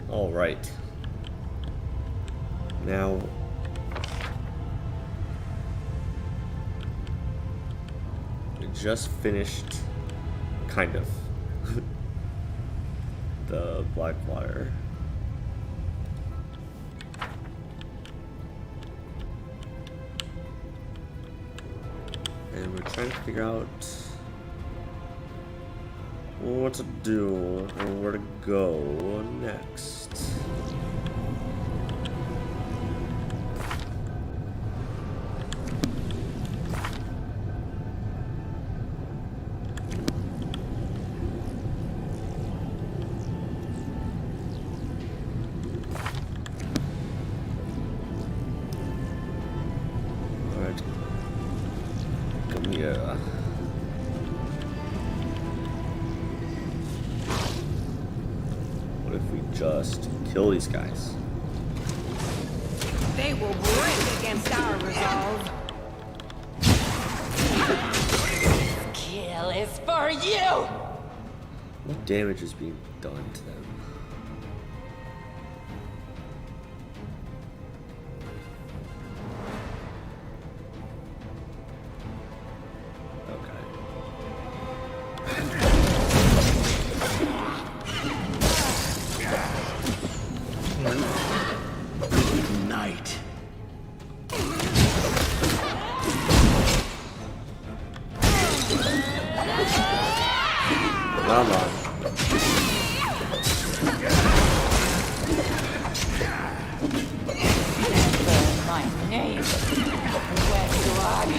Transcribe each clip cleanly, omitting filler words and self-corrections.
All right. Now, we just finished, kind of, the WotR. And we're trying to figure out what to do and where to go next. Alright. Come here. What if we just kill these guys? They will break against our resolve. Kill is for you! What damage is being done to them? Night. Come on. My name. WotR.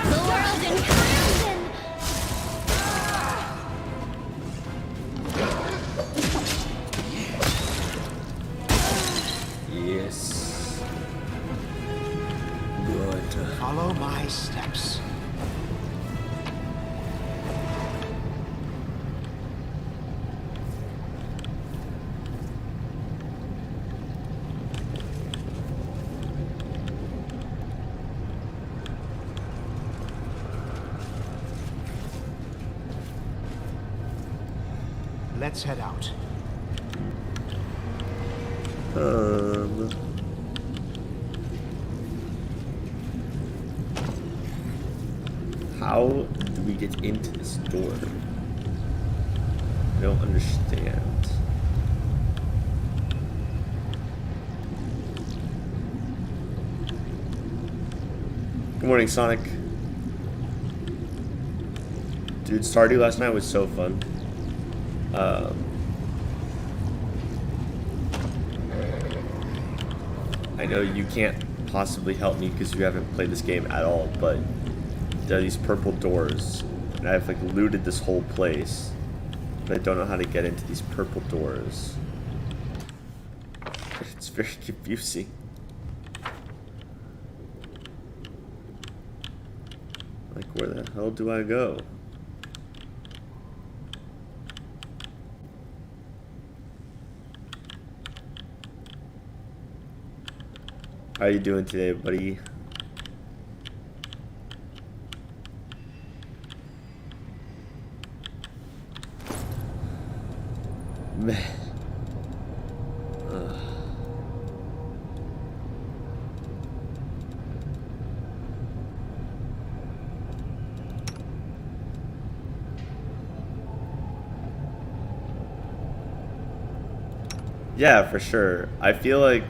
The world in crimson! Yes. Good. Follow my steps. Let's head out. How do we get into this door? I don't understand. Good morning, Sonic. Dude, Stardew last night was so fun. I know you can't possibly help me because you haven't played this game at all, but there are these purple doors, and I've like looted this whole place, but I don't know how to get into these purple doors. It's very confusing. Like, where the hell do I go? How you doing today, buddy? Man. Yeah, for sure. I feel like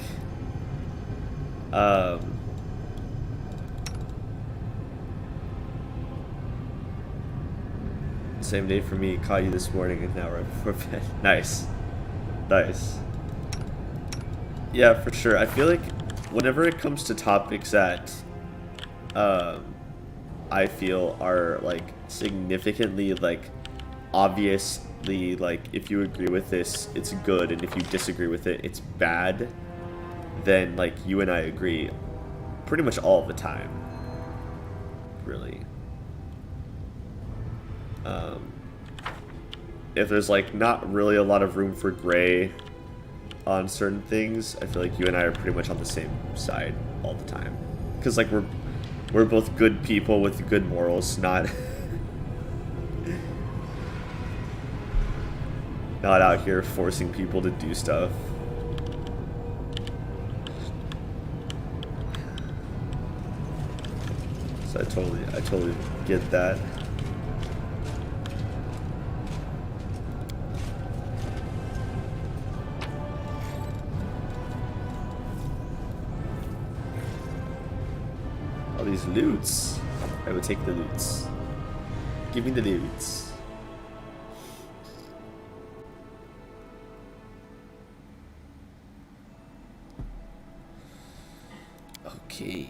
same day for me. Caught you this morning and now right before bed. Nice. Nice. Yeah, for sure. I feel like whenever it comes to topics that I feel are like significantly like obviously like if you agree with this it's good and if you disagree with it it's bad, then like you and I agree pretty much all the time, really. If there's like not really a lot of room for gray on certain things, I feel like you and I are pretty much on the same side all the time, because like we're both good people with good morals, not Not out here forcing people to do stuff. So I totally get that. All these loots. I would take the loots. Give me the loots. Okay.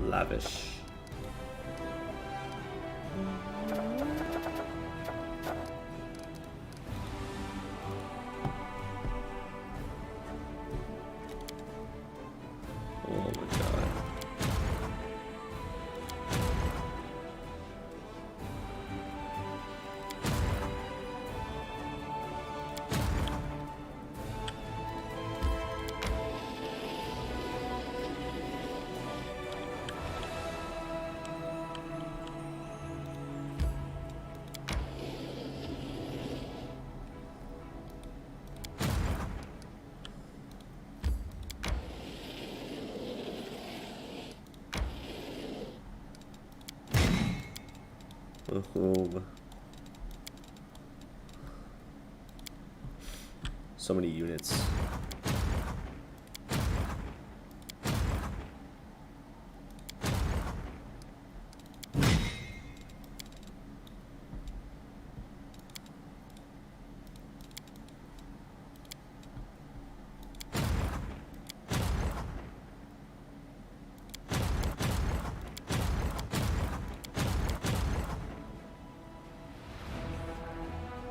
Lavish. Oh my god. So many units.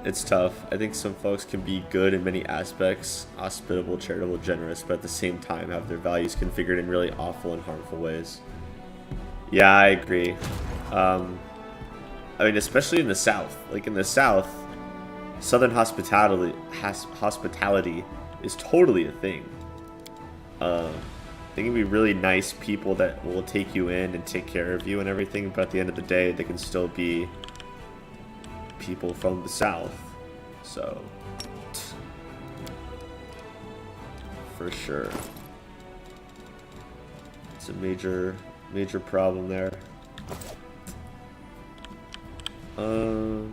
It's tough. I think some folks can be good in many aspects, hospitable, charitable, generous, but at the same time have their values configured in really awful and harmful ways. Yeah, I agree. I mean, especially in the South. Like in the South, Southern hospitality is totally a thing. They can be really nice people that will take you in and take care of you and everything, but at the end of the day, they can still be people from the South. So, for sure, it's a major problem there. Oh.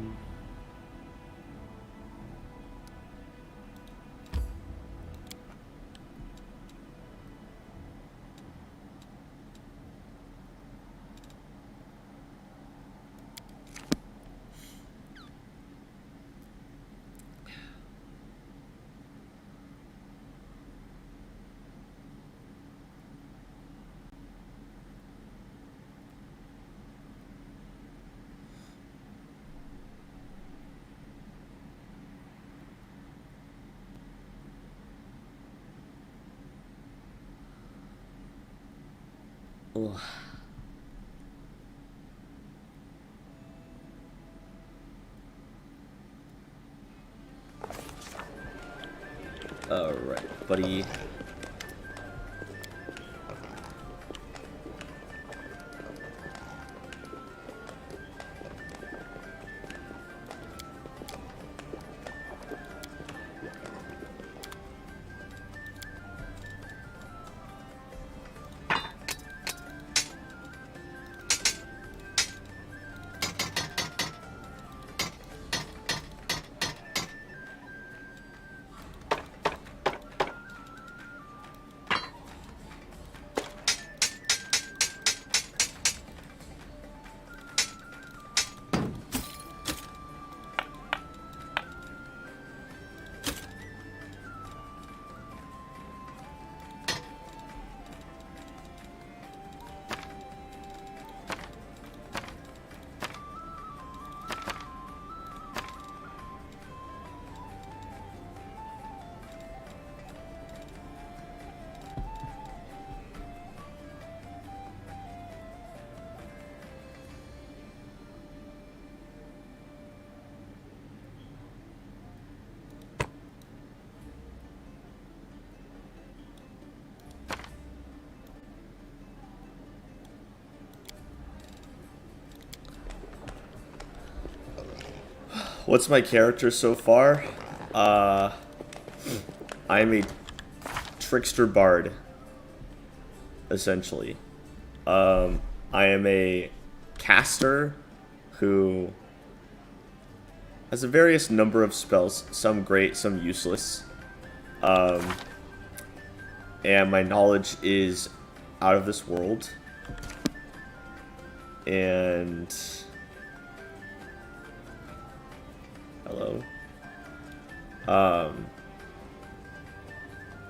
All right, buddy. What's my character so far? I'm a Trickster Bard, essentially. I am a caster who has a various number of spells, some great, some useless. And my knowledge is out of this world. And hello.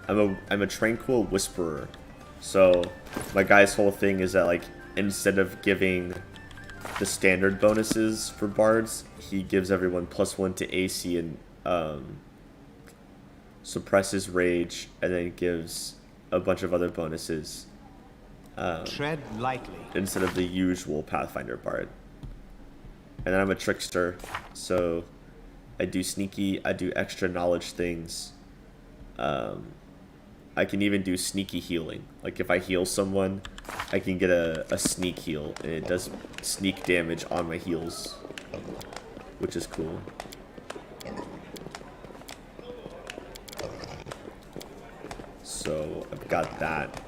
I'm a Tranquil Whisperer. So my guy's whole thing is that, like, instead of giving the standard bonuses for bards, he gives everyone +1 to AC and suppresses rage, and then gives a bunch of other bonuses. Tread lightly. Instead of the usual Pathfinder bard. And then I'm a trickster, so I do sneaky, I do extra knowledge things. I can even do sneaky healing. Like if I heal someone, I can get a sneak heal, and it does sneak damage on my heals, which is cool. So I've got that.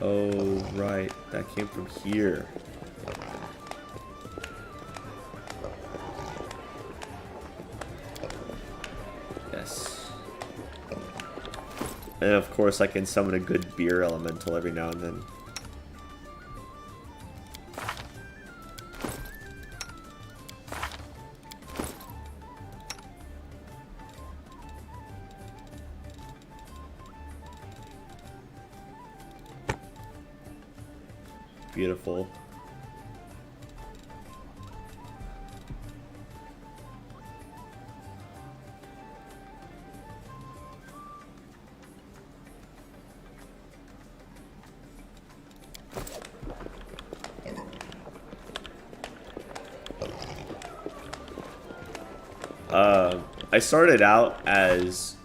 Oh, right. That came from here. Yes. And of course I can summon a good beer elemental every now and then. Beautiful. I started out as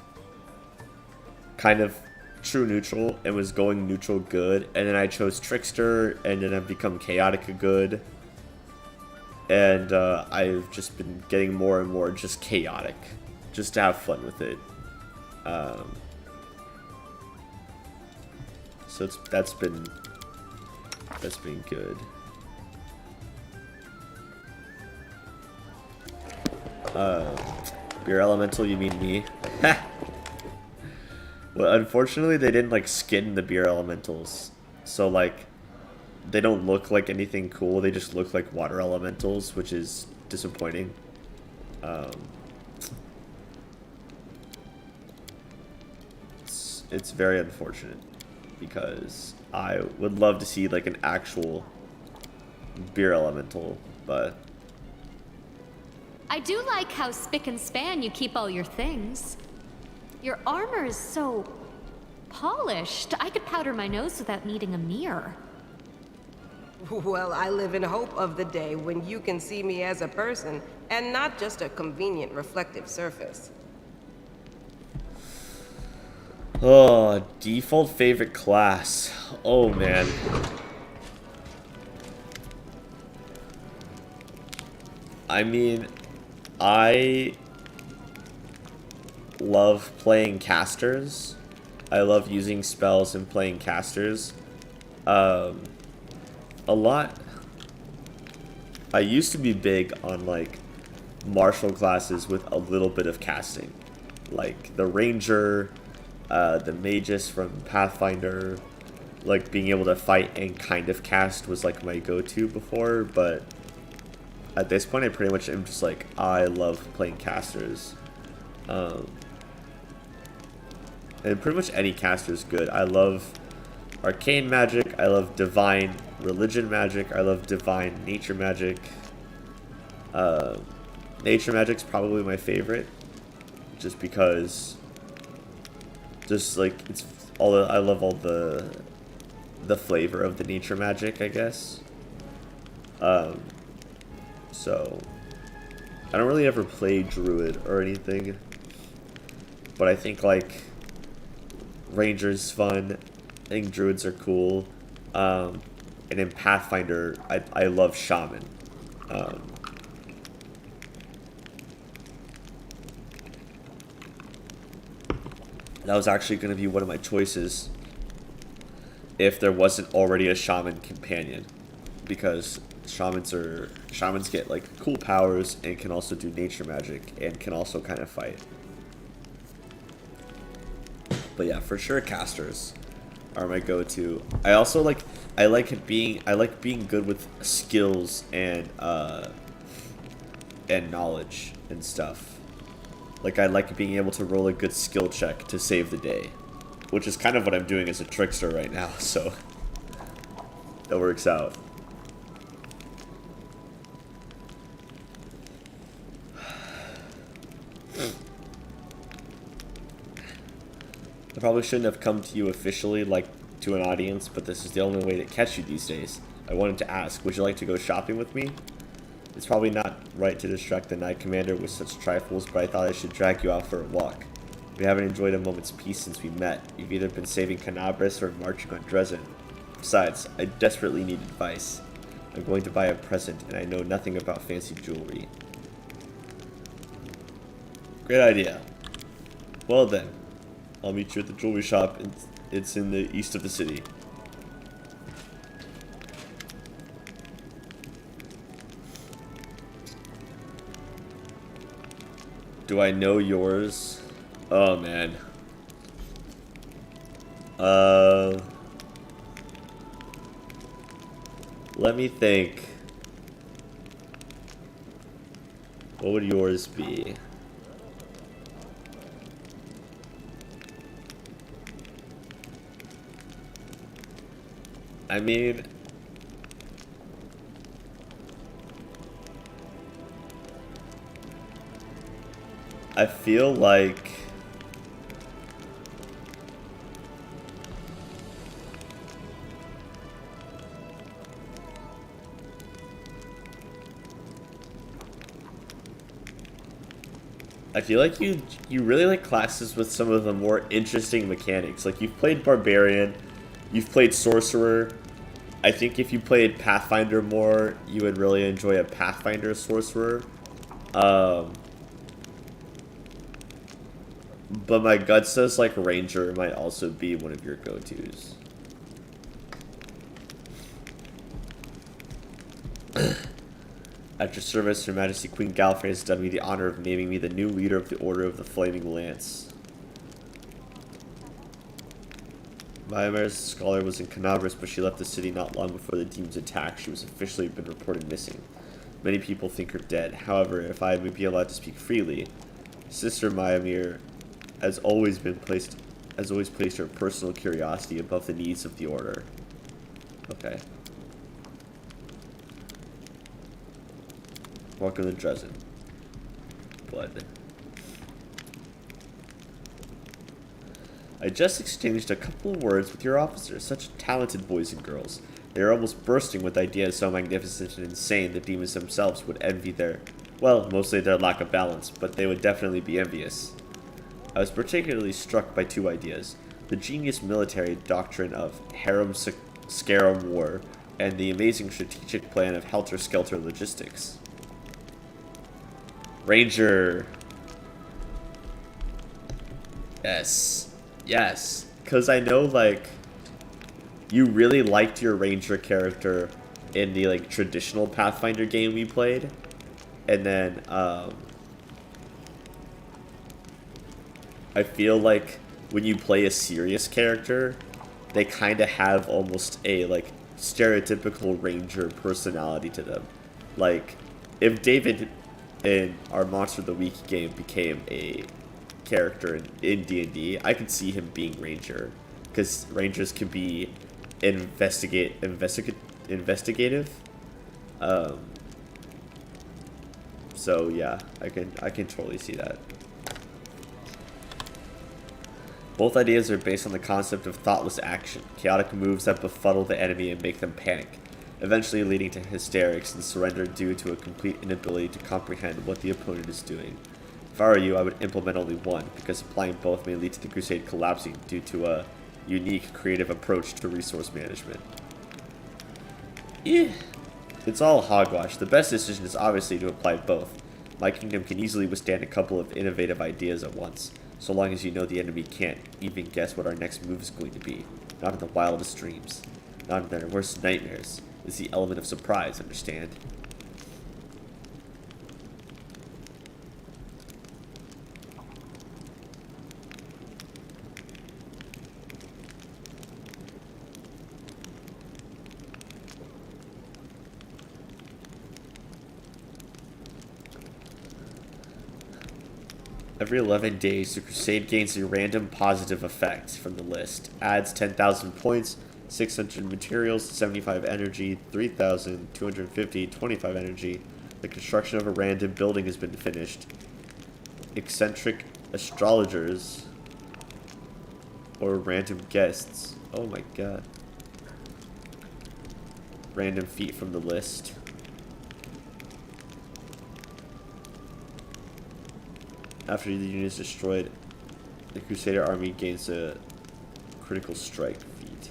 kind of true neutral and was going neutral good, and then I chose Trickster, and then I've become chaotic good, and I've just been getting more and more just chaotic, just to have fun with it. So that's been good. Beer elemental, you mean me? Well, unfortunately, they didn't, like, skin the beer elementals. So, like, they don't look like anything cool. They just look like water elementals, which is disappointing. It's very unfortunate, because I would love to see, like, an actual beer elemental, but... I do like how spick and span you keep all your things. Your armor is so polished. I could powder my nose without needing a mirror. Well, I live in hope of the day when you can see me as a person and not just a convenient reflective surface. Oh, default favorite class. Oh, man. I mean, I love playing casters. I love using spells and playing casters. A lot. I used to be big on, like, martial classes with a little bit of casting. Like the Ranger, the Magus from Pathfinder. Like, being able to fight and kind of cast was, like, my go-to before, but at this point I pretty much am just like, I love playing casters. And pretty much any caster is good. I love arcane magic, I love divine religion magic, I love divine nature magic. Nature magic's probably my favorite, just because, just like, it's all I love all the flavor of the nature magic, I guess. So I don't really ever play druid or anything, but I think, like, Ranger's fun. I think Druids are cool. And in Pathfinder, I love Shaman. That was actually going to be one of my choices if there wasn't already a Shaman companion, because shamans get like cool powers and can also do nature magic and can also kind of fight. But yeah, for sure casters are my go-to. I also like being good with skills and knowledge and stuff. Like, I like being able to roll a good skill check to save the day, which is kind of what I'm doing as a trickster right now, so that works out. I probably shouldn't have come to you officially, like to an audience, but this is the only way to catch you these days. I wanted to ask, would you like to go shopping with me? It's probably not right to distract the Knight Commander with such trifles, but I thought I should drag you out for a walk. We haven't enjoyed a moment's peace since we met. You've either been saving Canabris or marching on Dresden. Besides, I desperately need advice. I'm going to buy a present, and I know nothing about fancy jewelry. Great idea. Well then, I'll meet you at the jewelry shop. It's in the east of the city. Do I know yours? Oh man. Let me think. What would yours be? I mean, I feel like you really like classes with some of the more interesting mechanics. Like, you've played Barbarian, you've played Sorcerer. I think if you played Pathfinder more, you would really enjoy a Pathfinder Sorcerer. But my gut says like Ranger might also be one of your go-tos. At your service, Her Majesty Queen Galfrey has done me the honor of naming me the new leader of the Order of the Flaming Lance. Maimer's scholar was in Canabris, but she left the city not long before the demon's attack. She was officially been reported missing. Many people think her dead. However, if I may be allowed to speak freely, Sister Maimir has always placed her personal curiosity above the needs of the Order. Okay. Welcome to Dresden. Blood. I just exchanged a couple of words with your officers. Such talented boys and girls. They are almost bursting with ideas so magnificent and insane the demons themselves would envy their, well, mostly their lack of balance, but they would definitely be envious. I was particularly struck by two ideas: the genius military doctrine of harem-scarum war, and the amazing strategic plan of helter-skelter logistics. Ranger. Yes. Yes. Because I know, like, you really liked your Ranger character in the, like, traditional Pathfinder game we played. And then, I feel like when you play a serious character, they kind of have almost a, like, stereotypical Ranger personality to them. Like, if David in our Monster of the Week game became a character in D&D, I could see him being Ranger, because Rangers can be investigative. So yeah, I can totally see that. Both ideas are based on the concept of thoughtless action, chaotic moves that befuddle the enemy and make them panic, eventually leading to hysterics and surrender due to a complete inability to comprehend what the opponent is doing. If I were you, I would implement only one, because applying both may lead to the crusade collapsing due to a unique, creative approach to resource management. It's all hogwash. The best decision is obviously to apply both. My kingdom can easily withstand a couple of innovative ideas at once, so long as you know the enemy can't even guess what our next move is going to be. Not in the wildest dreams. Not in their worst nightmares. It's the element of surprise, understand? Every 11 days, the crusade gains a random positive effect from the list. Adds 10,000 points, 600 materials, 75 energy, 3,000, 250, 25 energy. The construction of a random building has been finished. Eccentric astrologers or random guests. Oh my god. Random feat from the list. After the unit is destroyed, the Crusader army gains a critical strike feat.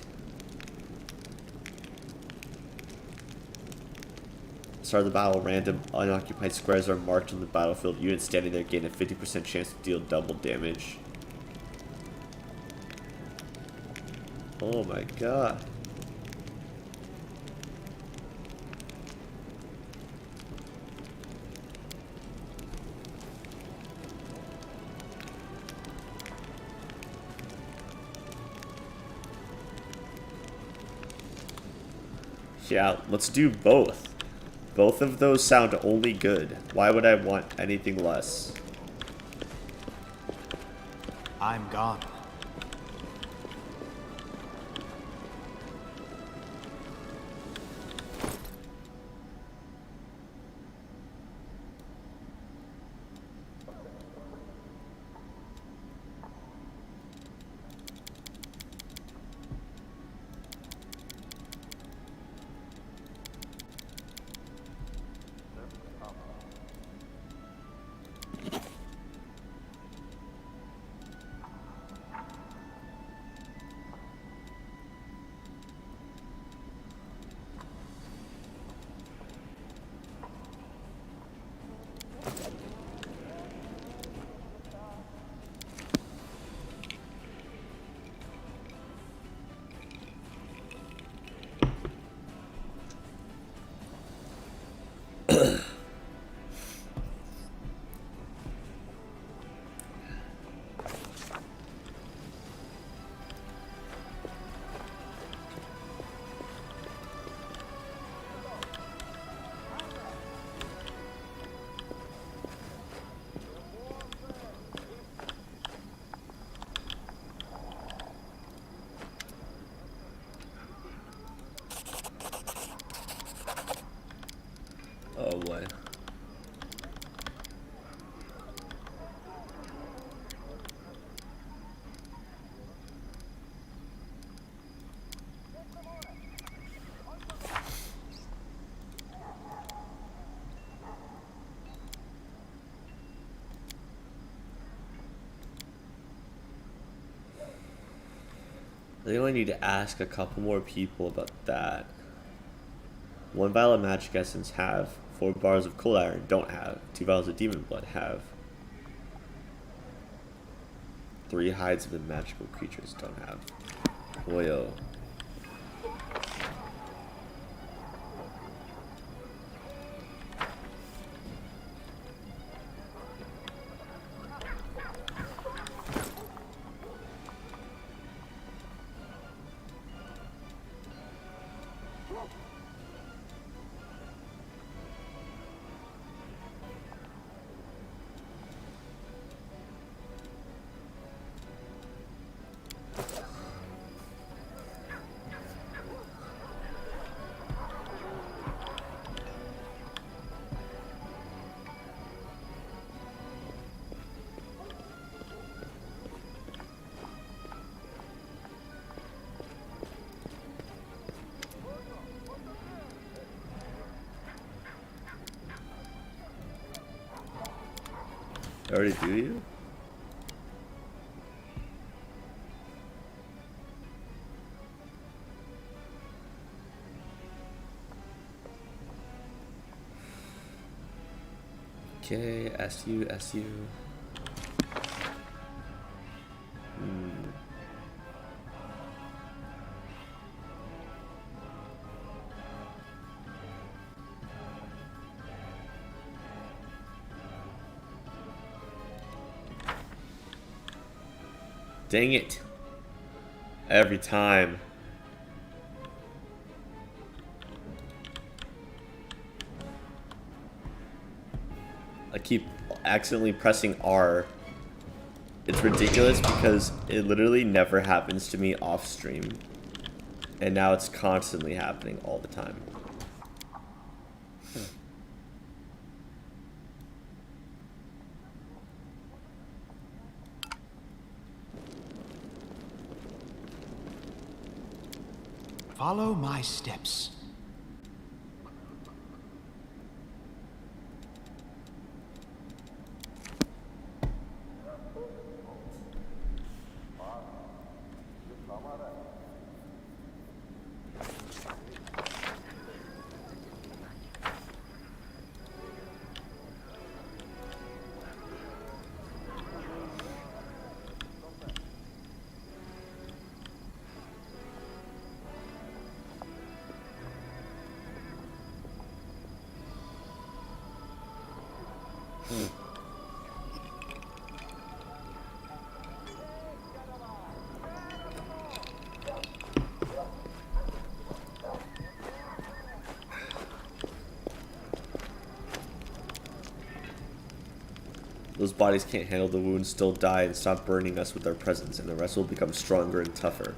Start of the battle, random unoccupied squares are marked on the battlefield. Units standing there gain a 50% chance to deal double damage. Oh my god. Yeah, let's do both. Both of those sound only good. Why would I want anything less? I'm gone. Oh boy. I think I need to ask a couple more people about that. 1 vial of magic essence have. 4 bars of cold iron don't have. 2 vials of demon blood have. 3 hides of the magical creatures don't have. Boyo. already do you? Okay, SU. Dang it. Every time. I keep accidentally pressing R. It's ridiculous because it literally never happens to me off stream. And now it's constantly happening all the time. Follow my steps. Those bodies can't handle the wounds, still die, and stop burning us with their presence, and the rest will become stronger and tougher.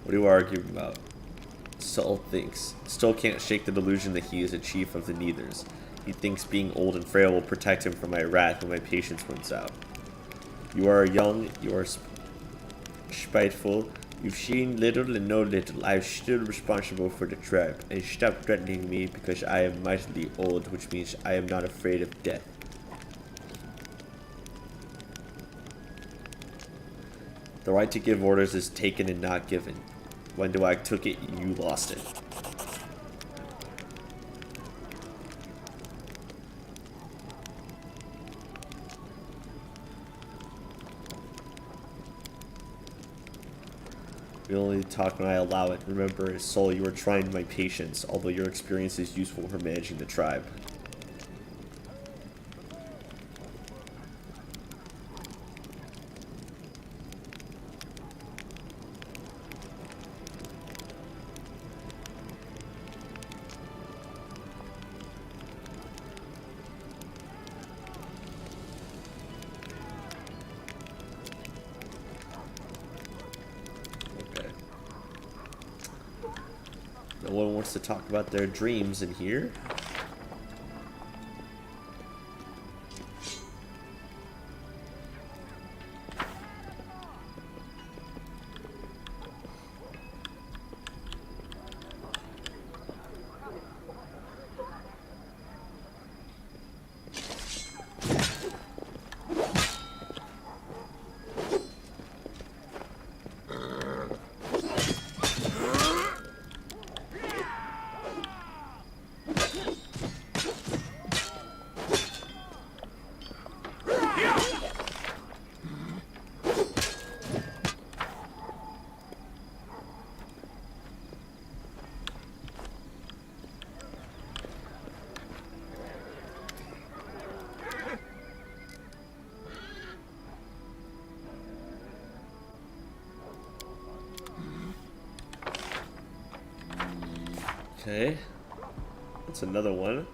What are you arguing about? Sol thinks. Still can't shake the delusion that he is a chief of the Neithers. He thinks being old and frail will protect him from my wrath when my patience runs out. You are young, you are spiteful. You've seen little and know little. I am still responsible for the tribe, and stop threatening me because I am mightily old, which means I am not afraid of death. The right to give orders is taken and not given. When do I took it, you lost it. We only talk when I allow it. Remember, Soul, you are trying my patience, although your experience is useful for managing the tribe. No one wants to talk about their dreams in here. Okay, that's another one.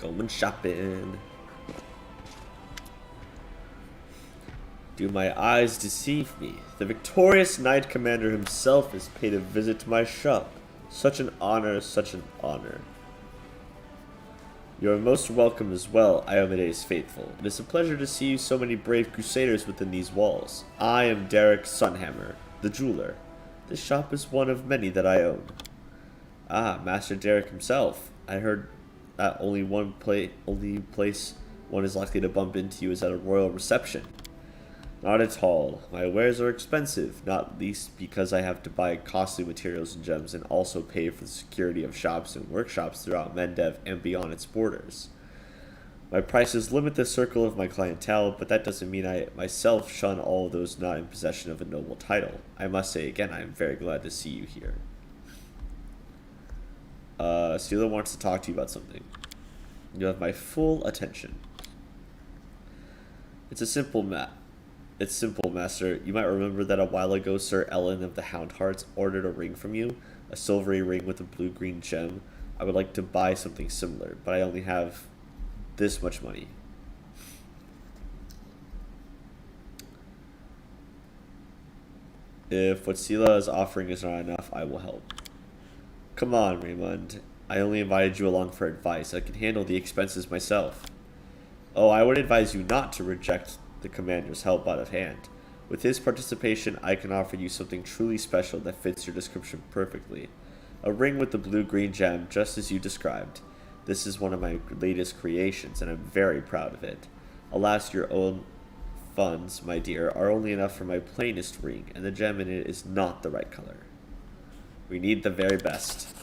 Going shopping. Do my eyes deceive me? The victorious Knight Commander himself has paid a visit to my shop. Such an honor, such an honor. You are most welcome as well, Iomedes faithful. It is a pleasure to see so many brave crusaders within these walls. I am Derek Sunhammer, the jeweler. This shop is one of many that I own. Ah, Master Derek himself. I heard that only place one is likely to bump into you is at a royal reception. Not at all. My wares are expensive, not least because I have to buy costly materials and gems and also pay for the security of shops and workshops throughout Mendev and beyond its borders. My prices limit the circle of my clientele, but that doesn't mean I myself shun all of those not in possession of a noble title. I must say again, I am very glad to see you here. Sela wants to talk to you about something. You have my full attention. It's simple, Master. You might remember that a while ago Sir Ellen of the Hound Hearts ordered a ring from you, a silvery ring with a blue-green gem. I would like to buy something similar, but I only have this much money. If what Sela is offering is not enough, I will help. Come on, Raymond. I only invited you along for advice. I can handle the expenses myself. Oh, I would advise you not to reject the commander's help out of hand. With his participation, I can offer you something truly special that fits your description perfectly. A ring with the blue-green gem, just as you described. This is one of my latest creations, and I'm very proud of it. Alas, your own funds, my dear, are only enough for my plainest ring, and the gem in it is not the right color. We need the very best.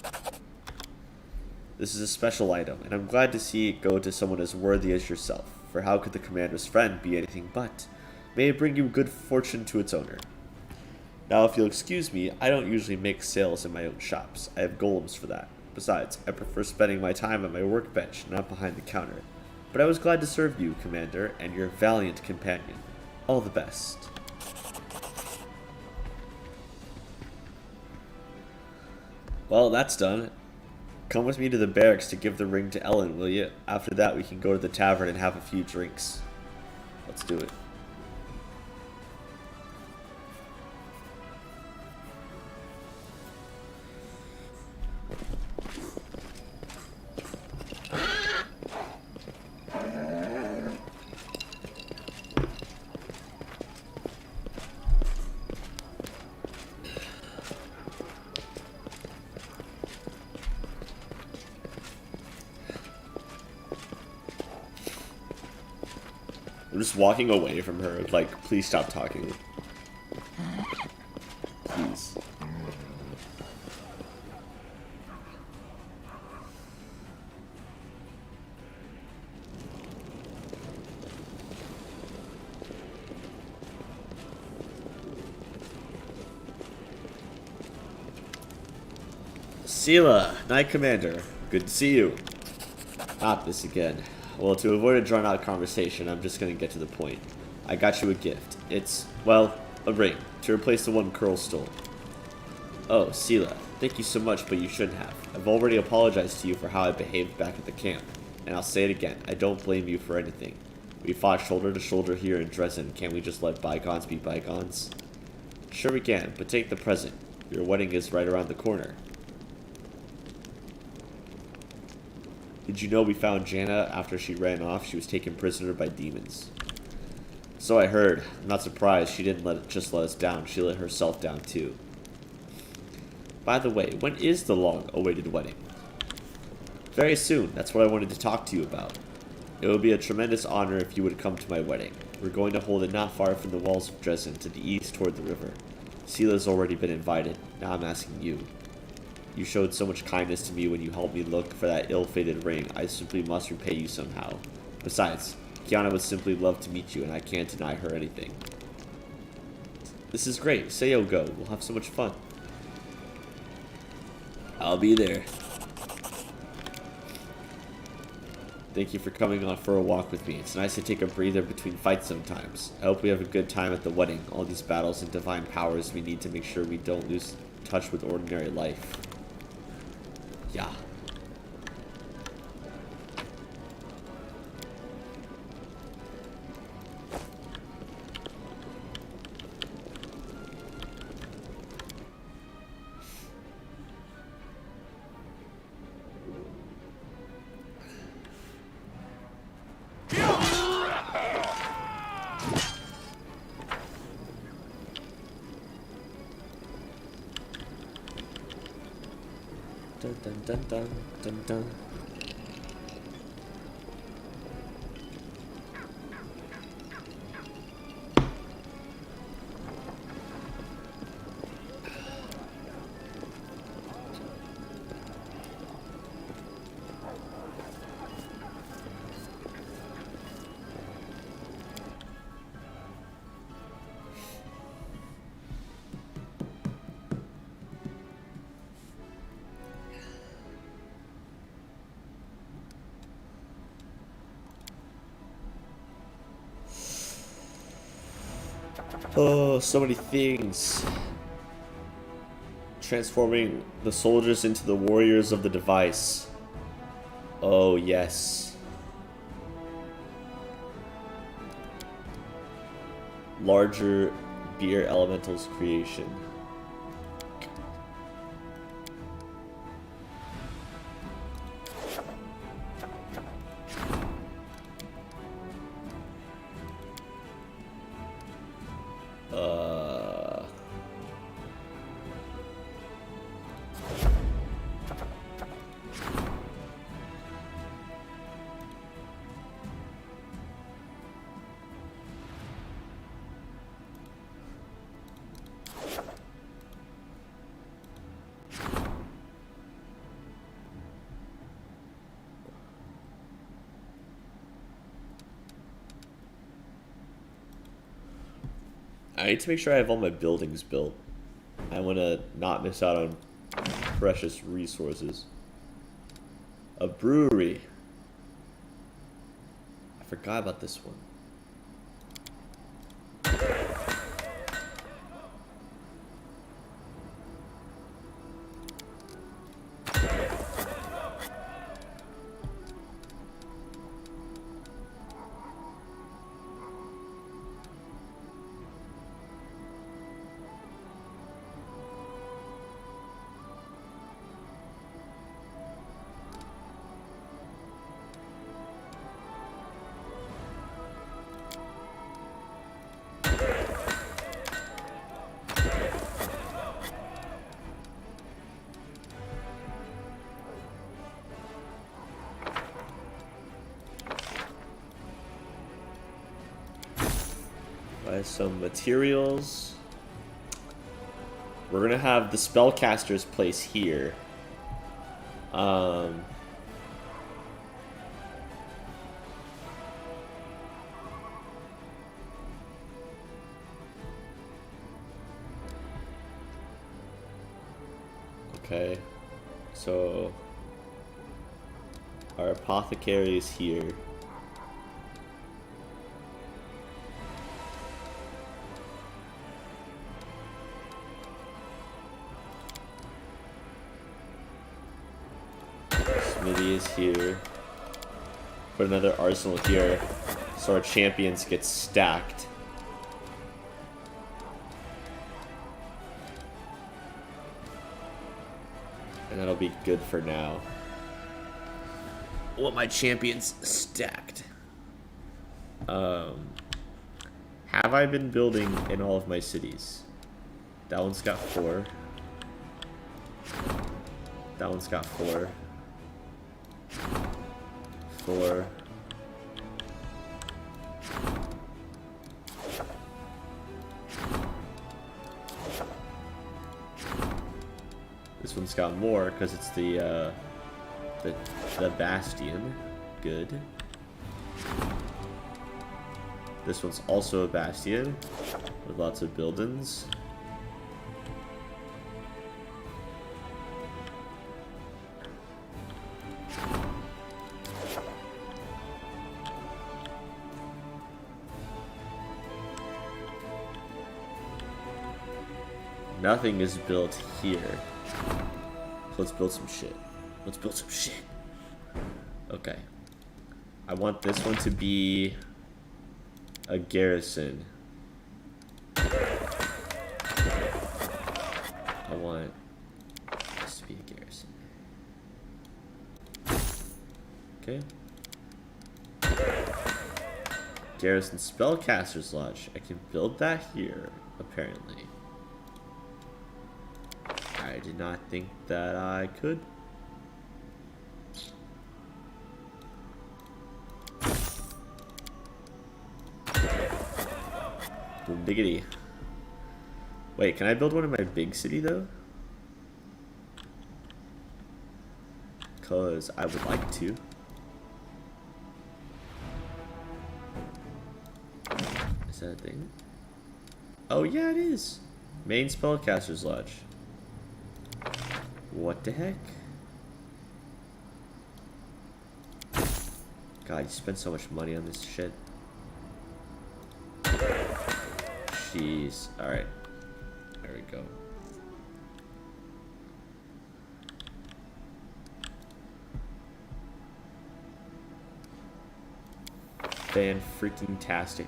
This is a special item, and I'm glad to see it go to someone as worthy as yourself. For how could the commander's friend be anything but? May it bring you good fortune to its owner. Now, if you'll excuse me, I don't usually make sales in my own shops. I have golems for that. Besides, I prefer spending my time at my workbench, not behind the counter. But I was glad to serve you, Commander, and your valiant companion. All the best. Well, that's done. Come with me to the barracks to give the ring to Ellen, will you? After that, we can go to the tavern and have a few drinks. Let's do it. I'm just walking away from her, like, please stop talking. Please. Sela, Knight Commander. Good to see you. Not this again. Well, to avoid a drawn-out conversation, I'm just going to get to the point. I got you a gift. It's, well, a ring, to replace the one Curl stole. Oh, Sela, thank you so much, but you shouldn't have. I've already apologized to you for how I behaved back at the camp. And I'll say it again, I don't blame you for anything. We fought shoulder to shoulder here in Dresden. Can't we just let bygones be bygones? Sure we can, but take the present. Your wedding is right around the corner. Did you know we found Jana after she ran off? She was taken prisoner by demons. So I heard. I'm not surprised she didn't just let us down. She let herself down too. By the way, when is the long-awaited wedding? Very soon. That's what I wanted to talk to you about. It would be a tremendous honor if you would come to my wedding. We're going to hold it not far from the walls of Dresden, to the east toward the river. Sela's already been invited. Now I'm asking you. You showed so much kindness to me when you helped me look for that ill-fated ring. I simply must repay you somehow. Besides, Kiana would simply love to meet you, and I can't deny her anything. This is great. Say you'll go. We'll have so much fun. I'll be there. Thank you for coming on for a walk with me. It's nice to take a breather between fights sometimes. I hope we have a good time at the wedding. All these battles and divine powers, we need to make sure we don't lose touch with ordinary life. Yeah. dun dun dun dun. Oh, so many things. Transforming the soldiers into the warriors of the device. Oh, yes. Larger beer elementals creation. I need to make sure I have all my buildings built. I want to not miss out on precious resources. A brewery. I forgot about this one. Buy some materials. We're gonna have the spellcaster's place here. Okay, so our apothecary is here. Smithy is here. Put another arsenal here so our champions get stacked. And that'll be good for now. I want my champions stacked. Have I been building in all of my cities? That one's got 4. That one's got 4. 4. This one's got more because it's the bastion. Good. This one's also a bastion with lots of buildings. Nothing is built here. So let's build some shit. Let's build some shit. Okay. I want this one to be a garrison. I want this to be a garrison. Okay. Garrison Spellcaster's Lodge. I can build that here, apparently. I did not think that I could. Boom diggity. Wait, can I build one in my big city though? Cause I would like to. Is that a thing? Oh yeah, it is. Main spellcaster's lodge. What the heck? God, you spent so much money on this shit. Jeez. Alright. There we go. Fan-freaking-tastic.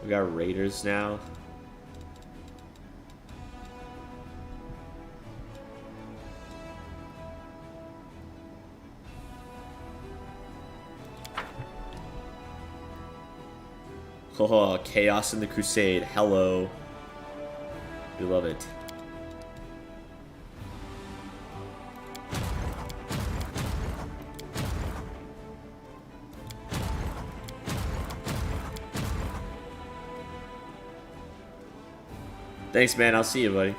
We got raiders now. Oh, chaos in the crusade. Hello. We love it. Thanks, man. I'll see you, buddy.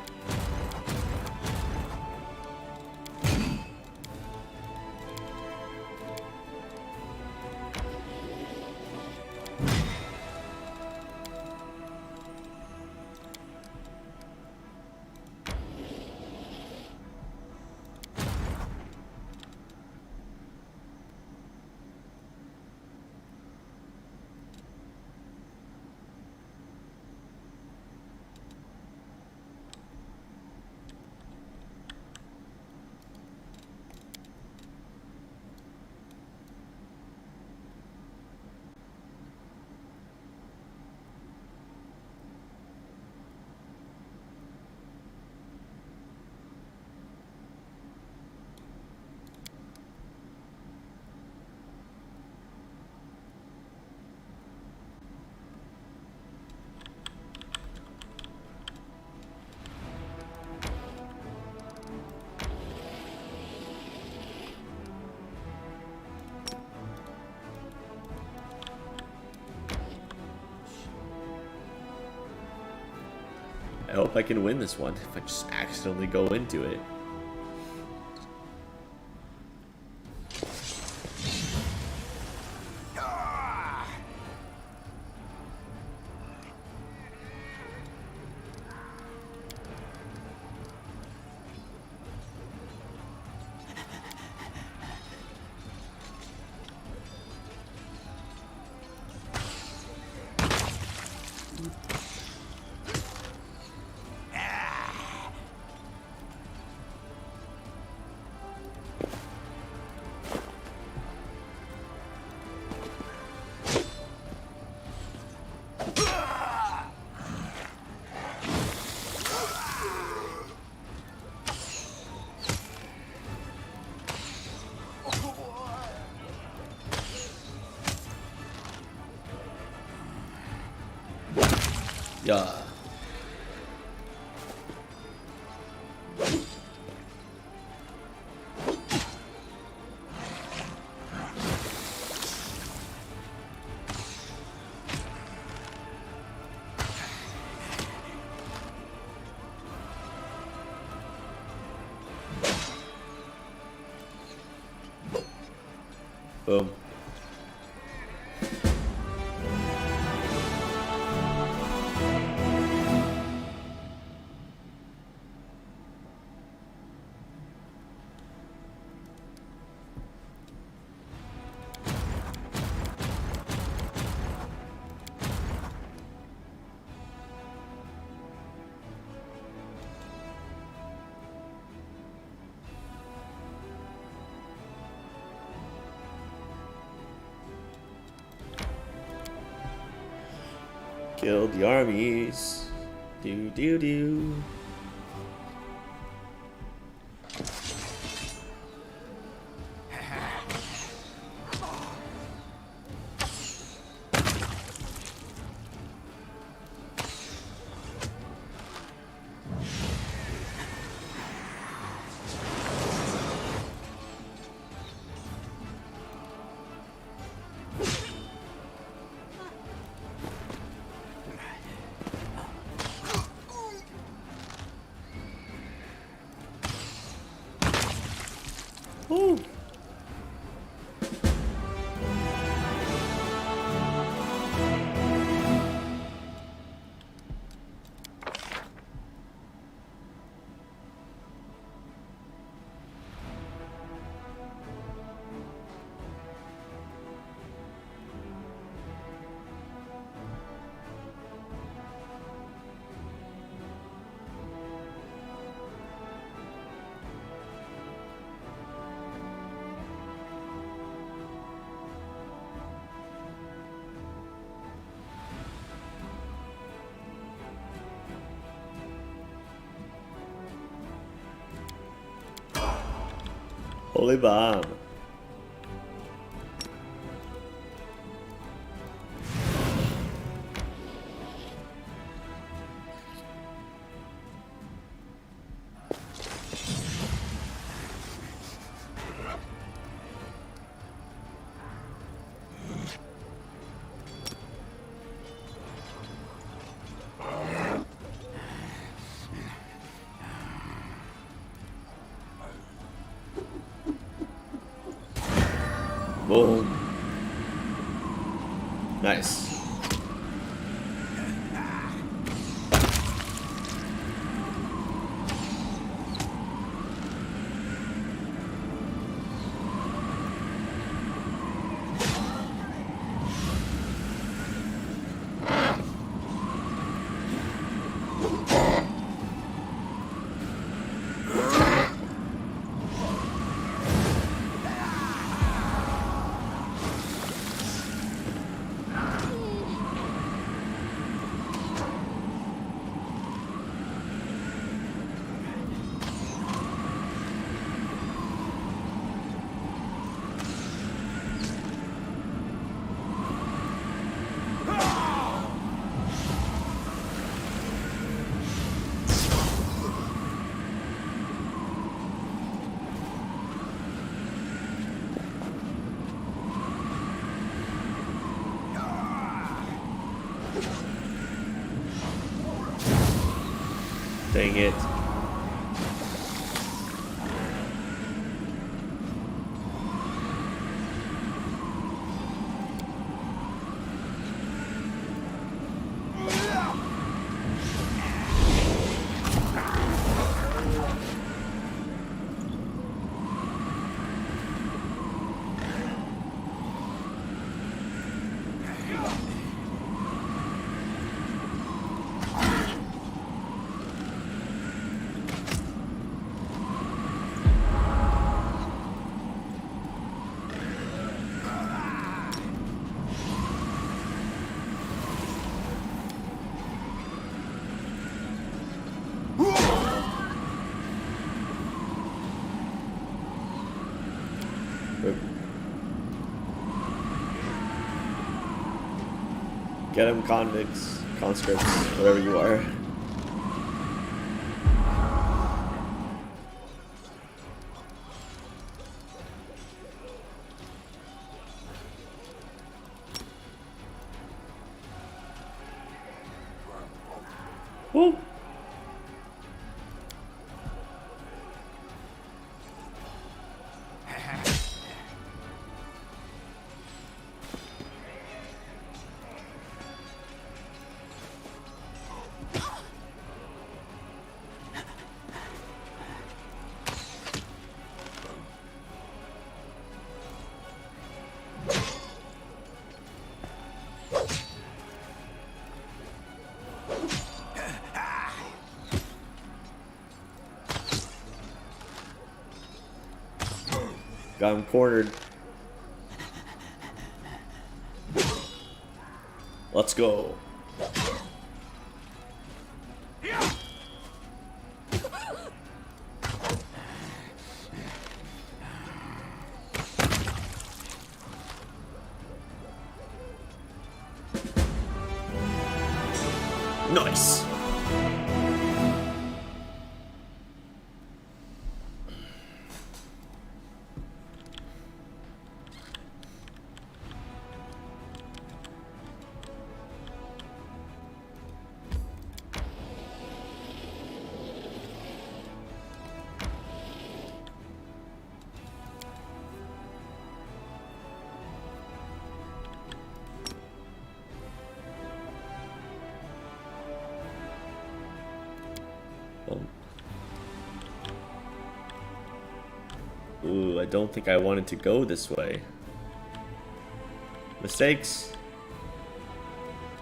I hope I can win this one if I just accidentally go into it. Yeah. Boom. Killed the armies. Do do do. Holy bomb. Boom. Nice. Dang it. Get him, convicts, conscripts, whatever you are. Woo! Got him cornered. Let's go. Nice. Ooh, I don't think I wanted to go this way. Mistakes.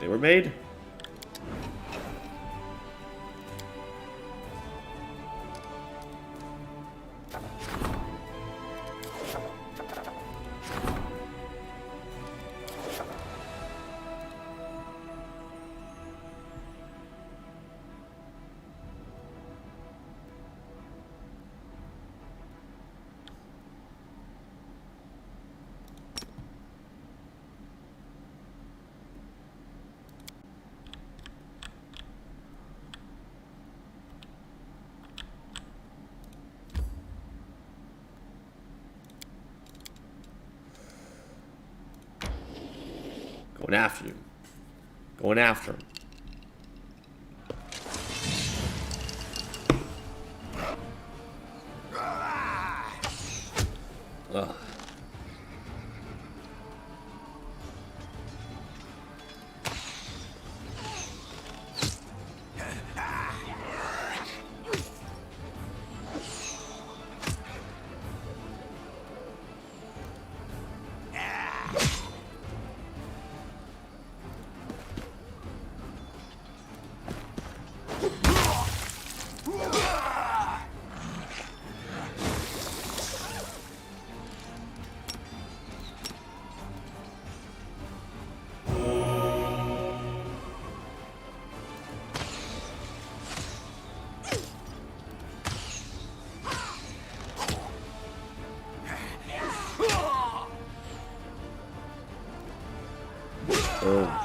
They were made. Going after you. Going after him. Ugh. Oh.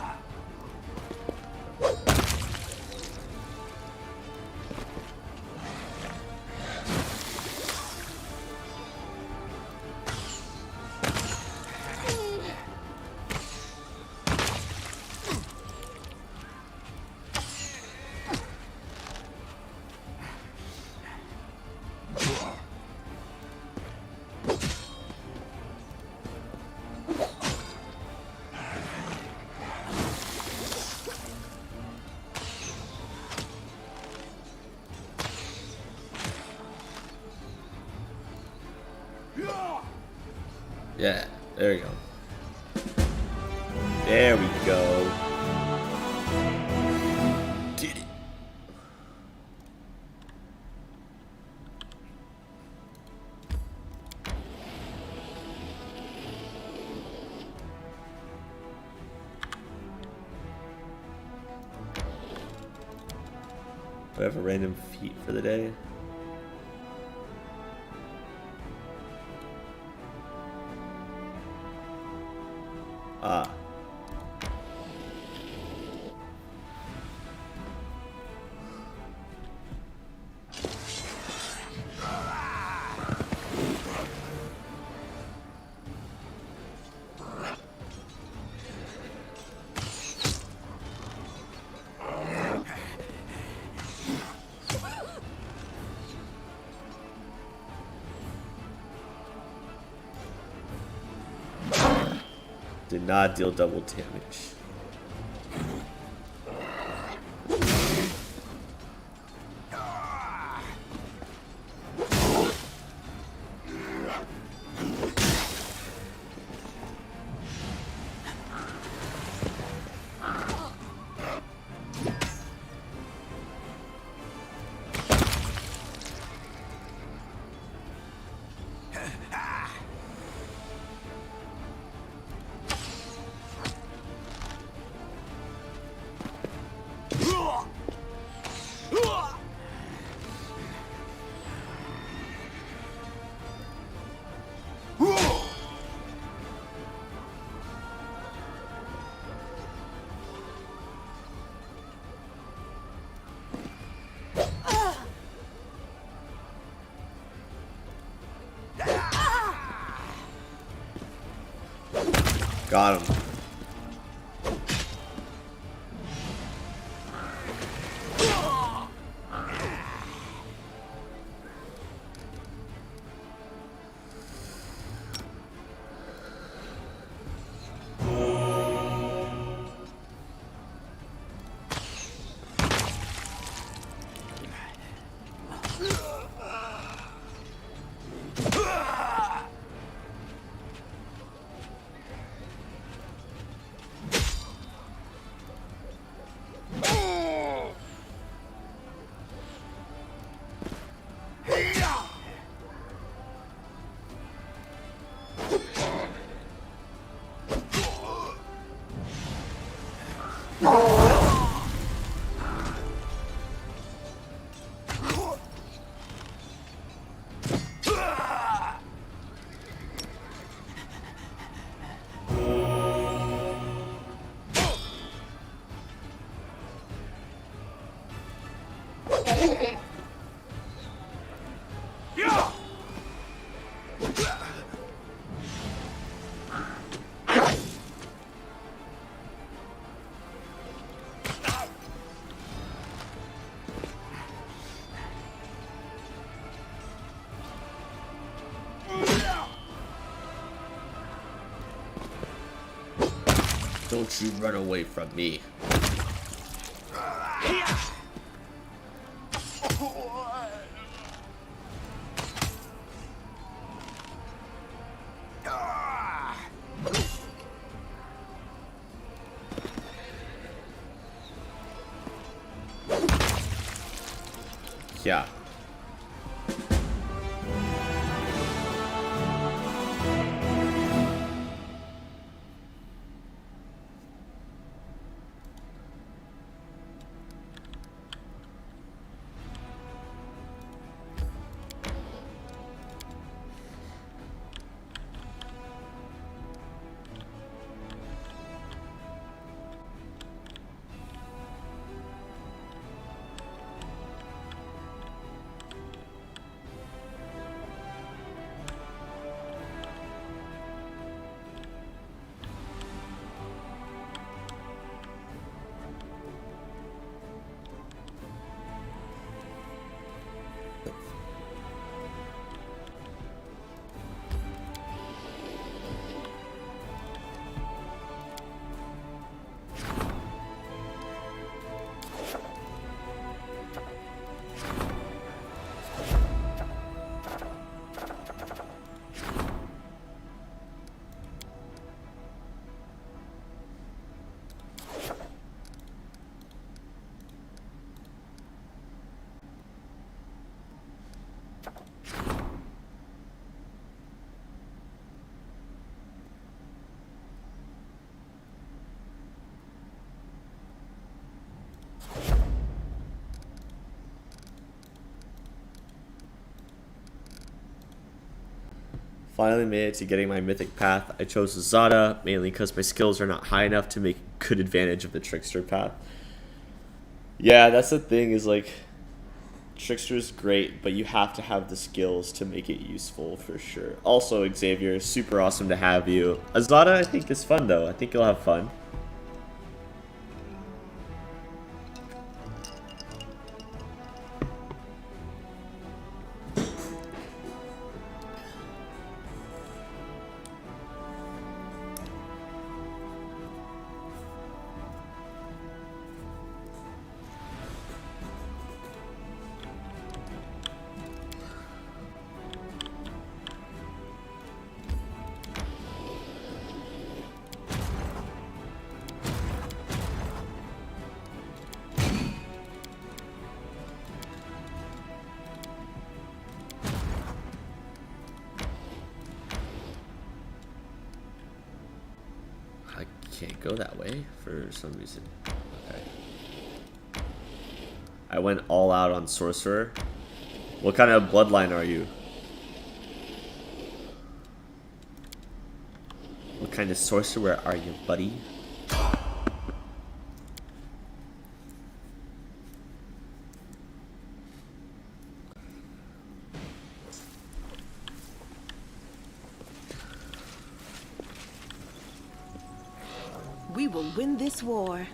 Yeah, there we go. There we go. Did it. Do I have a random feat for the day? Ah. Did not deal double damage. Got him. Don't you run away from me. Yeah. Finally made it to getting my mythic path. I chose Zada mainly because my skills are not high enough to make good advantage of the Trickster path. Yeah, that's the thing, is like, Trickster is great, but you have to have the skills to make it useful for sure. Also, Xavier, super awesome to have you. Azada, I think, is fun though. I think you'll have fun. Can't go that way for some reason. Okay. I went all out on Sorcerer. What kind of bloodline are you? What kind of sorcerer are you, buddy? We will win this war.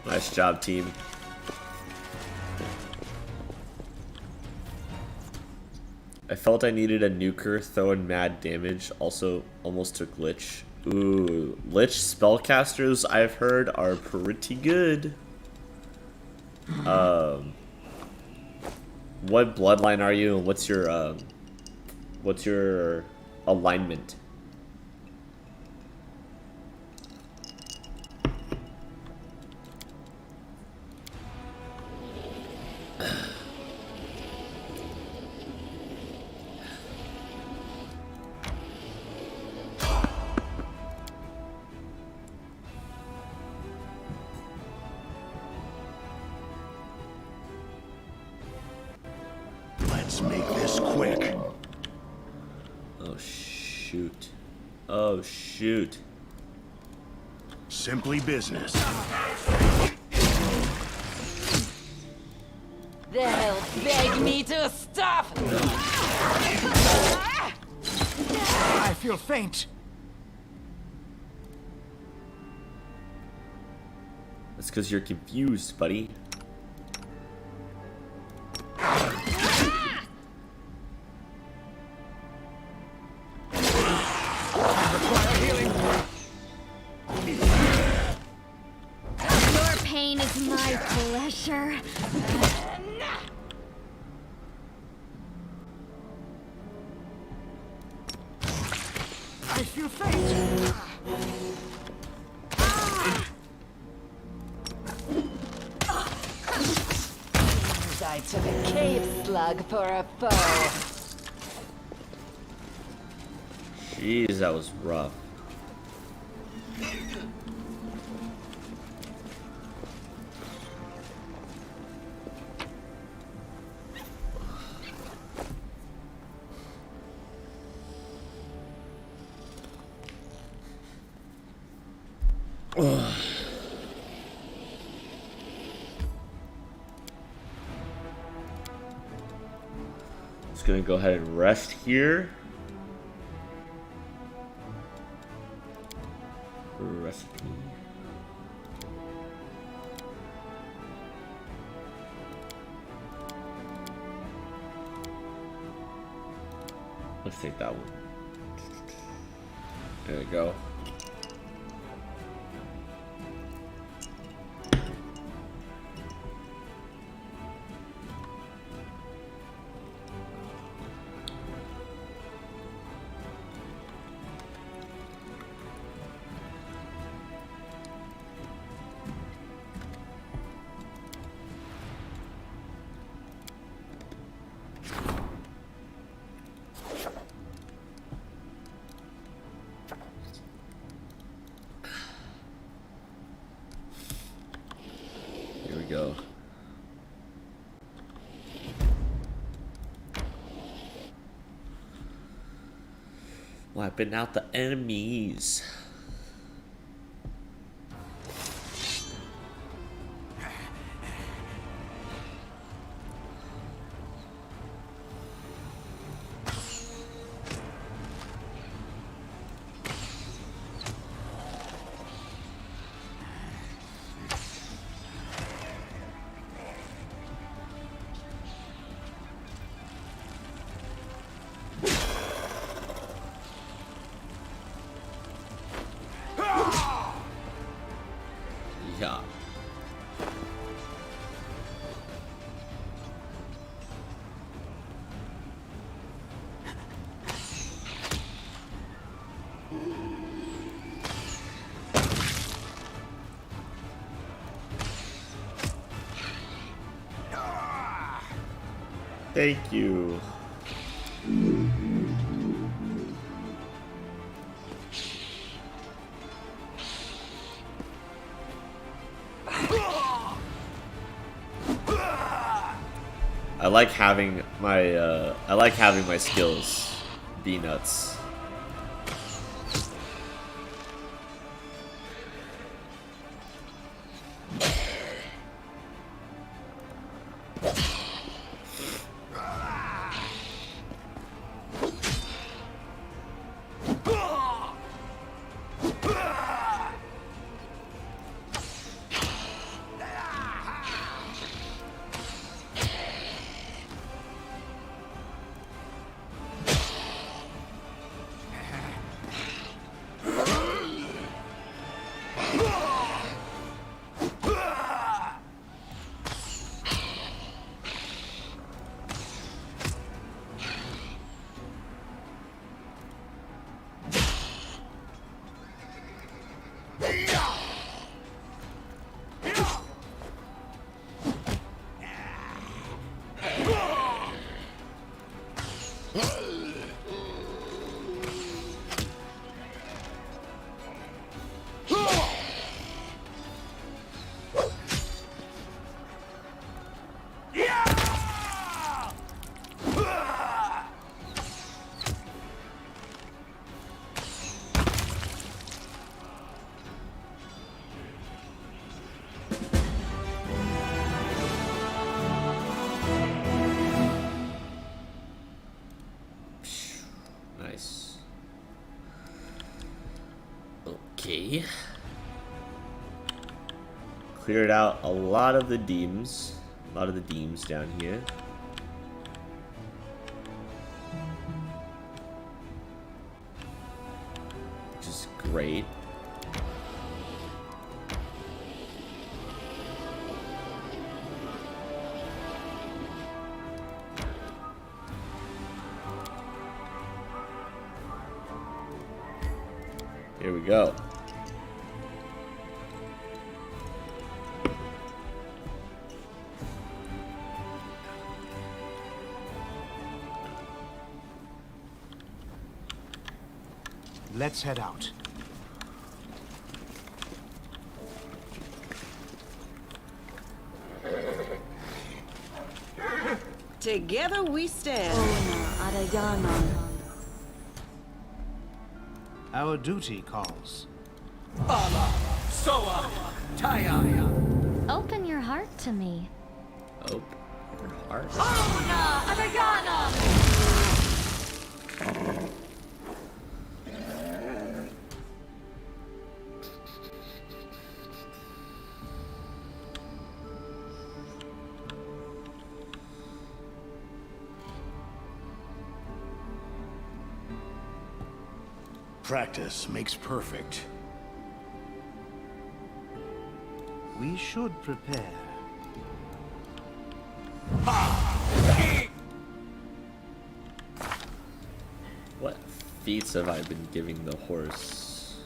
Nice job, team. I felt I needed a nuker throwing mad damage. Also, almost took Lich. Ooh, Lich spellcasters, I've heard, are pretty good. What bloodline are you, and what's your alignment? this quick. Oh shoot. Oh shoot. Simply business. They'll beg me to stop! I feel faint. That's because you're confused, buddy. Your pain is my pleasure. I feel faint. I took a cave slug for a foe. Jeez, that was rough. Just gonna go ahead and rest here. Recipe. Let's take that one. There we go. Here we go. Wiping out the enemies. Yeah. Thank you. I like having my skills be nuts. cleared out a lot of the deems. Down here. Which is great. Here we go. Let's head out. Together we stand. Our duty calls. Open your heart to me. Oh, your heart. Practice makes perfect. We should prepare. What feats have I been giving the horse?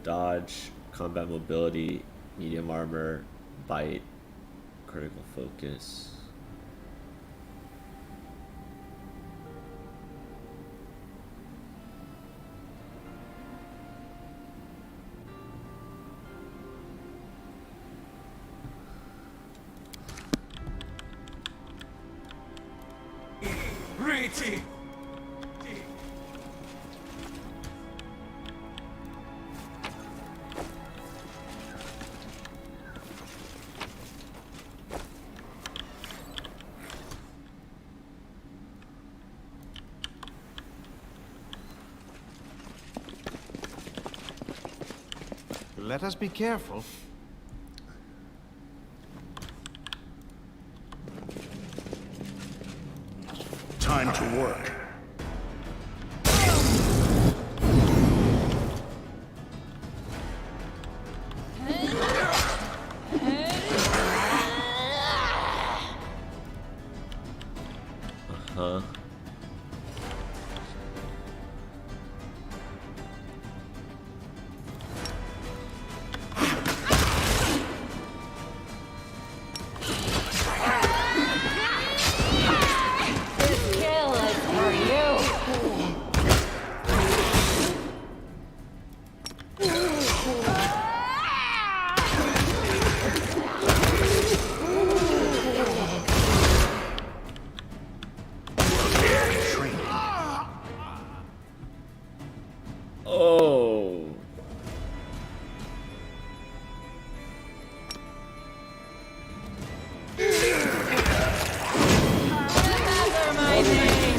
Dodge, combat mobility, medium armor, bite, critical focus. Let us be careful. Time to work. Huh? Kill is for you. Oh. Remember my name.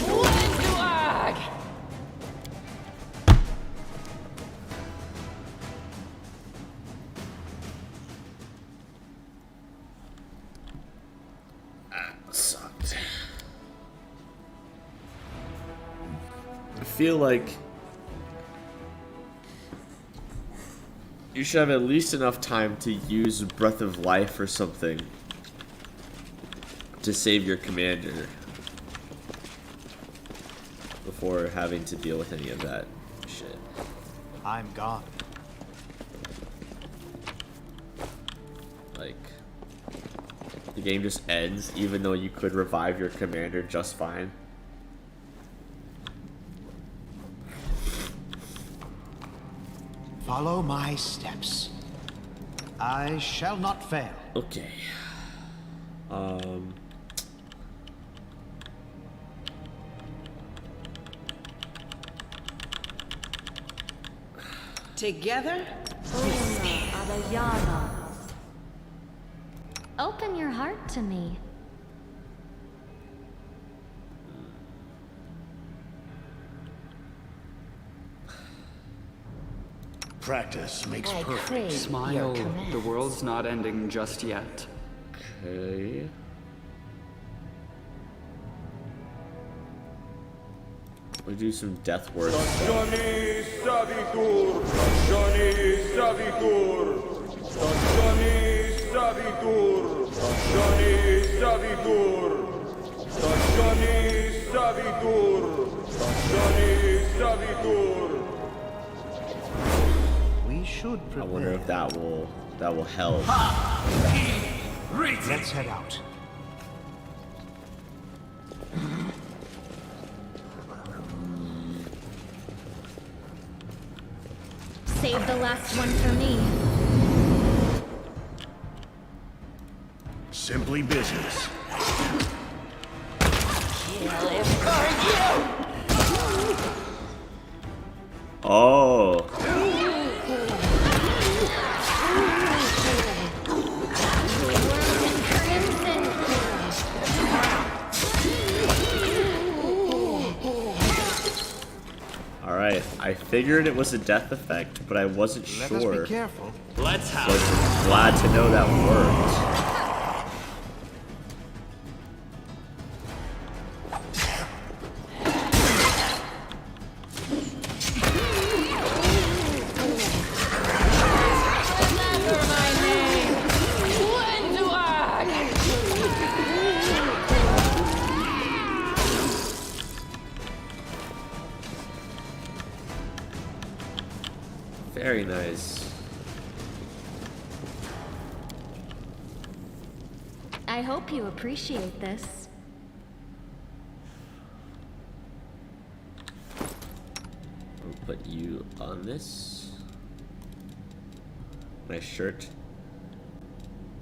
WotR. Sucked. I feel like you should have at least enough time to use Breath of Life or something to save your commander before having to deal with any of that shit. I'm gone. Like, the game just ends even though you could revive your commander just fine. Follow my steps. I shall not fail. Okay. Together? Open your heart to me. Practice makes I perfect. crave your Smile. commands. The world's not ending just yet. Okay. We do some death work. Stagioni Savitur! Stagioni Savitur! Stagioni Savitur! Stagioni Savitur! Stagioni Savitur! Stagioni Savitur! We should I prepare. wonder if that will help. Let's head out. Save the last one for me. Simply business. Oh. Alright, I figured it was a death effect, but I wasn't Let us sure. be careful. Let's have Was glad to know that worked. Very nice. I hope you appreciate this. I'll put you on this. Nice shirt.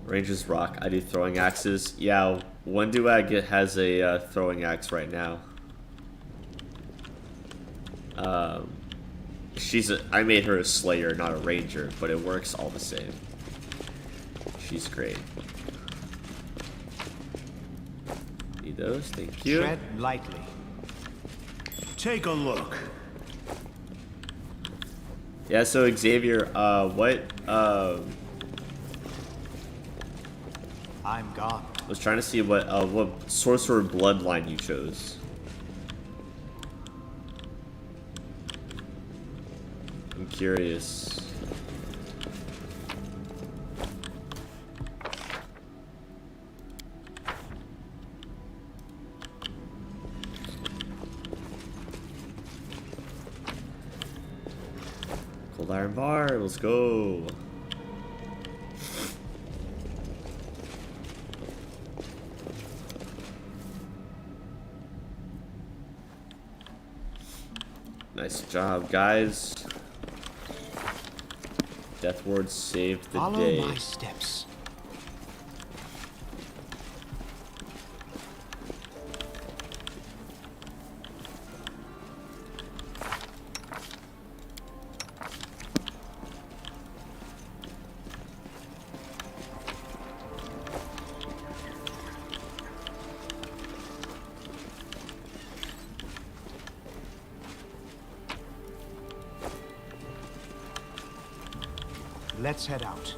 Rangers rock. I do throwing axes. Yeah, one duag has a throwing axe right now. I made her a slayer, not a ranger, but it works all the same. She's great. Need those, thank you. Tread lightly. Take a look. Yeah, so Xavier, what, I'm gone. I was trying to see what sorcerer bloodline you chose. I'm curious. Cold iron bar, let's go. Nice job, guys. Death Ward saved the Follow day. my steps. Let's head out.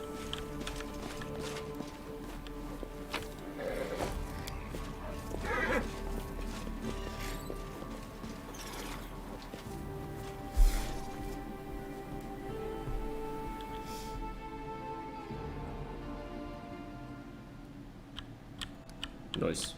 Nice.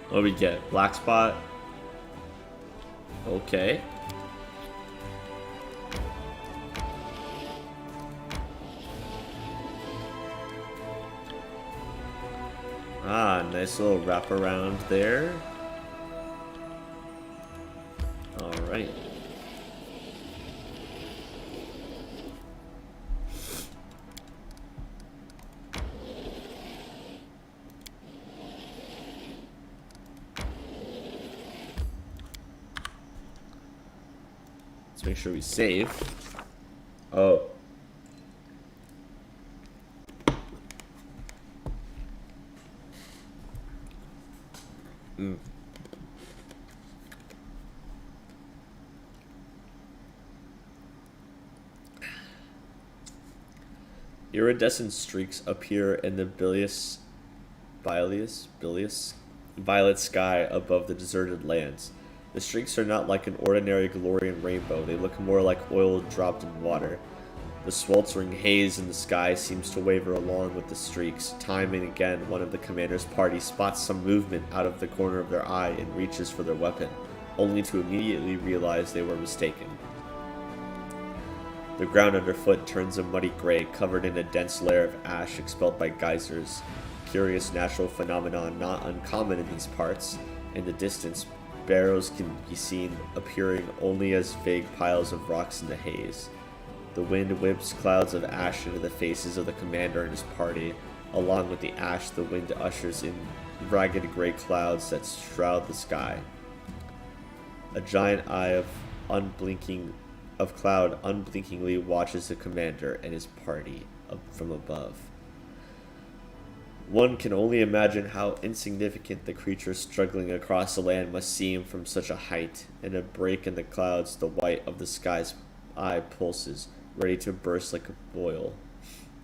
What do we get? Black spot? Okay. Ah, nice little wraparound there. Alright. Let's make sure we save. Oh. Iridescent streaks appear in the bilious violet sky above the deserted lands. The streaks are not like an ordinary Galorian rainbow, they look more like oil dropped in water. The sweltering haze in the sky seems to waver along with the streaks. Time and again, one of the commander's party spots some movement out of the corner of their eye and reaches for their weapon, only to immediately realize they were mistaken. The ground underfoot turns a muddy gray, covered in a dense layer of ash expelled by geysers. Curious natural phenomenon not uncommon in these parts. In the distance, barrows can be seen appearing only as vague piles of rocks in the haze. The wind whips clouds of ash into the faces of the commander and his party. Along with the ash, the wind ushers in ragged gray clouds that shroud the sky. A giant eye of cloud unblinkingly watches the commander and his party from above. One can only imagine how insignificant the creature struggling across the land must seem from such a height. In a break in the clouds, the white of the sky's eye pulses, ready to burst like a boil.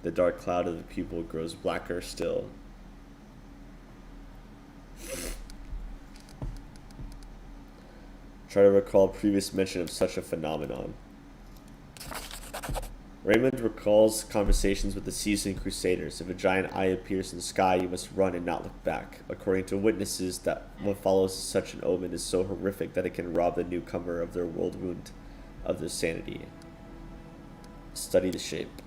The dark cloud of the pupil grows blacker still. Try to recall previous mention of such a phenomenon. Raymond recalls conversations with the seasoned crusaders. If a giant eye appears in the sky, you must run and not look back. According to witnesses, that what follows such an omen is so horrific that it can rob the newcomer of their world wound of their sanity. Study the shape.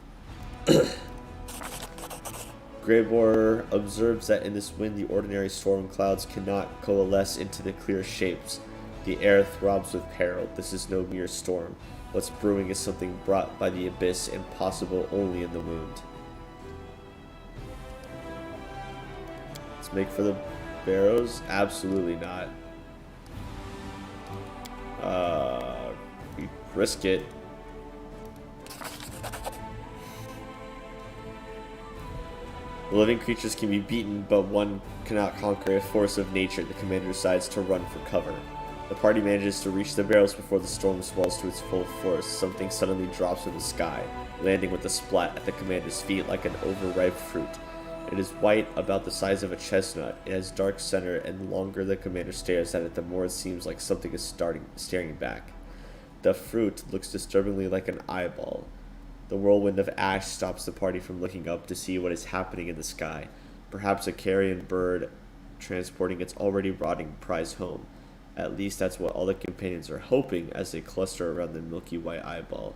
Greybor observes that in this wind, the ordinary storm clouds cannot coalesce into the clear shapes. The air throbs with peril. This is no mere storm. What's brewing is something brought by the abyss and possible only in the wound. Let's make for the barrows? Absolutely not. We risk it. The living creatures can be beaten, but one cannot conquer a force of nature. The commander decides to run for cover. The party manages to reach the barrels before the storm swells to its full force. Something suddenly drops from the sky, landing with a splat at the commander's feet like an overripe fruit. It is white, about the size of a chestnut. It has dark center, and the longer the commander stares at it, the more it seems like something is staring back. The fruit looks disturbingly like an eyeball. The whirlwind of ash stops the party from looking up to see what is happening in the sky. Perhaps a carrion bird transporting its already rotting prize home. At least that's what all the companions are hoping as they cluster around the milky white eyeball.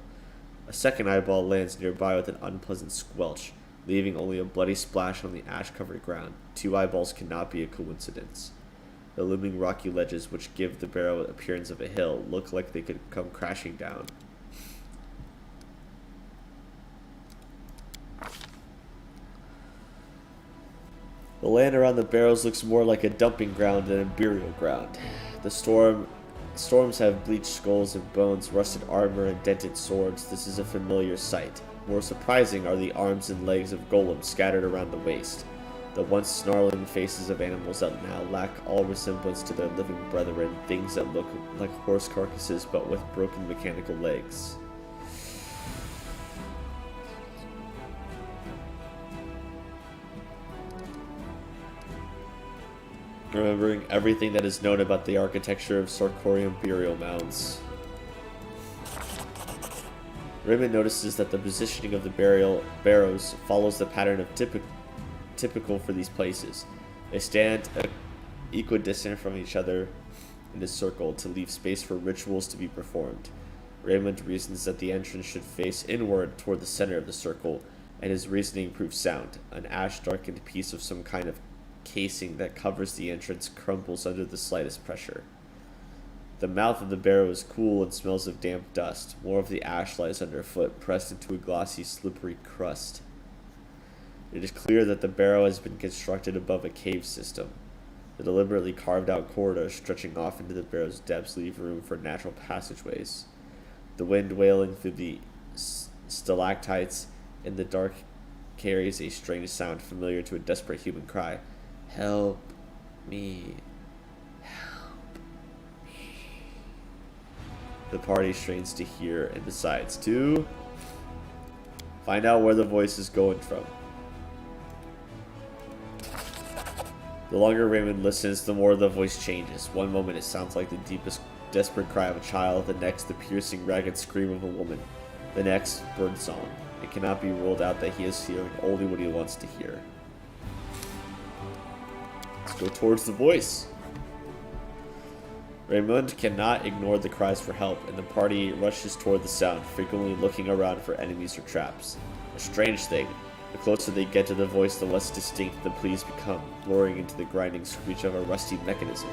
A second eyeball lands nearby with an unpleasant squelch, leaving only a bloody splash on the ash-covered ground. Two eyeballs cannot be a coincidence. The looming rocky ledges, which give the barrow the appearance of a hill, look like they could come crashing down. The land around the barrows looks more like a dumping ground than a burial ground. The storms have bleached skulls and bones, rusted armor, and dented swords. This is a familiar sight. More surprising are the arms and legs of golems scattered around the waste. The once snarling faces of animals that now lack all resemblance to their living brethren, things that look like horse carcasses but with broken mechanical legs. Remembering everything that is known about the architecture of Sarkorian burial mounds. Raymond notices that the positioning of the barrows follows the pattern of typical for these places. They stand equidistant from each other in a circle to leave space for rituals to be performed. Raymond reasons that the entrance should face inward toward the center of the circle, and his reasoning proves sound. An ash-darkened piece of some kind of casing that covers the entrance crumbles under the slightest pressure. The mouth of the barrow is cool and smells of damp dust. More of the ash lies underfoot, pressed into a glossy, slippery crust. It is clear that the barrow has been constructed above a cave system. The deliberately carved out corridors stretching off into the barrow's depths leave room for natural passageways. The wind wailing through the stalactites in the dark carries a strange sound familiar to a desperate human cry. Help me. Help me. The party strains to hear and decides to find out where the voice is going from. The longer Raymond listens, the more the voice changes. One moment it sounds like the deepest, desperate cry of a child, the next the piercing, ragged scream of a woman, the next bird song. It cannot be ruled out that he is hearing only what he wants to hear. Let's go towards the voice. Raymond cannot ignore the cries for help, and the party rushes toward the sound, frequently looking around for enemies or traps. A strange thing. The closer they get to the voice, the less distinct the pleas become, blurring into the grinding screech of a rusty mechanism.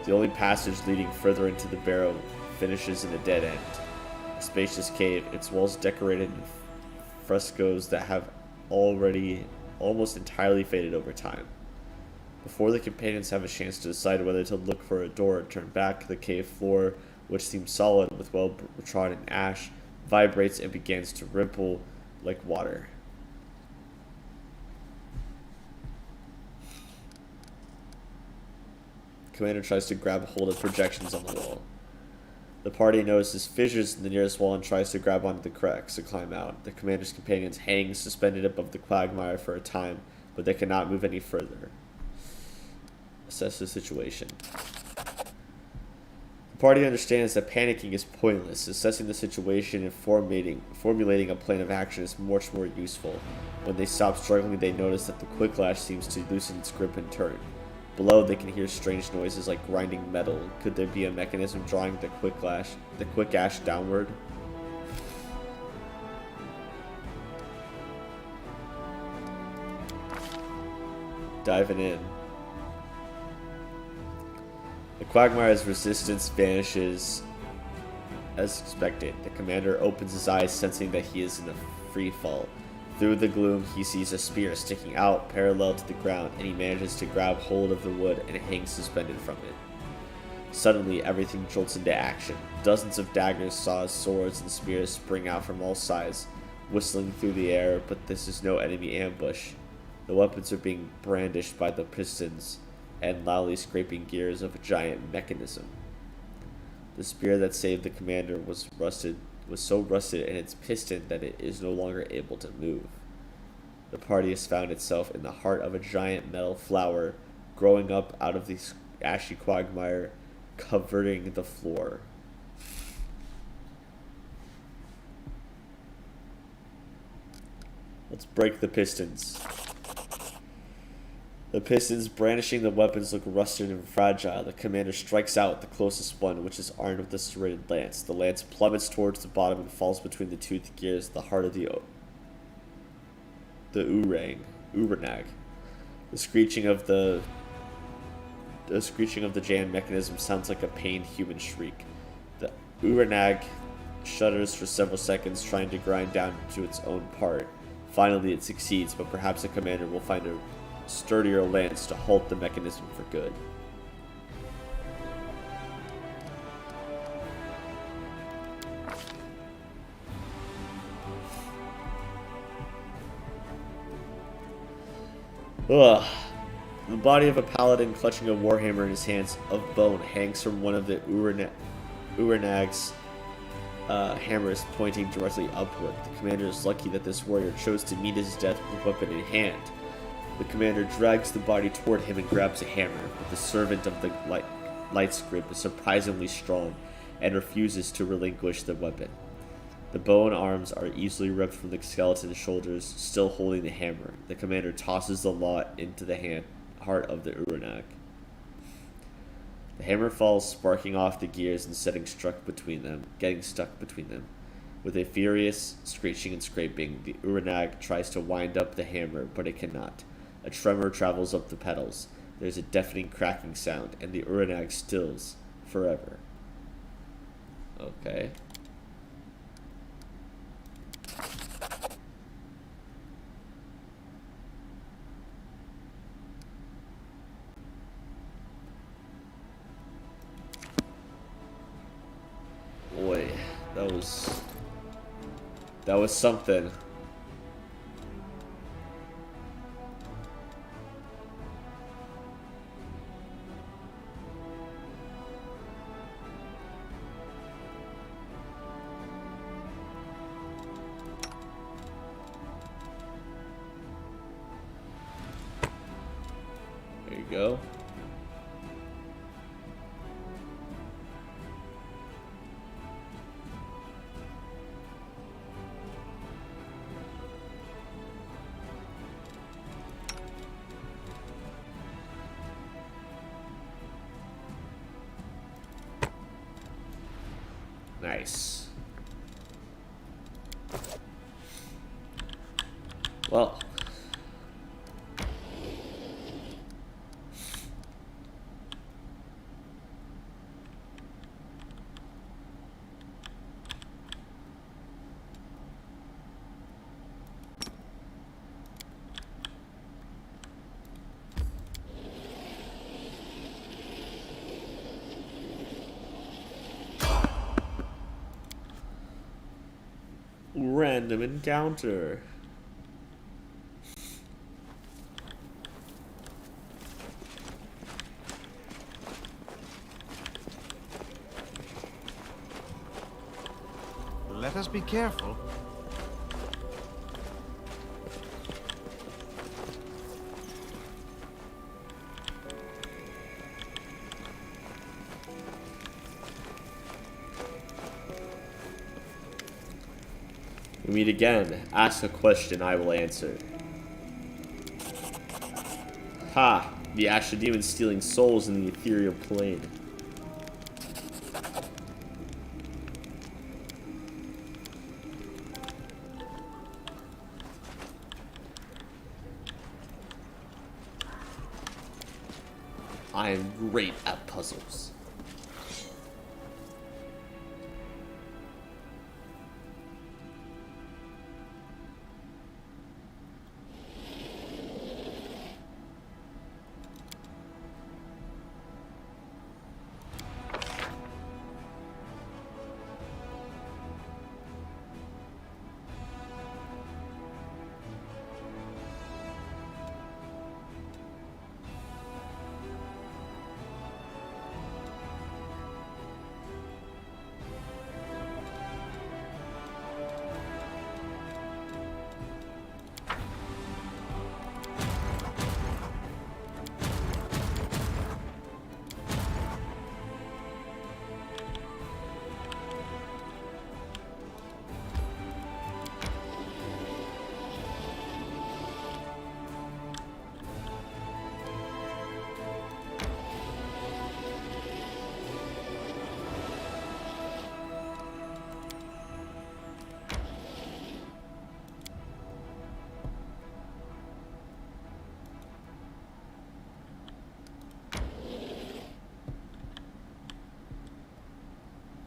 The only passage leading further into the barrow finishes in a dead end. A spacious cave, its walls decorated in frescoes that have already almost entirely faded over time. Before the companions have a chance to decide whether to look for a door or turn back, the cave floor, which seems solid with well-trodden ash, vibrates and begins to ripple like water. Commander tries to grab hold of projections on the wall. The party notices fissures in the nearest wall and tries to grab onto the cracks to climb out. The commander's companions hang suspended above the quagmire for a time, but they cannot move any further. Assess the situation. The party understands that panicking is pointless. Assessing the situation and formulating a plan of action is much more useful. When they stop struggling, they notice that the quicklash seems to loosen its grip and turn. Below, they can hear strange noises like grinding metal. Could there be a mechanism drawing the quick ash downward? Diving in. The quagmire's resistance vanishes as expected. The commander opens his eyes, sensing that he is in a free fall. Through the gloom, he sees a spear sticking out parallel to the ground, and he manages to grab hold of the wood and hangs suspended from it. Suddenly, everything jolts into action. Dozens of daggers, saws, swords, and spears spring out from all sides, whistling through the air, but this is no enemy ambush. The weapons are being brandished by the pistons and loudly scraping gears of a giant mechanism. The spear that saved the commander was so rusted in its piston that it is no longer able to move. The party has found itself in the heart of a giant metal flower growing up out of the ashy quagmire, covering the floor. Let's break the pistons. The pistons brandishing the weapons look rusted and fragile. The commander strikes out the closest one, which is armed with a serrated lance. The lance plummets towards the bottom and falls between the toothed gears at the heart of the Uranag. The screeching of the jammed mechanism sounds like a pained human shriek. The Uranag shudders for several seconds, trying to grind down to its own part. Finally, it succeeds, but perhaps the commander will find a sturdier lance to halt the mechanism for good. Ugh. The body of a paladin clutching a warhammer in his hands of bone hangs from one of the Uranag's hammers pointing directly upward. The commander is lucky that this warrior chose to meet his death with a weapon in hand. The commander drags the body toward him and grabs a hammer, but the servant of the light's grip is surprisingly strong and refuses to relinquish the weapon. The bow and arms are easily ripped from the skeleton's shoulders, still holding the hammer. The commander tosses the lot into the heart of the Uranag. The hammer falls, sparking off the gears and getting stuck between them. With a furious screeching and scraping, the Uranag tries to wind up the hammer, but it cannot. A tremor travels up the pedals. There's a deafening cracking sound, and the Uranag stills, forever. Okay. Boy, that was something. There you go. Nice. Well. Random encounter. Let us be careful. We meet again. Ask a question, I will answer. Ha! The Astral Demon stealing souls in the ethereal plane. I am great at puzzles.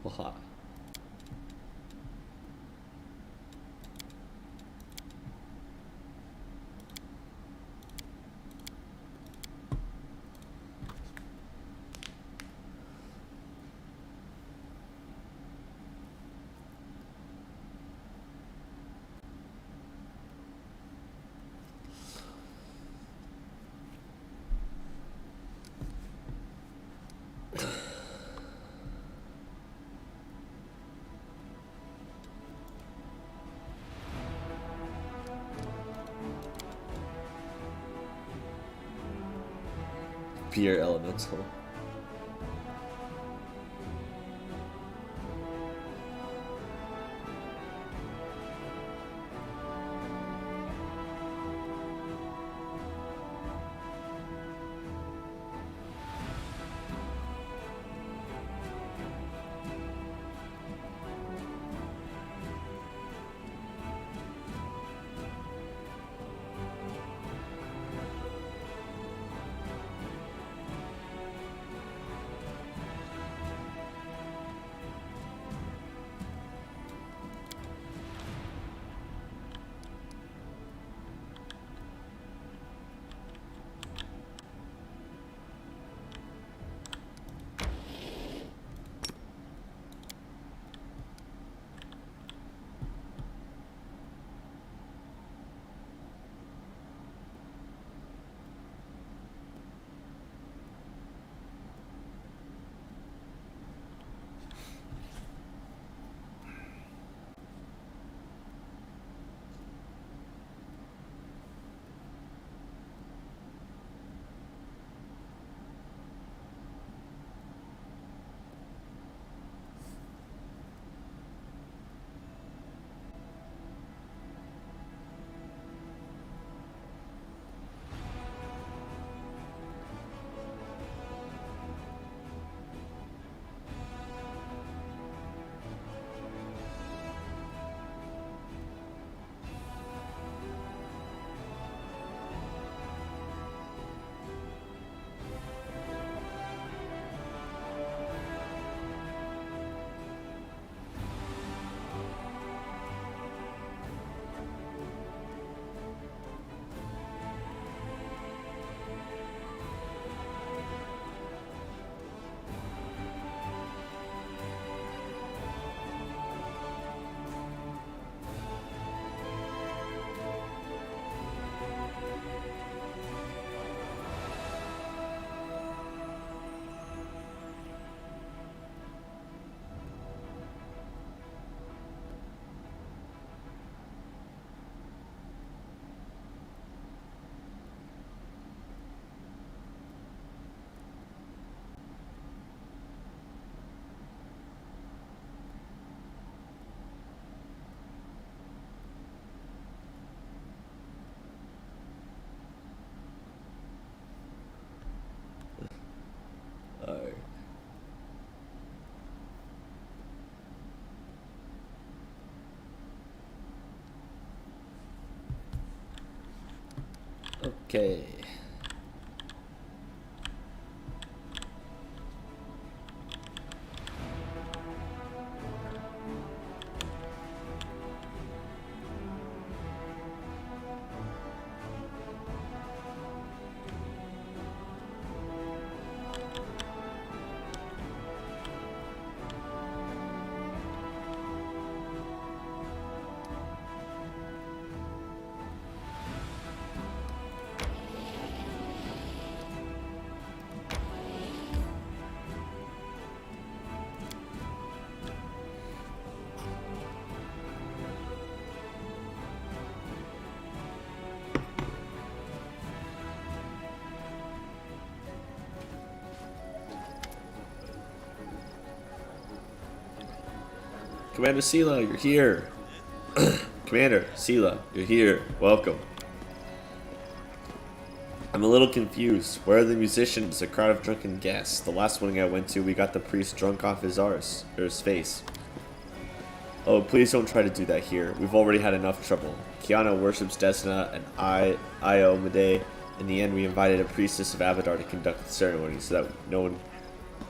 Haha. Beer elemental. Okay. Commander Sela, you're here. Commander Sela, you're here. Welcome. I'm a little confused. Where are the musicians? A crowd of drunken guests. The last wedding I went to, we got the priest drunk off his arse, or his face. Oh, please don't try to do that here. We've already had enough trouble. Kiana worships Desna and Iomade. In the end, we invited a priestess of Abadar to conduct the ceremony so that no one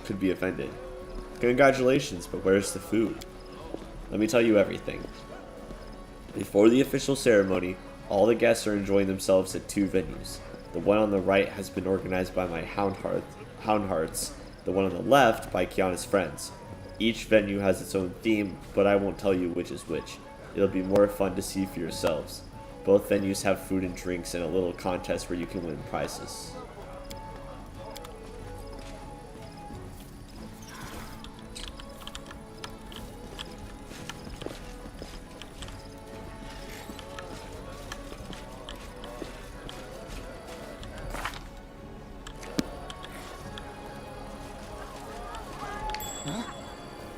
could be offended. Congratulations, but where's the food? Let me tell you everything. Before the official ceremony, all the guests are enjoying themselves at 2 venues. The one on the right has been organized by my Houndhearts, the one on the left by Kiana's friends. Each venue has its own theme, but I won't tell you which is which. It'll be more fun to see for yourselves. Both venues have food and drinks and a little contest where you can win prizes.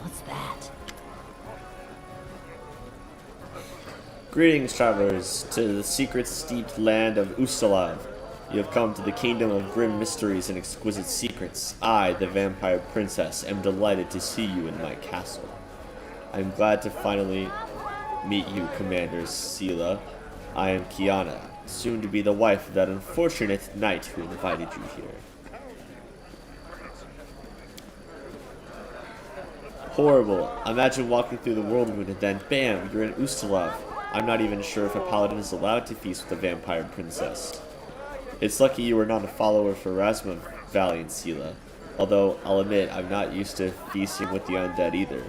What's that? Greetings, travelers, to the secret-steeped land of Ustalav. You have come to the kingdom of grim mysteries and exquisite secrets. I, the vampire princess, am delighted to see you in my castle. I am glad to finally meet you, Commander Sela. I am Kiana, soon to be the wife of that unfortunate knight who invited you here. Horrible. Imagine walking through the whirlwind and then, bam, you're in Ustalav. I'm not even sure if a paladin is allowed to feast with a vampire princess. It's lucky you were not a follower of Erasmus, valiant Sela. Although, I'll admit, I'm not used to feasting with the undead either.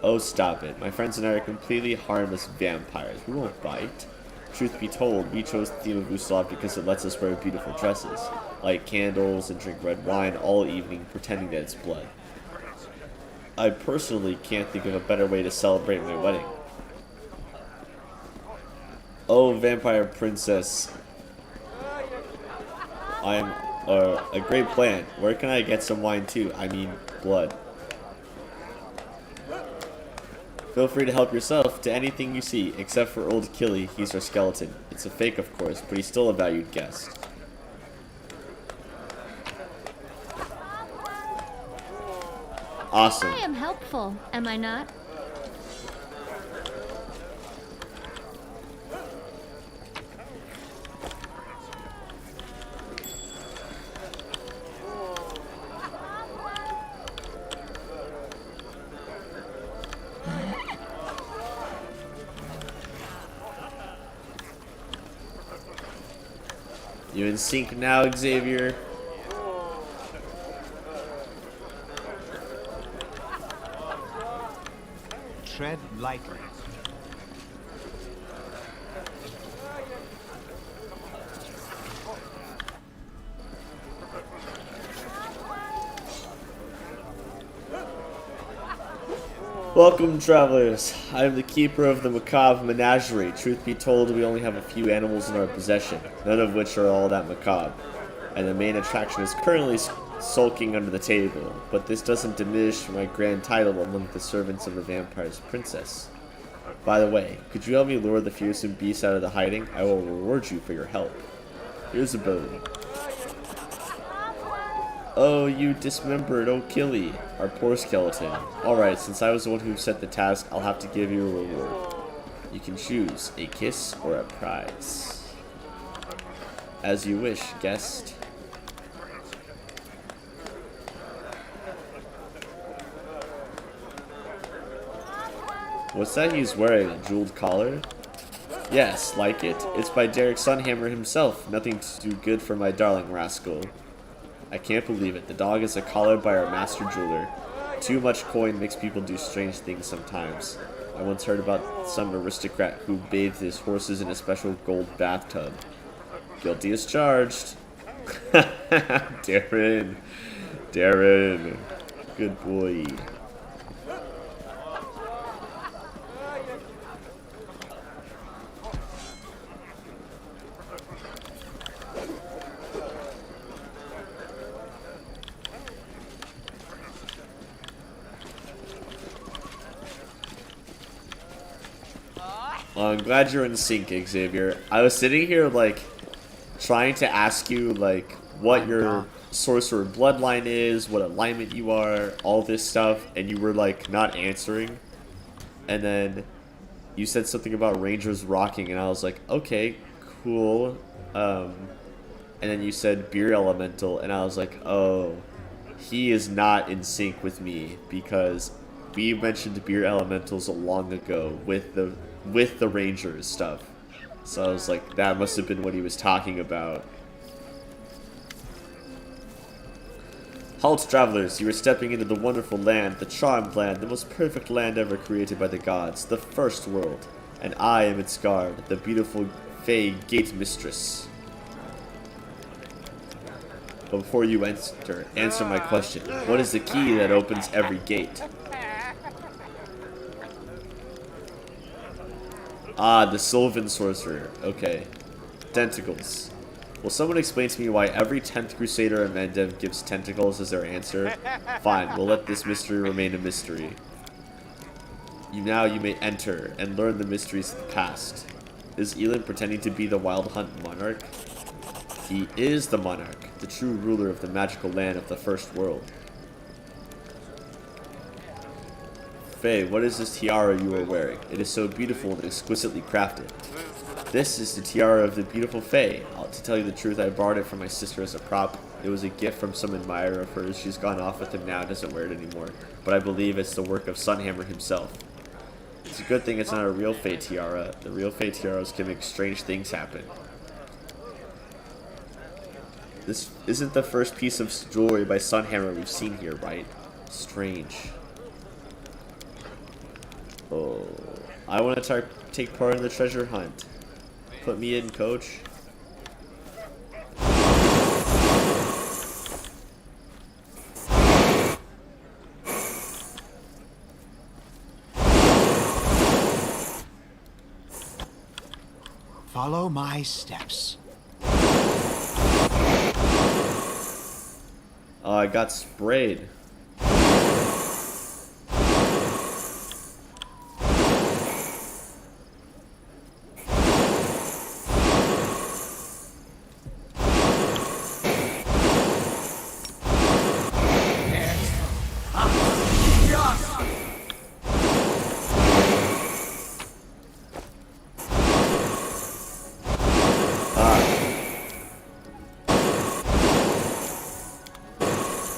Oh, stop it. My friends and I are completely harmless vampires. We won't bite. Truth be told, we chose the theme of Ustalav because it lets us wear beautiful dresses, light candles, and drink red wine all evening, pretending that it's blood. I personally can't think of a better way to celebrate my wedding. Oh, vampire princess. I'm a great plan. Where can I get some wine too? I mean, blood. Feel free to help yourself to anything you see, except for old Killy. He's our skeleton. It's a fake, of course, but he's still a valued guest. Awesome. I am helpful, am I not? You in sync now, Xavier? Tread lightly. Welcome, travelers. I am the keeper of the macabre menagerie. Truth be told, we only have a few animals in our possession, none of which are all that macabre. And the main attraction is currently sulking under the table, but this doesn't diminish my grand title among the servants of the vampire's princess. By the way, could you help me lure the fearsome beast out of the hiding? I will reward you for your help. Here's a bone. Oh, you dismembered O'Killy, our poor skeleton. Alright, since I was the one who set the task, I'll have to give you a reward. You can choose a kiss or a prize. As you wish, guest. What's that he's wearing? A jeweled collar? Yes, like it? It's by Derek Sunhammer himself. Nothing to do good for my darling rascal. I can't believe it. The dog is a collar by our master jeweler. Too much coin makes people do strange things sometimes. I once heard about some aristocrat who bathed his horses in a special gold bathtub. Guilty as charged. Darren. Darren. Good boy. I'm glad you're in sync, Xavier. I was sitting here, like, trying to ask you, like, what your sorcerer bloodline is, what alignment you are, all this stuff, and you were, like, not answering. And then you said something about Rangers rocking, and I was like, okay, cool. And then you said beer elemental, and I was like, oh, he is not in sync with me, because we mentioned beer elementals long ago with the Rangers stuff. So I was like, that must have been what he was talking about. Halt, travelers, you are stepping into the wonderful land, the charmed land, the most perfect land ever created by the gods, the first world. And I am its guard, the beautiful Fey Gate Mistress. But before you enter, answer my question. What is the key that opens every gate? Ah, the Sylvan Sorcerer. Okay. Tentacles. Will someone explain to me why every 10th Crusader in Mandev gives tentacles as their answer? Fine, we'll let this mystery remain a mystery. You may enter and learn the mysteries of the past. Is Elin pretending to be the Wild Hunt monarch? He is the monarch, the true ruler of the magical land of the first world. Faye, what is this tiara you are wearing? It is so beautiful and exquisitely crafted. This is the tiara of the beautiful Faye. To tell you the truth, I borrowed it from my sister as a prop. It was a gift from some admirer of hers. She's gone off with him now and doesn't wear it anymore. But I believe it's the work of Sunhammer himself. It's a good thing it's not a real Faye tiara. The real Faye tiaras can make strange things happen. This isn't the first piece of jewelry by Sunhammer we've seen here, right? Strange. Oh, I want to take part in the treasure hunt. Put me in, coach. Follow my steps. Oh, I got sprayed.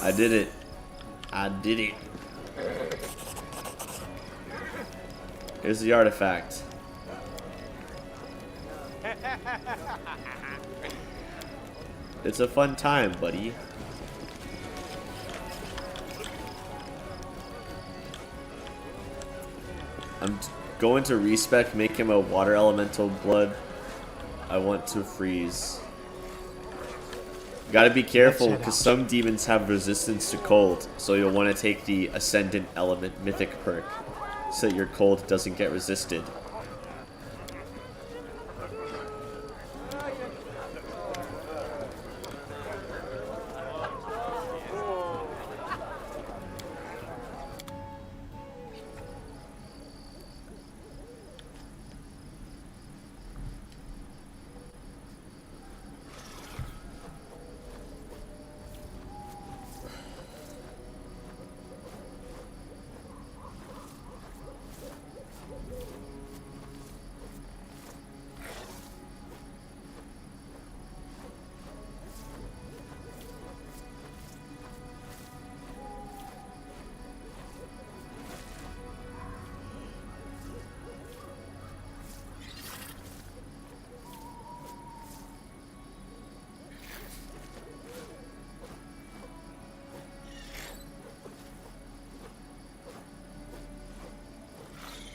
I did it. I did it. Here's the artifact. It's a fun time, buddy. I'm going to respec, make him a water elemental blood. I want to freeze. Gotta be careful, because some demons have resistance to cold, so you'll want to take the Ascendant Element Mythic perk, so that your cold doesn't get resisted.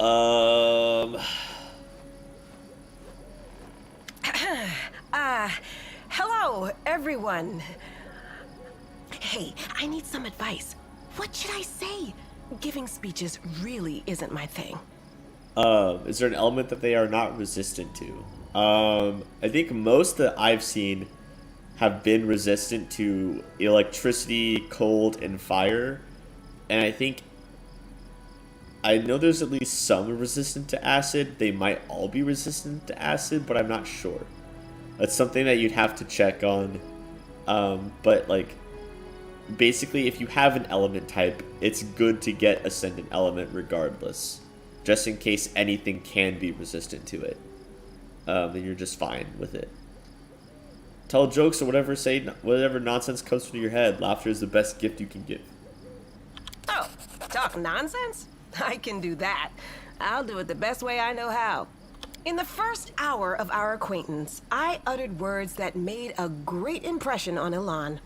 Hello, everyone. Hey, I need some advice. What should I say? Giving speeches really isn't my thing. Is there an element that they are not resistant to? I think most that I've seen have been resistant to electricity, cold, and fire. And I know there's at least some resistant to acid. They might all be resistant to acid, but I'm not sure. That's something that you'd have to check on. But like, basically, if you have an element type, it's good to get Ascendant Element regardless, just in case anything can be resistant to it. Then you're just fine with it. Tell jokes or whatever, say whatever nonsense comes from your head. Laughter is the best gift you can give. Oh, talk nonsense? I can do that. I'll do it the best way I know how. In the first hour of our acquaintance, I uttered words that made a great impression on Elan.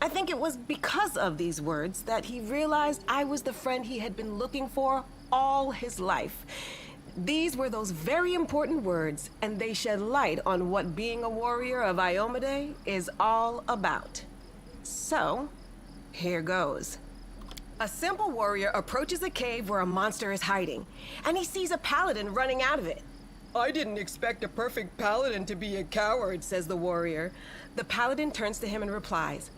I think it was because of these words that he realized I was the friend he had been looking for all his life. These were those very important words, and they shed light on what being a warrior of Iomade is all about. So, here goes. A simple warrior approaches a cave where a monster is hiding, and he sees a paladin running out of it. I didn't expect a perfect paladin to be a coward, says the warrior. The paladin turns to him and replies,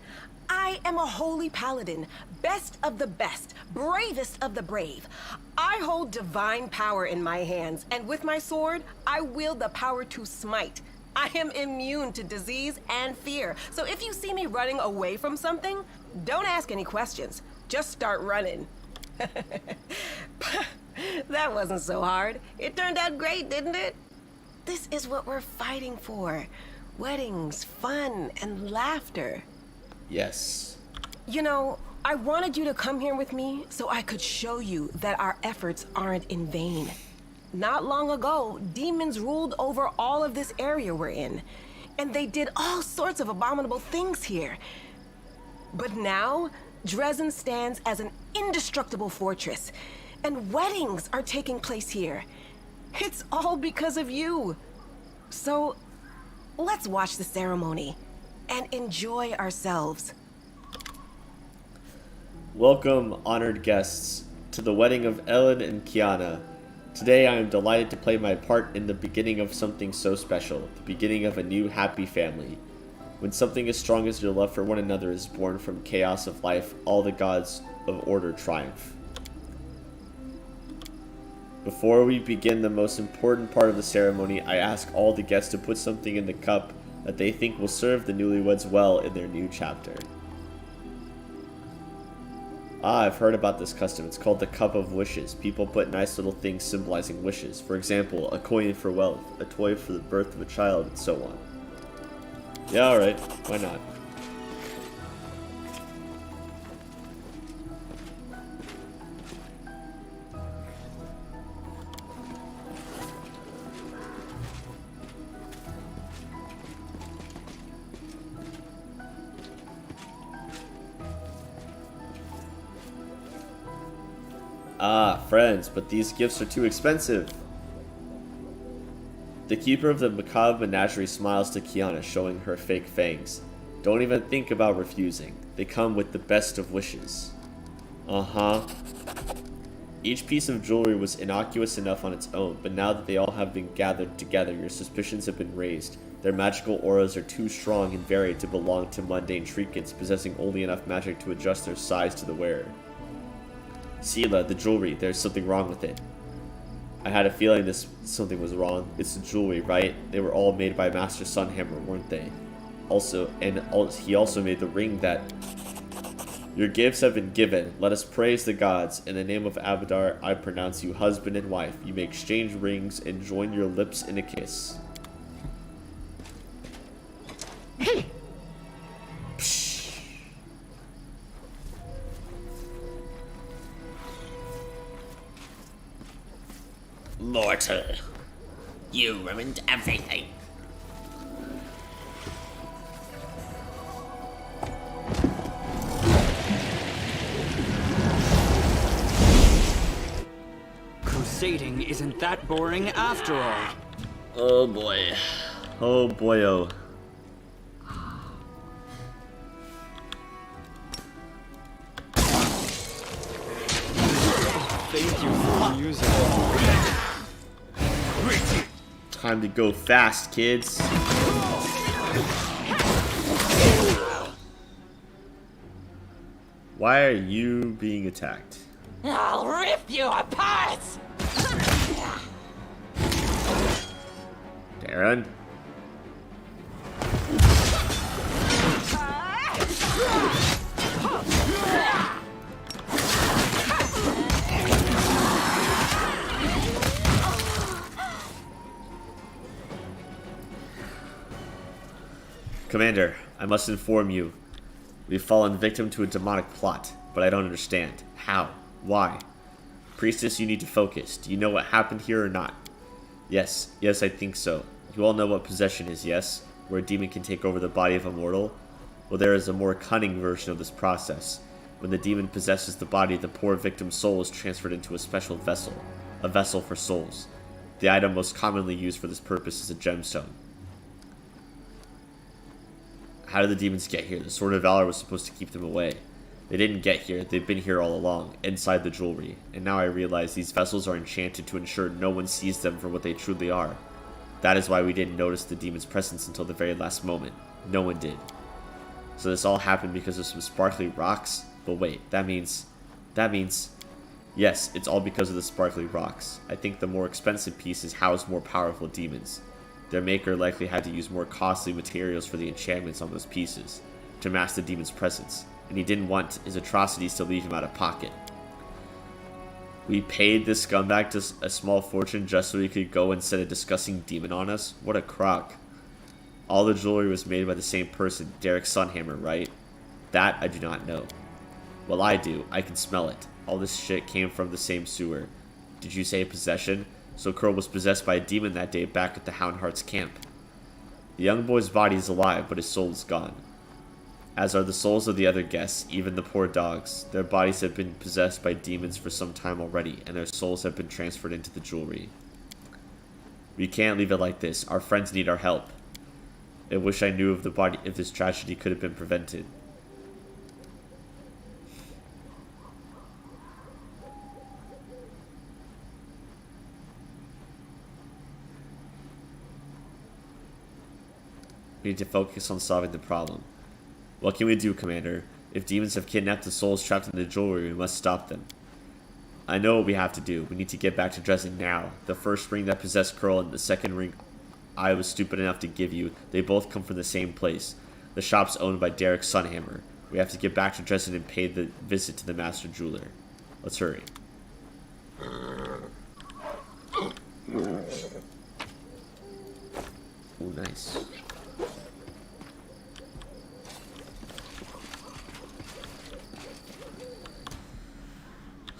I am a holy paladin, best of the best, bravest of the brave. I hold divine power in my hands, and with my sword, I wield the power to smite. I am immune to disease and fear, so if you see me running away from something, don't ask any questions. Just start running. That wasn't so hard. It turned out great, didn't it? This is what we're fighting for. Weddings, fun, and laughter. Yes. You know, I wanted you to come here with me so I could show you that our efforts aren't in vain. Not long ago, demons ruled over all of this area we're in, and they did all sorts of abominable things here. But now, Dresden stands as an indestructible fortress, and weddings are taking place here. It's all because of you. So, let's watch the ceremony and enjoy ourselves. Welcome, honored guests, to the wedding of Ellen and Kiana. Today I am delighted to play my part in the beginning of something so special, the beginning of a new happy family. When something as strong as your love for one another is born from chaos of life, all the gods of order triumph. Before we begin the most important part of the ceremony, I ask all the guests to put something in the cup that they think will serve the newlyweds well in their new chapter. I've heard about this custom. It's called the Cup of Wishes. People put nice little things symbolizing wishes. For example, a coin for wealth, a toy for the birth of a child, and so on. Yeah, alright. Why not? Ah, friends, but these gifts are too expensive. The keeper of the macabre menagerie smiles to Kiana, showing her fake fangs. Don't even think about refusing. They come with the best of wishes. Uh-huh. Each piece of jewelry was innocuous enough on its own, but now that they all have been gathered together, your suspicions have been raised. Their magical auras are too strong and varied to belong to mundane trinkets, possessing only enough magic to adjust their size to the wearer. Sela, the jewelry, there's something wrong with it. I had a feeling something was wrong. It's the jewelry, right? They were all made by Master Sunhammer, weren't they? He also made the ring that... Your gifts have been given. Let us praise the gods. In the name of Abadar, I pronounce you husband and wife. You may exchange rings and join your lips in a kiss. Mortal, you ruined everything. crusading isn't that boring after all. Oh boy. Oh boy, oh. Thank you for the music. Time to go fast, kids. Why are you being attacked? I'll rip you apart! Darren? Commander, I must inform you. We've fallen victim to a demonic plot, but I don't understand. How? Why? Priestess, you need to focus. Do you know what happened here or not? Yes, I think so. You all know what possession is, yes? Where a demon can take over the body of a mortal? Well, there is a more cunning version of this process. When the demon possesses the body, the poor victim's soul is transferred into a special vessel. A vessel for souls. The item most commonly used for this purpose is a gemstone. How did the demons get here? The Sword of Valor was supposed to keep them away. They didn't get here, they've been here all along, inside the jewelry. And now I realize these vessels are enchanted to ensure no one sees them for what they truly are. That is why we didn't notice the demon's presence until the very last moment. No one did. So this all happened because of some sparkly rocks? But wait, that means... Yes, it's all because of the sparkly rocks. I think the more expensive pieces house more powerful demons. Their maker likely had to use more costly materials for the enchantments on those pieces, to mask the demon's presence, and he didn't want his atrocities to leave him out of pocket. We paid this scumbag a small fortune just so he could go and set a disgusting demon on us? What a crock. All the jewelry was made by the same person, Derek Sunhammer, right? That I do not know. Well, I do. I can smell it. All this shit came from the same sewer. Did you say possession? So Curl was possessed by a demon that day back at the Houndheart's camp. The young boy's body is alive, but his soul is gone. As are the souls of the other guests, even the poor dogs. Their bodies have been possessed by demons for some time already, and their souls have been transferred into the jewelry. We can't leave it like this. Our friends need our help. I wish I knew of the body if this tragedy could have been prevented. We need to focus on solving the problem. What can we do, Commander? If demons have kidnapped the souls trapped in the jewelry, we must stop them. I know what we have to do. We need to get back to Dresden now. The first ring that possessed Curl and the second ring I was stupid enough to give you, they both come from the same place. The shop's owned by Derek Sunhammer. We have to get back to Dresden and pay the visit to the Master Jeweler. Let's hurry. Oh, nice.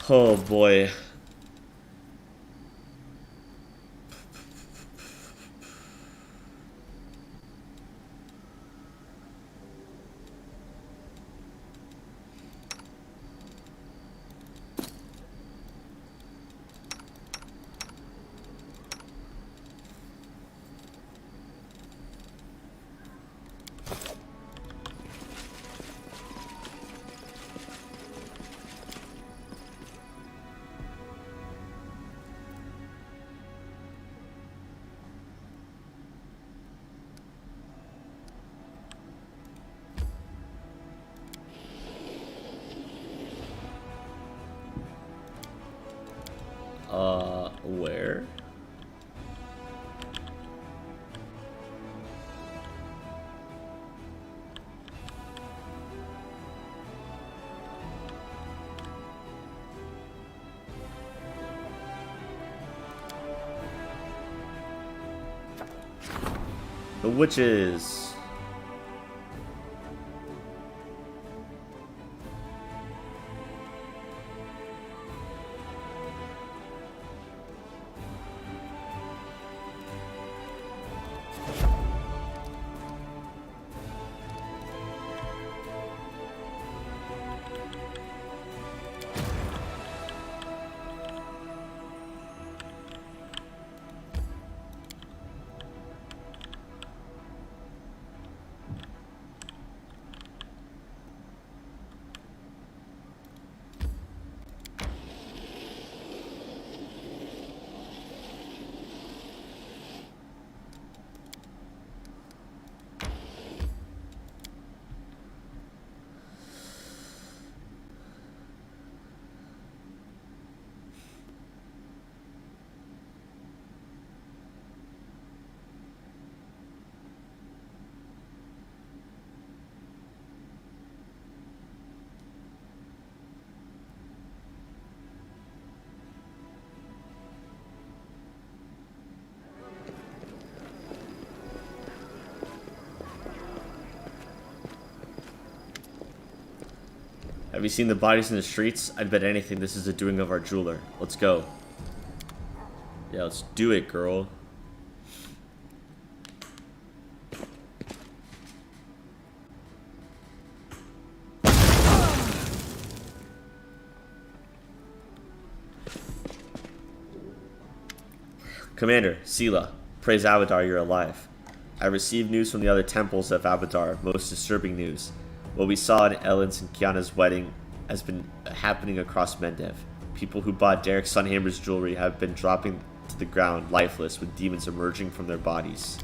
Oh boy. Where? The witches. Have you seen the bodies in the streets? I'd bet anything this is the doing of our jeweler. Let's go. Yeah, let's do it, girl. Commander, Sela, praise Abadar you're alive. I received news from the other temples of Abadar, most disturbing news. What we saw in Ellen's and Kiana's wedding has been happening across Mendev. People who bought Derek Sunhammer's jewelry have been dropping to the ground lifeless with demons emerging from their bodies.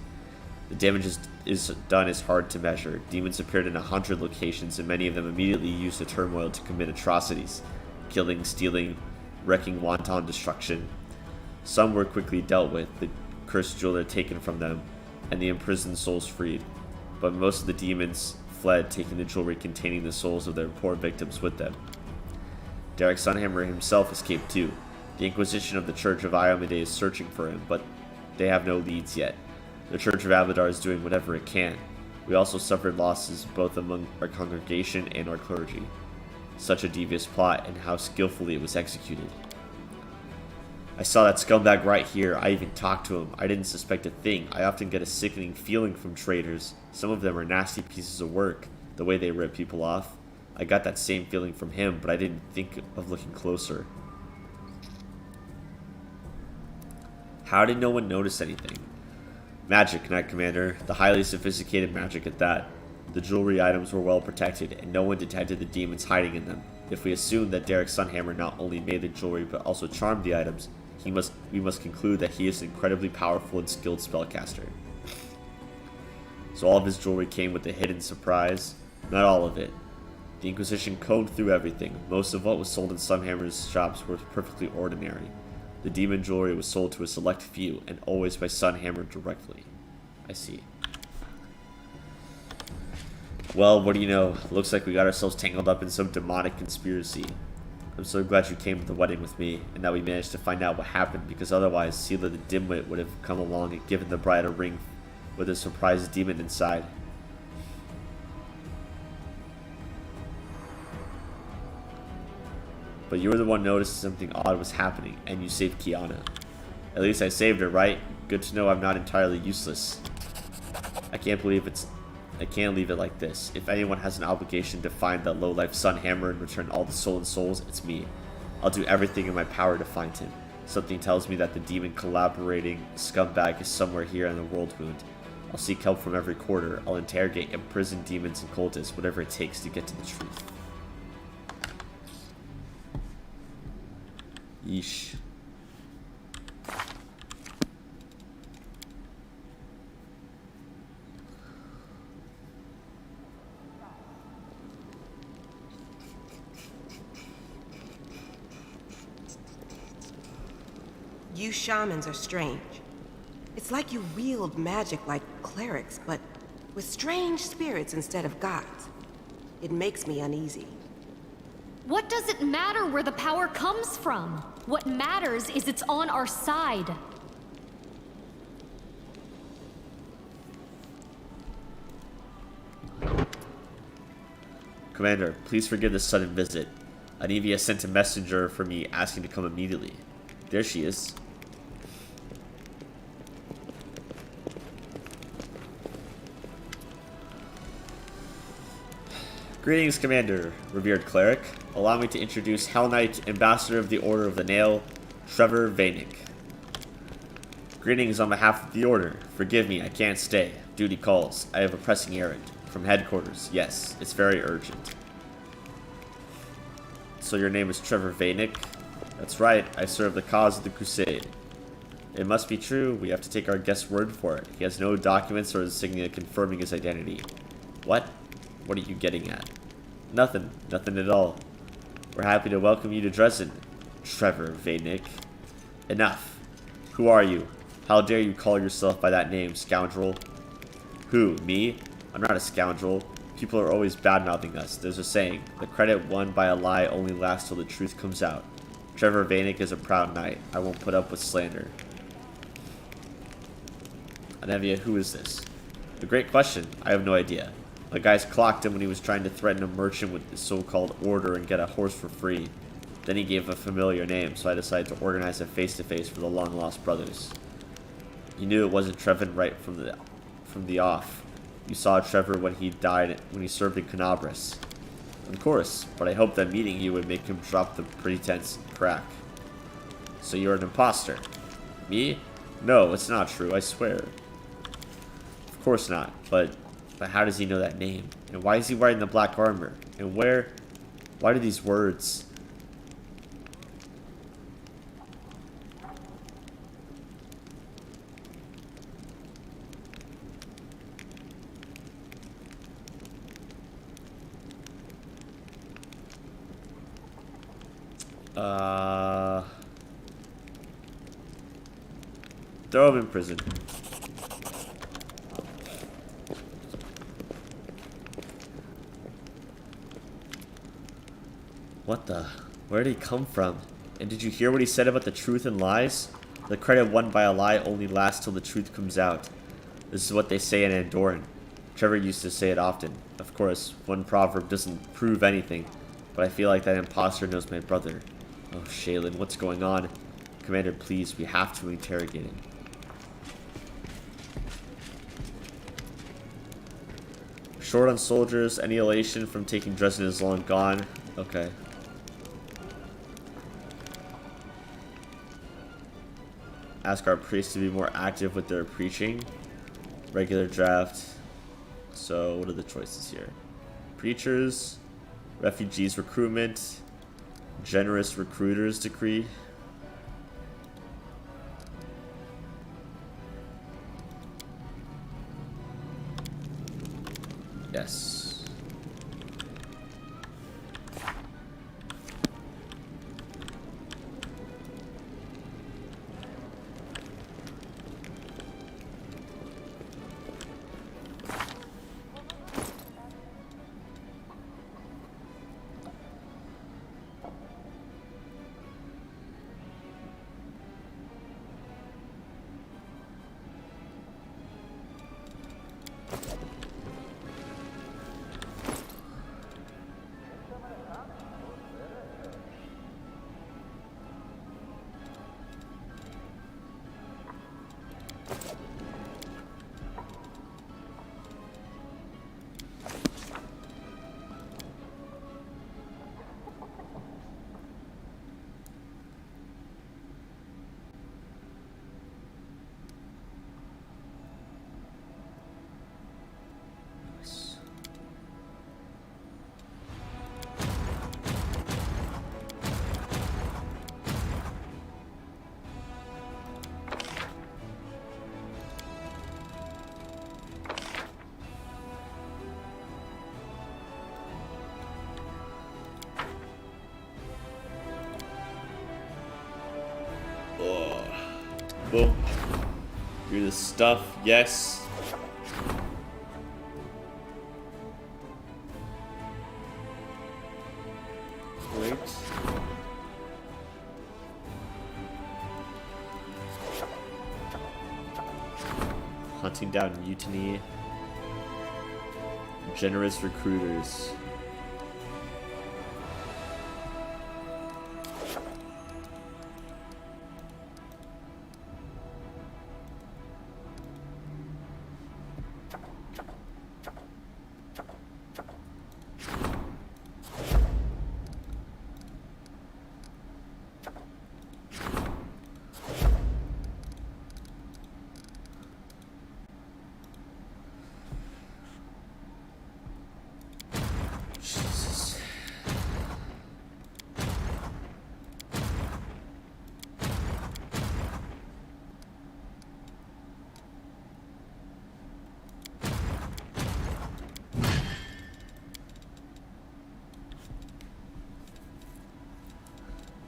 The damage is done is hard to measure. Demons appeared in 100 locations and many of them immediately used the turmoil to commit atrocities. Killing, stealing, wrecking wanton destruction. Some were quickly dealt with, the cursed jeweler taken from them, and the imprisoned souls freed. But most of the demons fled, taking the jewelry containing the souls of their poor victims with them. Derek Sunhammer himself escaped too. The Inquisition of the Church of Iomade is searching for him, but they have no leads yet. The Church of Abadar is doing whatever it can. We also suffered losses both among our congregation and our clergy. Such a devious plot, and how skillfully it was executed. I saw that scumbag right here. I even talked to him. I didn't suspect a thing. I often get a sickening feeling from traitors. Some of them are nasty pieces of work, the way they rip people off. I got that same feeling from him, but I didn't think of looking closer. How did no one notice anything? Magic, Knight Commander. The highly sophisticated magic at that. The jewelry items were well protected, and no one detected the demons hiding in them. If we assume that Derek Sunhammer not only made the jewelry, but also charmed the items, we must conclude that he is an incredibly powerful and skilled spellcaster. So all of his jewelry came with a hidden surprise? Not all of it. The Inquisition combed through everything. Most of what was sold in Sunhammer's shops was perfectly ordinary. The demon jewelry was sold to a select few, and always by Sunhammer directly. I see. Well, what do you know? Looks like we got ourselves tangled up in some demonic conspiracy. I'm so glad you came to the wedding with me, and that we managed to find out what happened, because otherwise Sela the Dimwit would have come along and given the bride a ring with a surprise demon inside. But you were the one noticing something odd was happening, and you saved Kiana. At least I saved her, right? Good to know I'm not entirely useless. I can't leave it like this. If anyone has an obligation to find that low-life Sunhammer and return all the stolen souls, it's me. I'll do everything in my power to find him. Something tells me that the demon collaborating scumbag is somewhere here in the world wound. I'll seek help from every quarter. I'll interrogate imprisoned demons and cultists, whatever it takes to get to the truth. Yeesh. You shamans are strange. It's like you wield magic like clerics, but with strange spirits instead of gods. It makes me uneasy. What does it matter where the power comes from? What matters is it's on our side. Commander, please forgive this sudden visit. Anivia sent a messenger for me asking to come immediately. There she is. Greetings, Commander, revered cleric. Allow me to introduce Hell Knight, Ambassador of the Order of the Nail, Trevor Vainick. Greetings on behalf of the Order. Forgive me, I can't stay. Duty calls. I have a pressing errand. From headquarters, yes, it's very urgent. So your name is Trevor Vainick? That's right, I serve the cause of the crusade. It must be true, we have to take our guest's word for it. He has no documents or insignia confirming his identity. What? What are you getting at? Nothing. Nothing at all. We're happy to welcome you to Dresden, Trevor Vainick. Enough. Who are you? How dare you call yourself by that name, scoundrel? Who, me? I'm not a scoundrel. People are always bad-mouthing us. There's a saying, the credit won by a lie only lasts till the truth comes out. Trevor Vainick is a proud knight. I won't put up with slander. Anevia, who is this? A great question. I have no idea. The guys clocked him when he was trying to threaten a merchant with the so-called order and get a horse for free. Then he gave a familiar name, so I decided to organize a face-to-face for the long-lost brothers. You knew it wasn't Trevin right from the off. You saw Trevor when he died, when he served in Canabras. Of course, but I hoped that meeting you would make him drop the pretense crack. So you're an imposter. Me? No, it's not true, I swear. Of course not, but how does he know that name? And why is he wearing the black armor? And why do these words? Throw him in prison. What the? Where did he come from? And did you hear what he said about the truth and lies? The credit won by a lie only lasts till the truth comes out. This is what they say in Andorran. Trevor used to say it often. Of course, one proverb doesn't prove anything, but I feel like that imposter knows my brother. Oh, Shaylin, what's going on? Commander, please, we have to interrogate him. Short on soldiers, any elation from taking Dresden is long gone. Okay. Ask our priests to be more active with their preaching. Regular draft. So, what are the choices here? Preachers, refugees recruitment, generous recruiters decree. Yes. Boom. Do the stuff, yes. Great. Hunting down mutiny. Generous recruiters.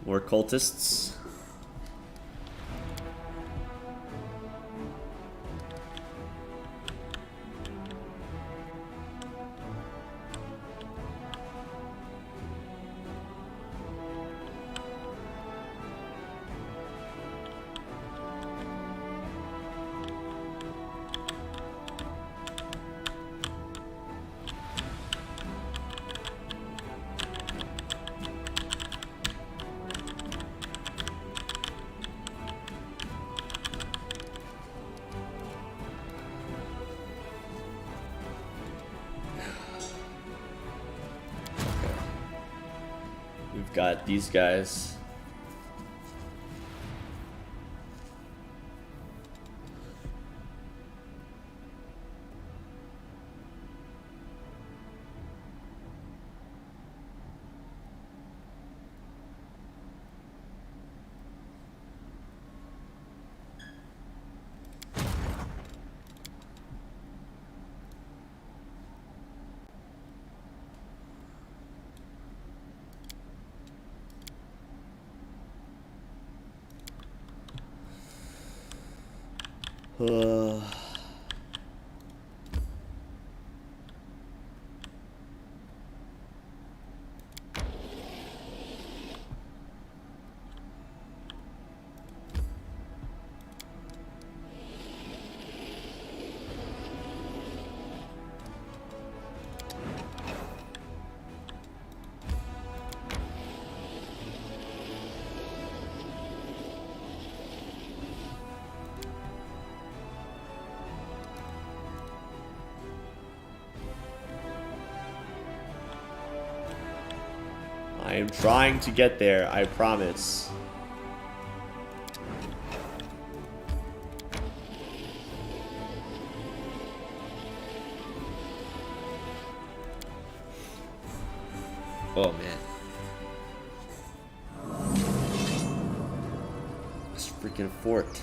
More cultists. got these guys. I am trying to get there, I promise. Oh man. This freaking fort.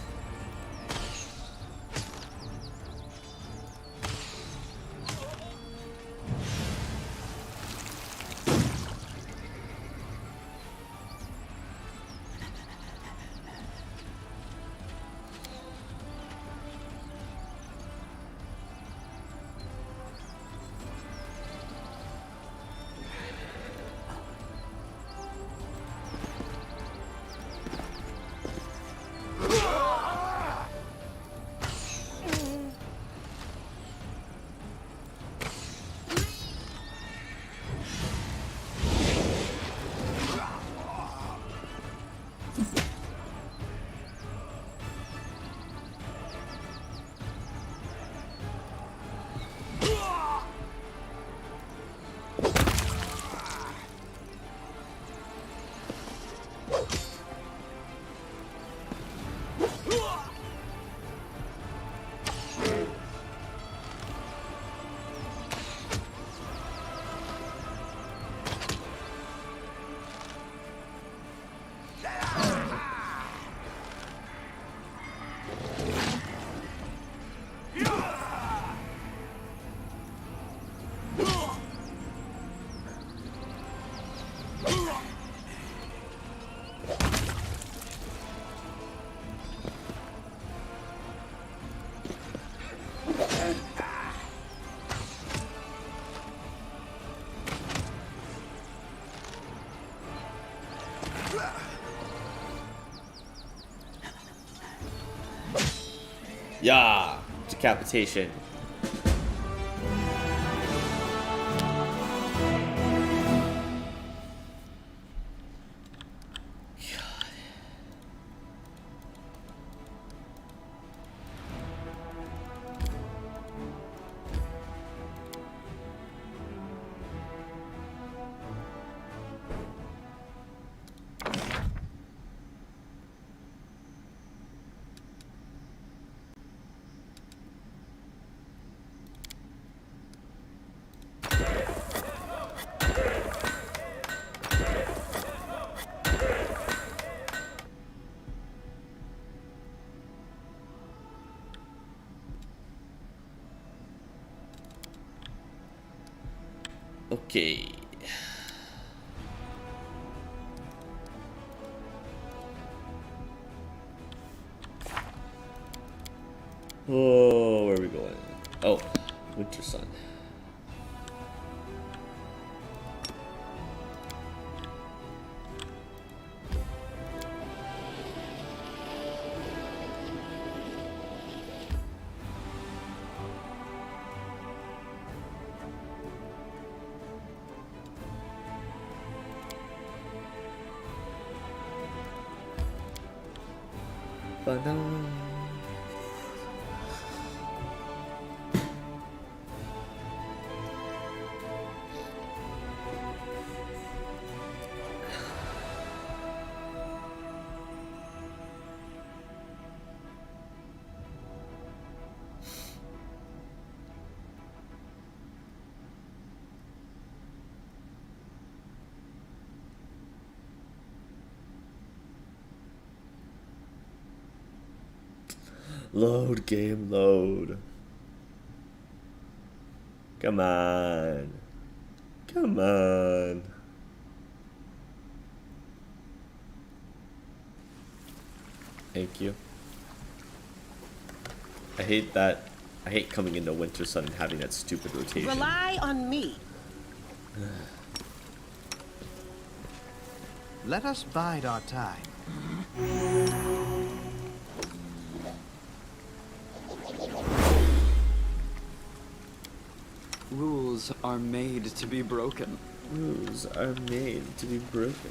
Yeah, decapitation. Okay. Oh, where are we going? Oh, Winter Sun. Banana. Load, game, load. Come on. Come on. Thank you. I hate that. I hate coming into Winter Sun and having that stupid rotation. Rely on me. Let us bide our time. Rules are made to be broken. Rules are made to be broken.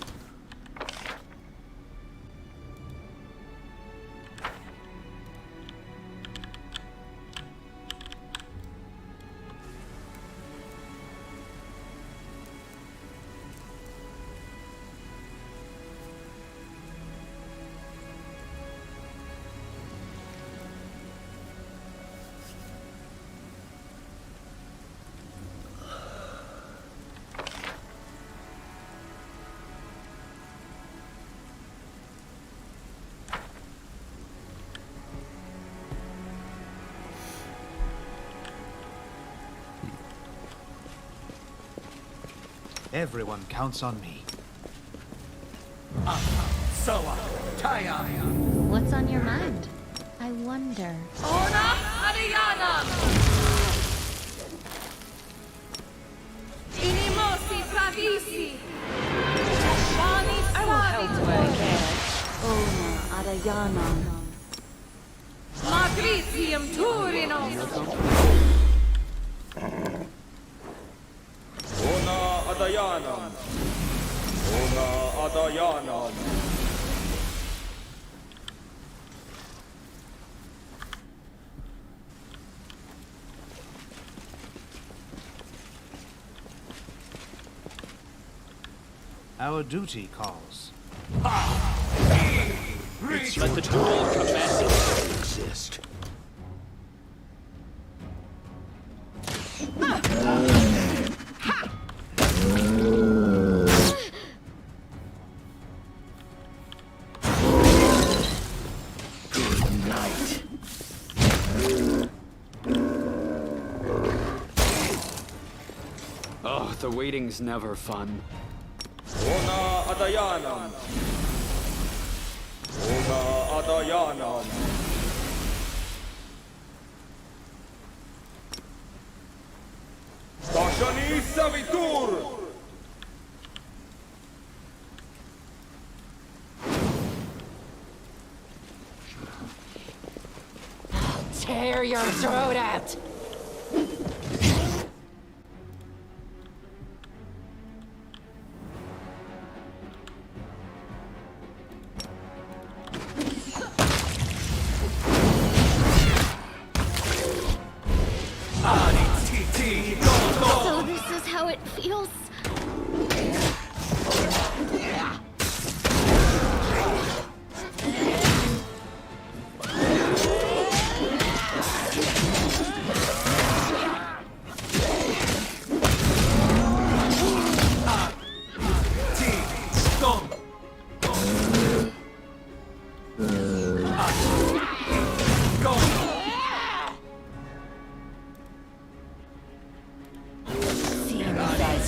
Everyone counts on me. What's on your mind? I wonder. I will help where I can. Ona Adayanam. Ona Adayanam. Our duty calls. Let the duel commence. Exist. Oh, the waiting's never fun. Ona Adayanam. Ona Adayanam. Tashani Savitur. Tear your throat out! So this is how it feels.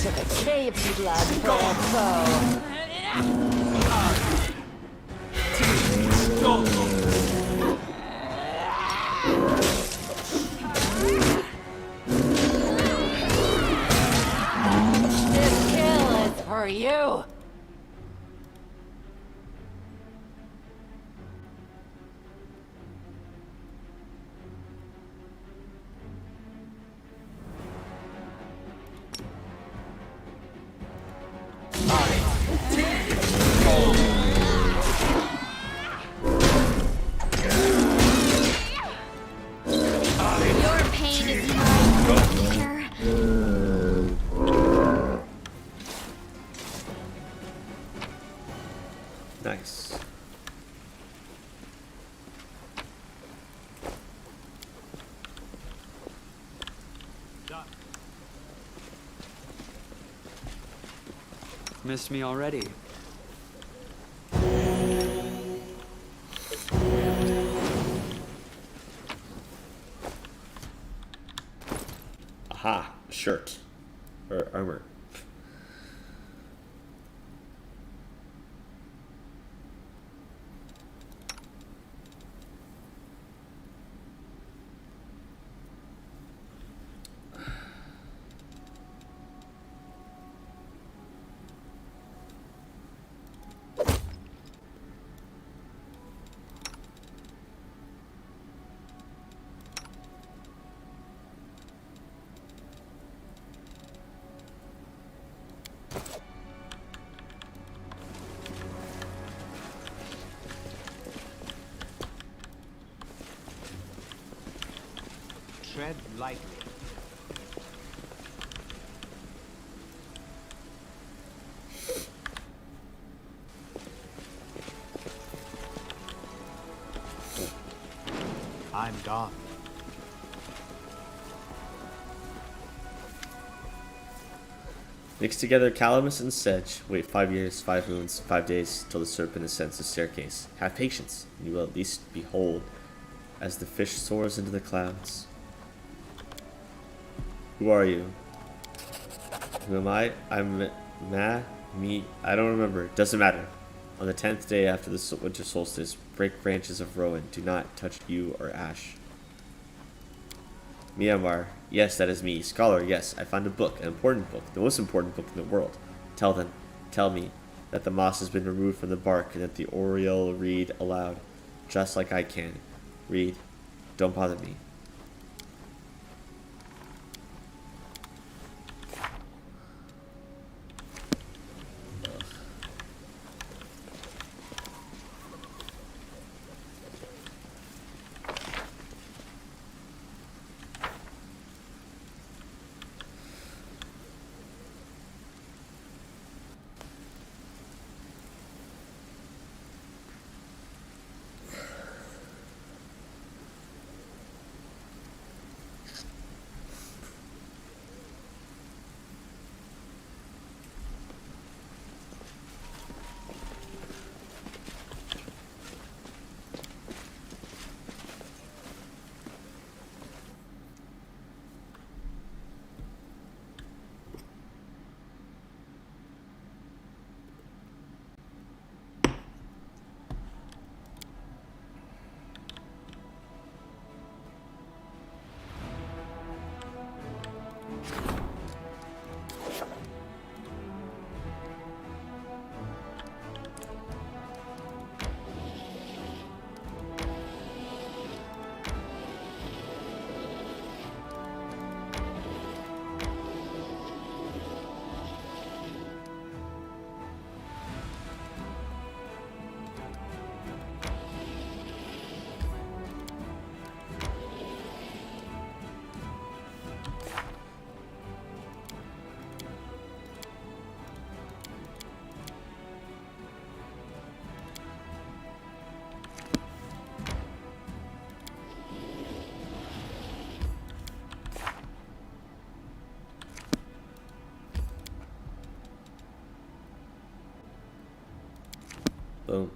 To the cave slug for a foe. This kill is for you. Your pain is mine, dear. Nice. Missed me already. shirt or armor. Tread lightly. I'm gone. Mix together calamus and sedge. Wait 5 years, 5 moons, 5 days till the serpent ascends the staircase. Have patience, and you will at least behold as the fish soars into the clouds. Who are you? Who am I? I'm me. I don't remember. Doesn't matter. On the 10th day after the winter solstice, break branches of rowan. Do not touch yew or ash. Myanmar. Yes, that is me. Scholar, yes. I found a book, an important book, the most important book in the world. Tell me that the moss has been removed from the bark and that the oriole read aloud, just like I can. Read. Don't bother me. Boom.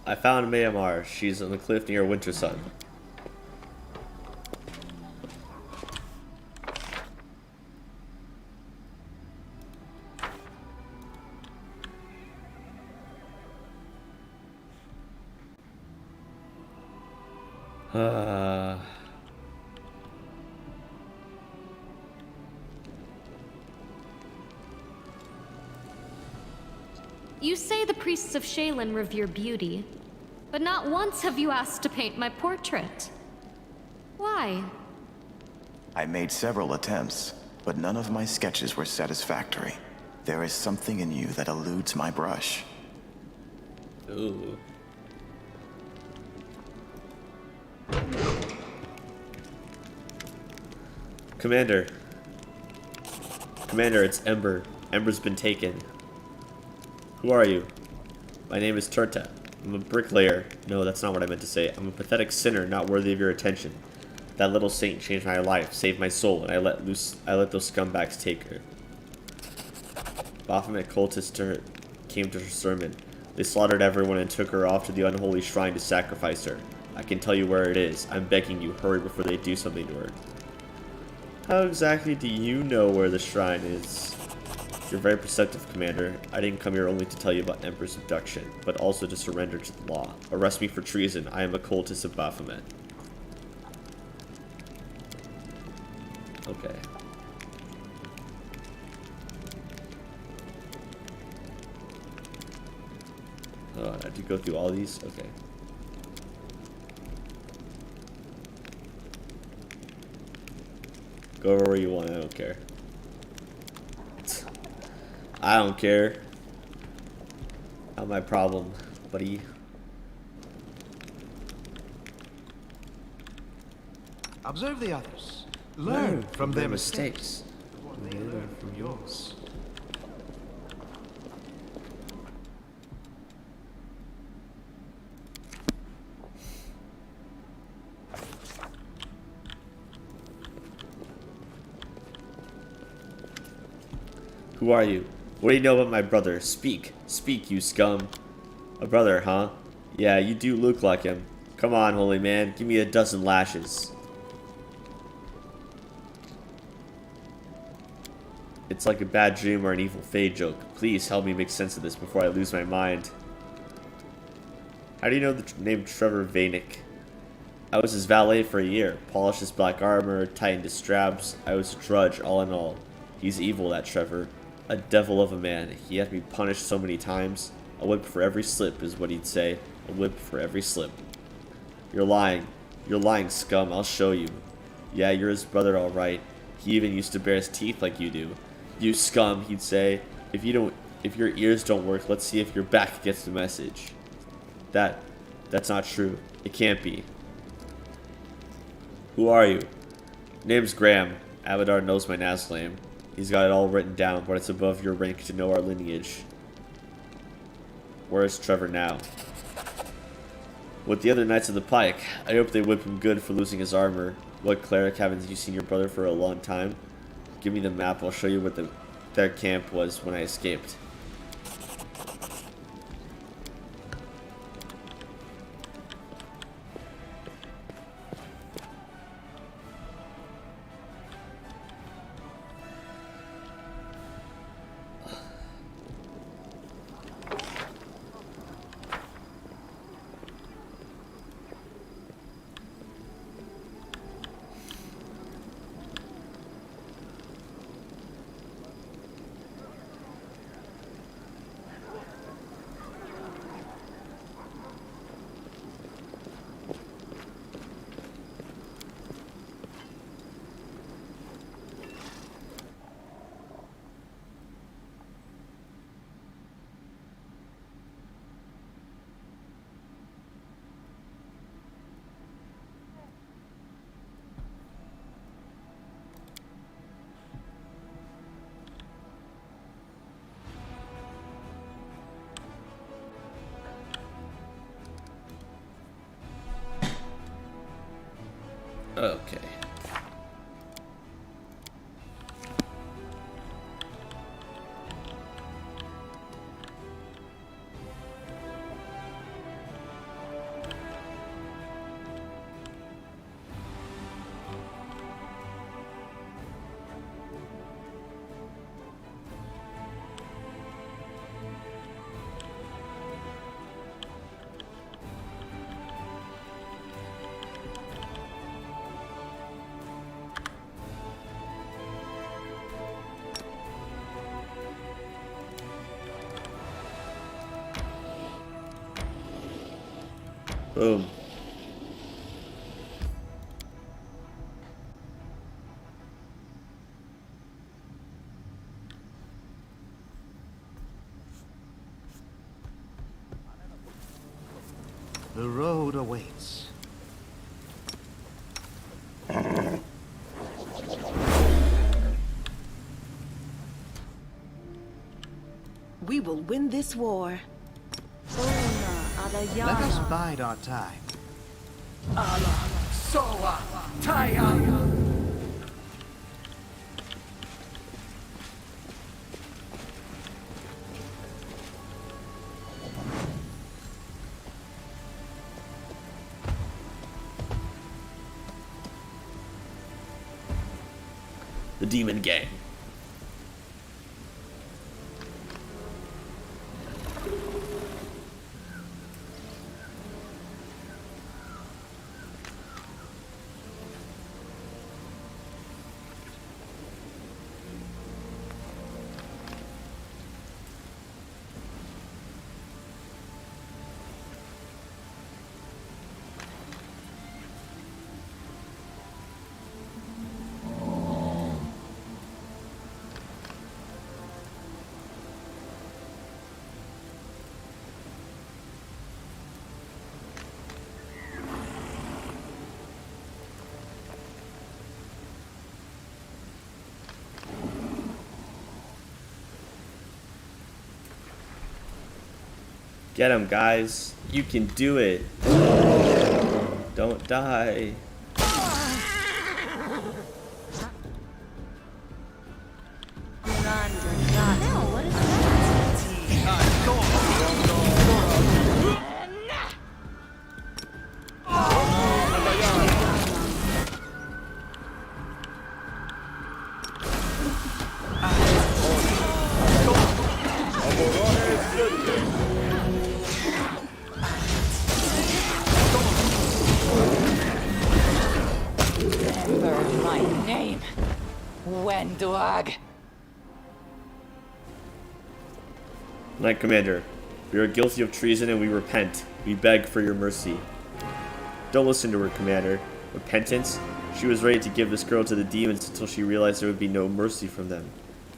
I found Myanmar. She's on the cliff near Winter Sun. You say the priests of Shaylin revere beauty, but not once have you asked to paint my portrait. Why? I made several attempts, but none of my sketches were satisfactory. There is something in you that eludes my brush. Ooh. Commander. Commander, it's Ember. Ember's been taken. Who are you? My name is Turta. I'm a bricklayer. No, that's not what I meant to say. I'm a pathetic sinner, not worthy of your attention. That little saint changed my life, saved my soul, and I let those scumbags take her. Baphomet cultists came to her sermon. They slaughtered everyone and took her off to the unholy shrine to sacrifice her. I can tell you where it is. I'm begging you, hurry before they do something to her. How exactly do you know where the shrine is? You're very perceptive, Commander. I didn't come here only to tell you about Emperor's abduction, but also to surrender to the law. Arrest me for treason. I am a cultist of Baphomet. Okay. Oh, I have to go through all these? Okay. Go where you want, I don't care. I don't care. Not my problem, buddy. Observe the others. Learn from their mistakes. They learn from yours. Who are you? What do you know about my brother? Speak. Speak, you scum. A brother, huh? Yeah, you do look like him. Come on, holy man. Give me a dozen lashes. It's like a bad dream or an evil fade joke. Please help me make sense of this before I lose my mind. How do you know the name Trevor Vanek? I was his valet for a year. Polished his black armor, tightened his straps. I was a drudge, all in all. He's evil, that Trevor. A devil of a man. He had me punished so many times. A whip for every slip is what he'd say. A whip for every slip. You're lying. You're lying, scum. I'll show you. Yeah, you're his brother, all right. He even used to bare his teeth like you do. You scum, he'd say. If your ears don't work, let's see if your back gets the message. That's not true. It can't be. Who are you? Name's Graham. Abadar knows my last name. He's got it all written down, but it's above your rank to know our lineage. Where is Trevor now? With the other Knights of the Pike. I hope they whip him good for losing his armor. What cleric, haven't you seen your brother for a long time? Give me the map, I'll show you what their camp was when I escaped. Okay. Boom. road awaits. We will win this war. Let us bide our time. The Demon Gang. Get him, guys. You can do it. Don't die. Remember my name. Wendwag. Knight Commander, we are guilty of treason and we repent. We beg for your mercy. Don't listen to her, Commander. Repentance? She was ready to give this girl to the demons until she realized there would be no mercy from them.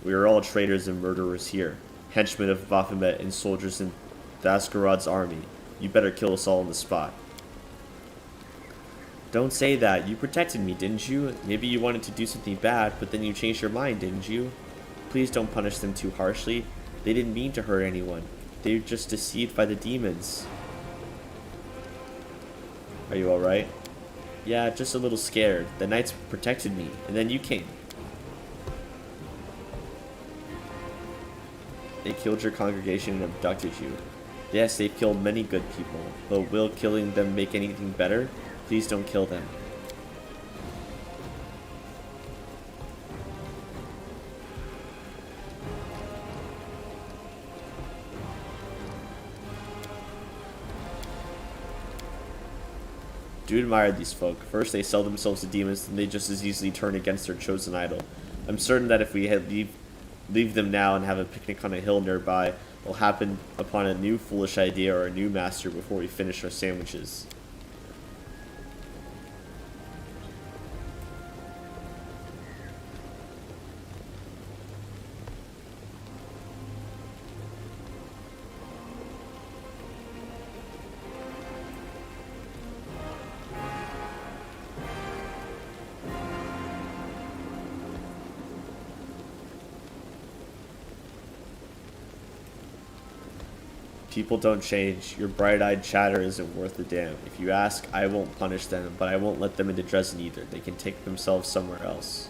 We are all traitors and murderers here, henchmen of Baphomet and soldiers in Thascarod's army. You better kill us all on the spot. Don't say that. You protected me, didn't you? Maybe you wanted to do something bad, but then you changed your mind, didn't you? Please don't punish them too harshly. They didn't mean to hurt anyone. They were just deceived by the demons. Are you alright? Yeah, just a little scared. The knights protected me, and then you came. They killed your congregation and abducted you. Yes, they've killed many good people, but will killing them make anything better? Please don't kill them. Do admire these folk. First they sell themselves to demons, then they just as easily turn against their chosen idol. I'm certain that if we leave them now and have a picnic on a hill nearby, we'll happen upon a new foolish idea or a new master before we finish our sandwiches. People don't change. Your bright-eyed chatter isn't worth a damn. If you ask, I won't punish them, but I won't let them into Dresden either. They can take themselves somewhere else.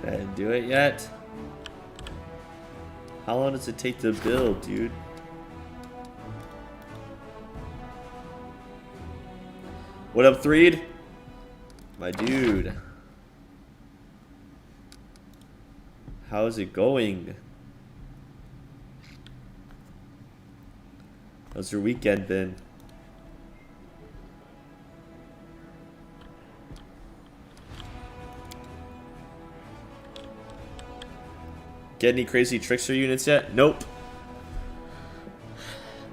I didn't do it yet. How long does it take to build, dude? What up, Threed? My dude. How's it going? How's your weekend been? Get any crazy Trickster units yet? Nope.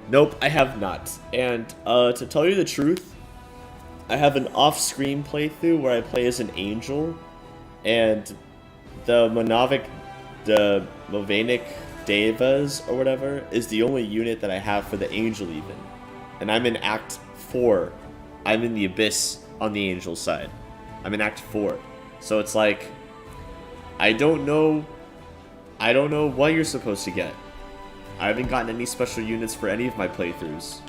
Nope, I have not. And to tell you the truth, I have an off-screen playthrough where I play as an angel, and the Movanic Devas or whatever is the only unit that I have for the angel even. And I'm in Act 4. I'm in the Abyss on the angel side. I'm in Act 4. So it's like, I don't know what you're supposed to get. I haven't gotten any special units for any of my playthroughs.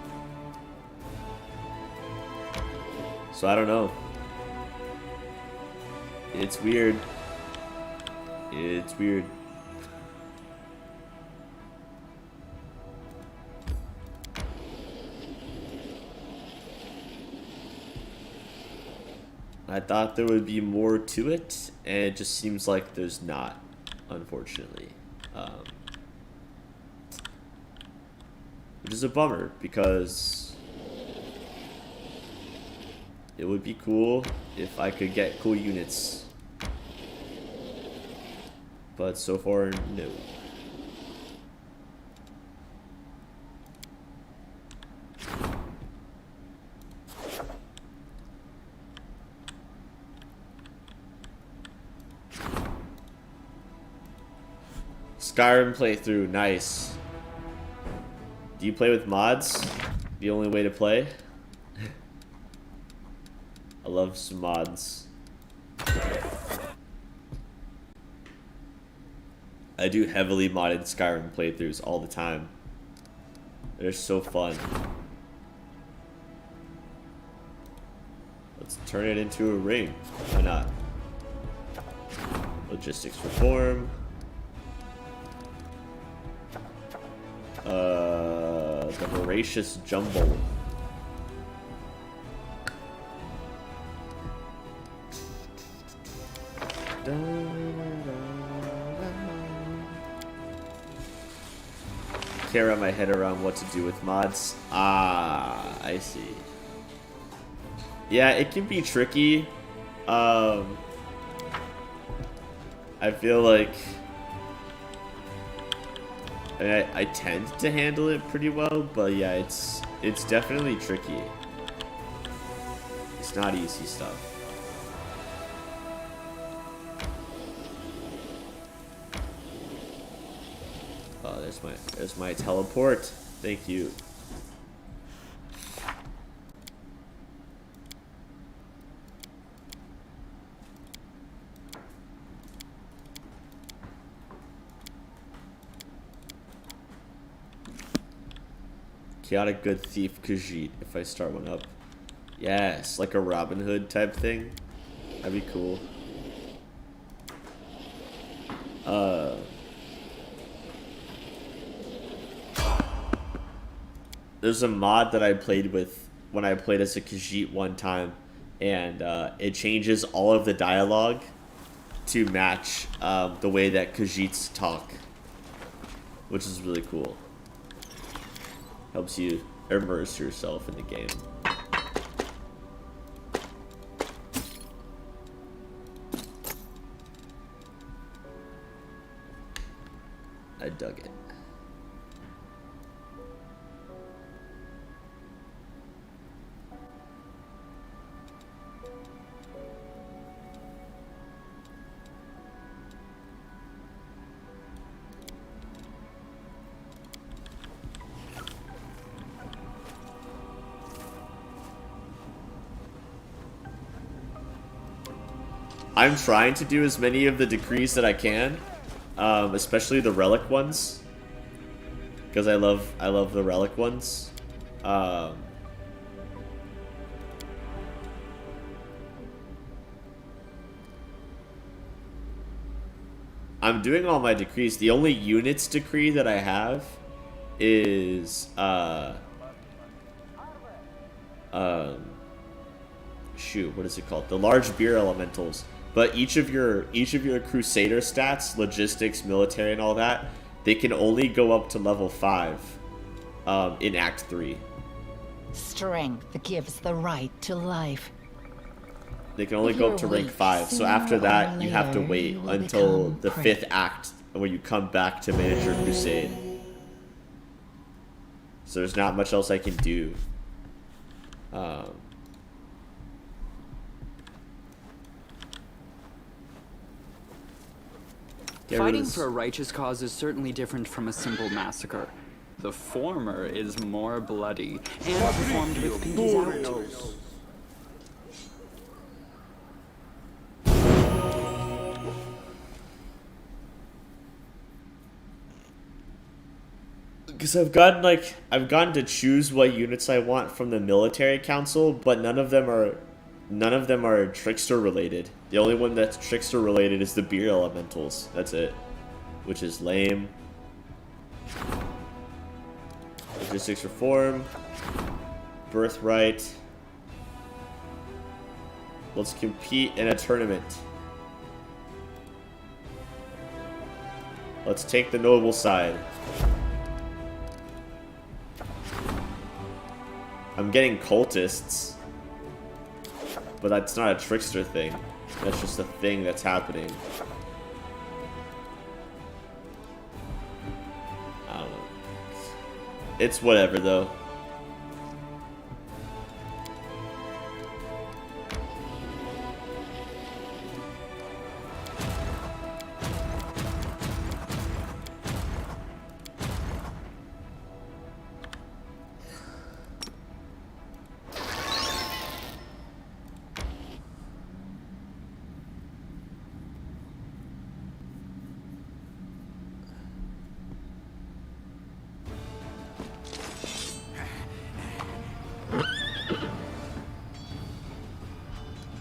So I don't know. It's weird. It's weird. I thought there would be more to it, and it just seems like there's not, unfortunately. Which is a bummer, because it would be cool if I could get cool units. But so far, no. Skyrim playthrough, nice. Do you play with mods? The only way to play? I love some mods. I do heavily modded Skyrim playthroughs all the time. They're so fun. Let's turn it into a ring. Why not? Logistics reform. The voracious jumble. Can't wrap my head around what to do with mods. Ah, I see. Yeah, it can be tricky. I feel like I tend to handle it pretty well, but yeah, it's definitely tricky. It's not easy stuff. Oh, there's my teleport. Thank you. Chaotic Good Thief Khajiit if I start one up. Yes, like a Robin Hood type thing. That'd be cool. There's a mod that I played with when I played as a Khajiit one time, and it changes all of the dialogue to match the way that Khajiits talk, which is really cool. Helps you immerse yourself in the game. I dug it. I'm trying to do as many of the decrees that I can, especially the relic ones, because I love the relic ones. I'm doing all my decrees. The only units decree that I have is shoot, what is it called? The large beer elementals. But each of your crusader stats, logistics, military, and all that, they can only go up to level 5 in Act 3. Strength gives the right to life. They can only go up to rank 5. So after that, you have to wait until the 5th act when you come back to manage your crusade. So there's not much else I can do. Fighting for a righteous cause is certainly different from a simple massacre. The former is more bloody and performed with pinkies out. Because I've gotten to choose what units I want from the military council, but none of them are Trickster related. The only one that's Trickster related is the beer elementals. That's it, which is lame. Logistics reform, birthright. Let's compete in a tournament. Let's take the noble side. I'm getting cultists, but that's not a Trickster thing. That's just a thing that's happening. I don't know. It's whatever, though.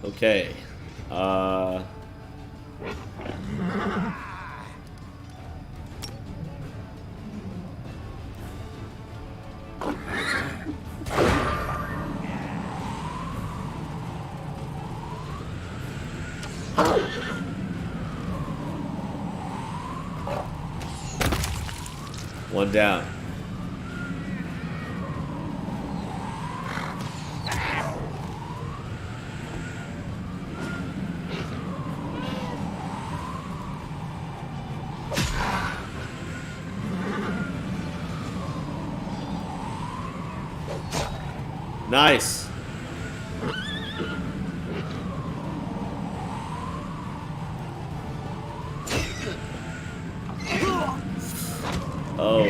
Okay. One down. Nice. Oh.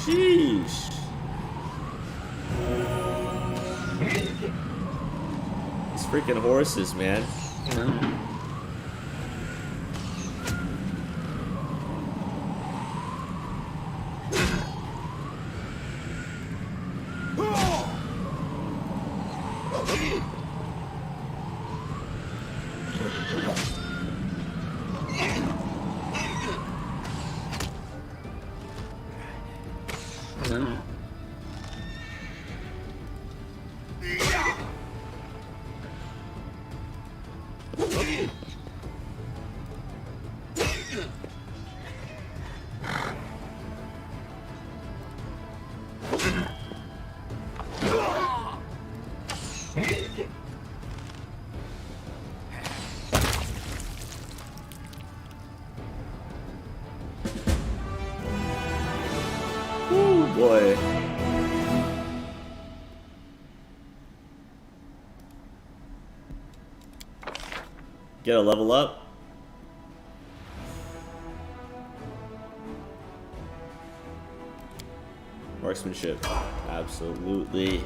Sheesh. These freaking horses, man. Get a level up. Marksmanship. Absolutely.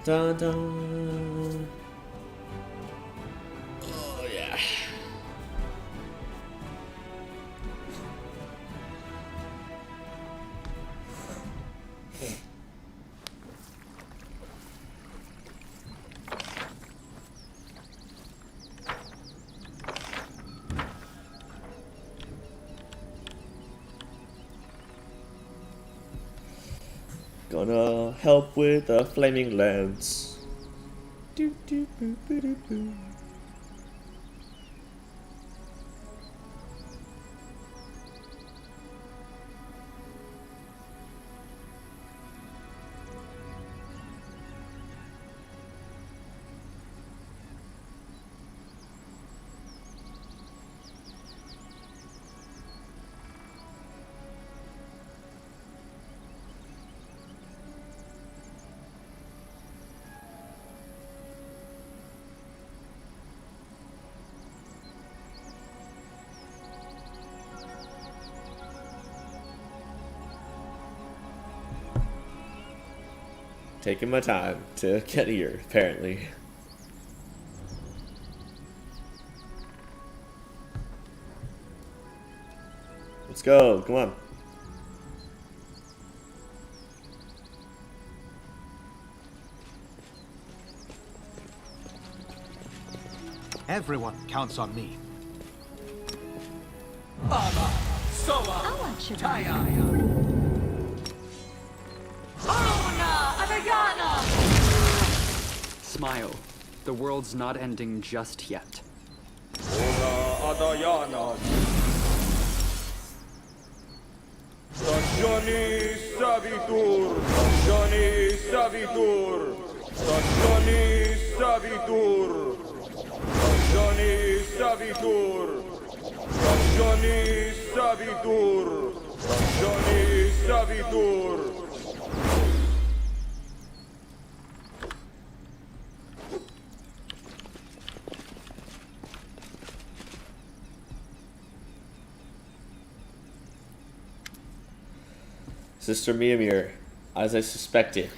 Dun, dun. Oh yeah. Gonna help with the flaming lance. Do, do, boo, boo, doo, boo. Taking my time to get here, apparently. Let's go, come on. Everyone counts on me. I want your Smile. The world's not ending just yet. Ona Adayana. Stagioni Savitur. Stagioni Savitur. Stagioni Savitur. Stagioni Savitur. Stagioni Savitur. Stagioni Savitur. Sister Mimir, as I suspected,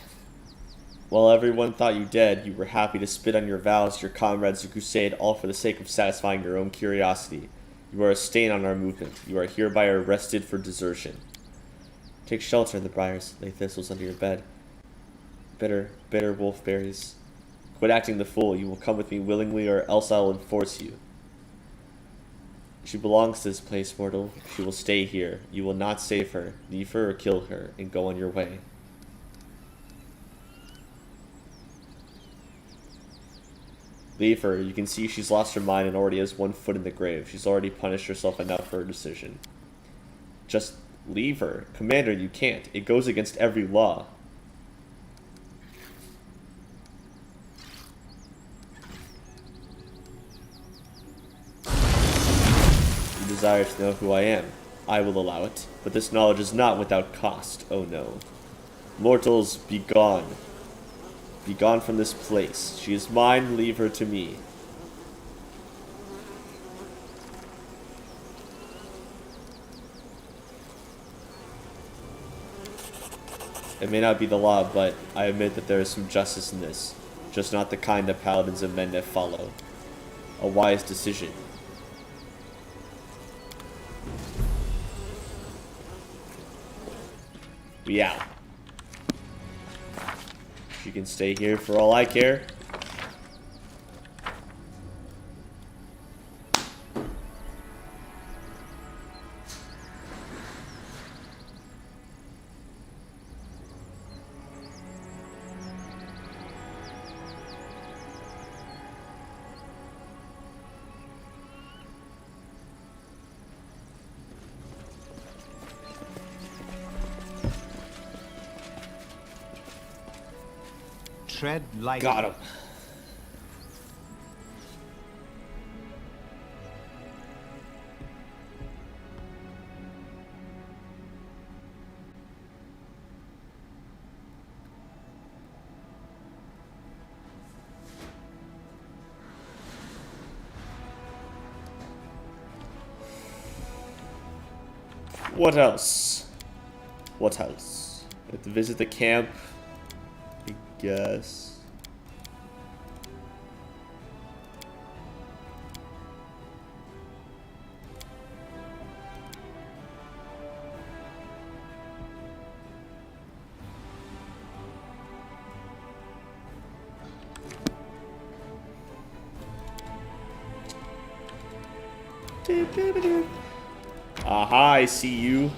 while everyone thought you dead, you were happy to spit on your vows, your comrades, your crusade, all for the sake of satisfying your own curiosity. You are a stain on our movement. You are hereby arrested for desertion. Take shelter in the briars, lay thistles under your bed. Bitter, bitter wolfberries. Quit acting the fool. You will come with me willingly, or else I will enforce you. She belongs to this place, mortal. She will stay here. You will not save her, leave her, or kill her, and go on your way. Leave her. You can see she's lost her mind and already has 1 foot in the grave. She's already punished herself enough for her decision. Just leave her. Commander, you can't. It goes against every law. You desire to know who I am. I will allow it. But this knowledge is not without cost. Oh no. Mortals, be gone. Be gone from this place. She is mine, leave her to me. It may not be the law, but I admit that there is some justice in this. Just not the kind that paladins and men that follow. A wise decision. We out. She can stay here for all I care. tread lightly. Got him. What else? What else? We have to visit the camp, I guess. Aha, I see you.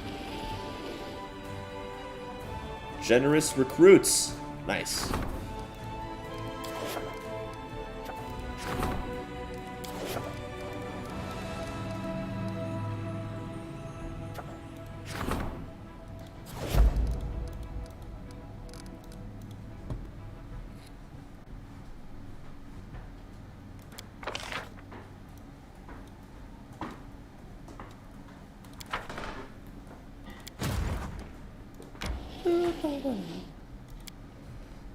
Generous recruits. Nice.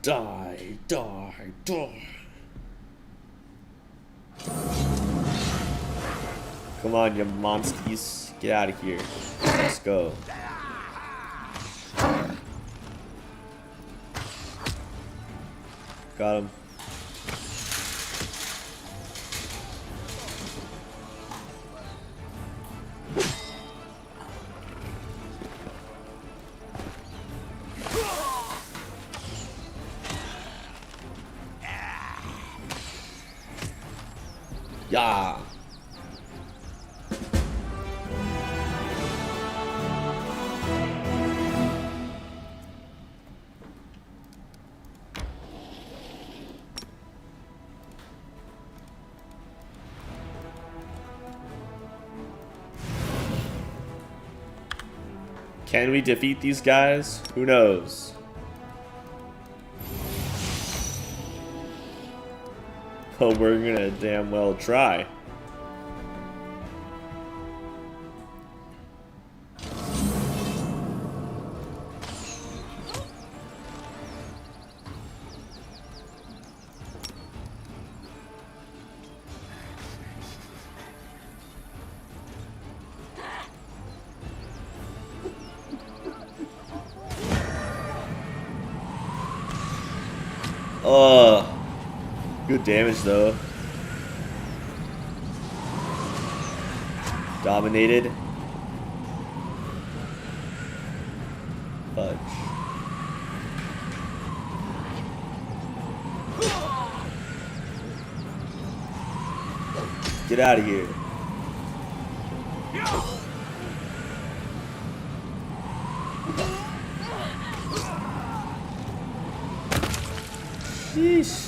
Die, die, die. Come on, you monsties. Get out of here. Let's go. Got him. Yeah. Can we defeat these guys? Who knows? But we're gonna damn well try. Good damage though. Dominated. Fudge. Get out of here. Sheesh.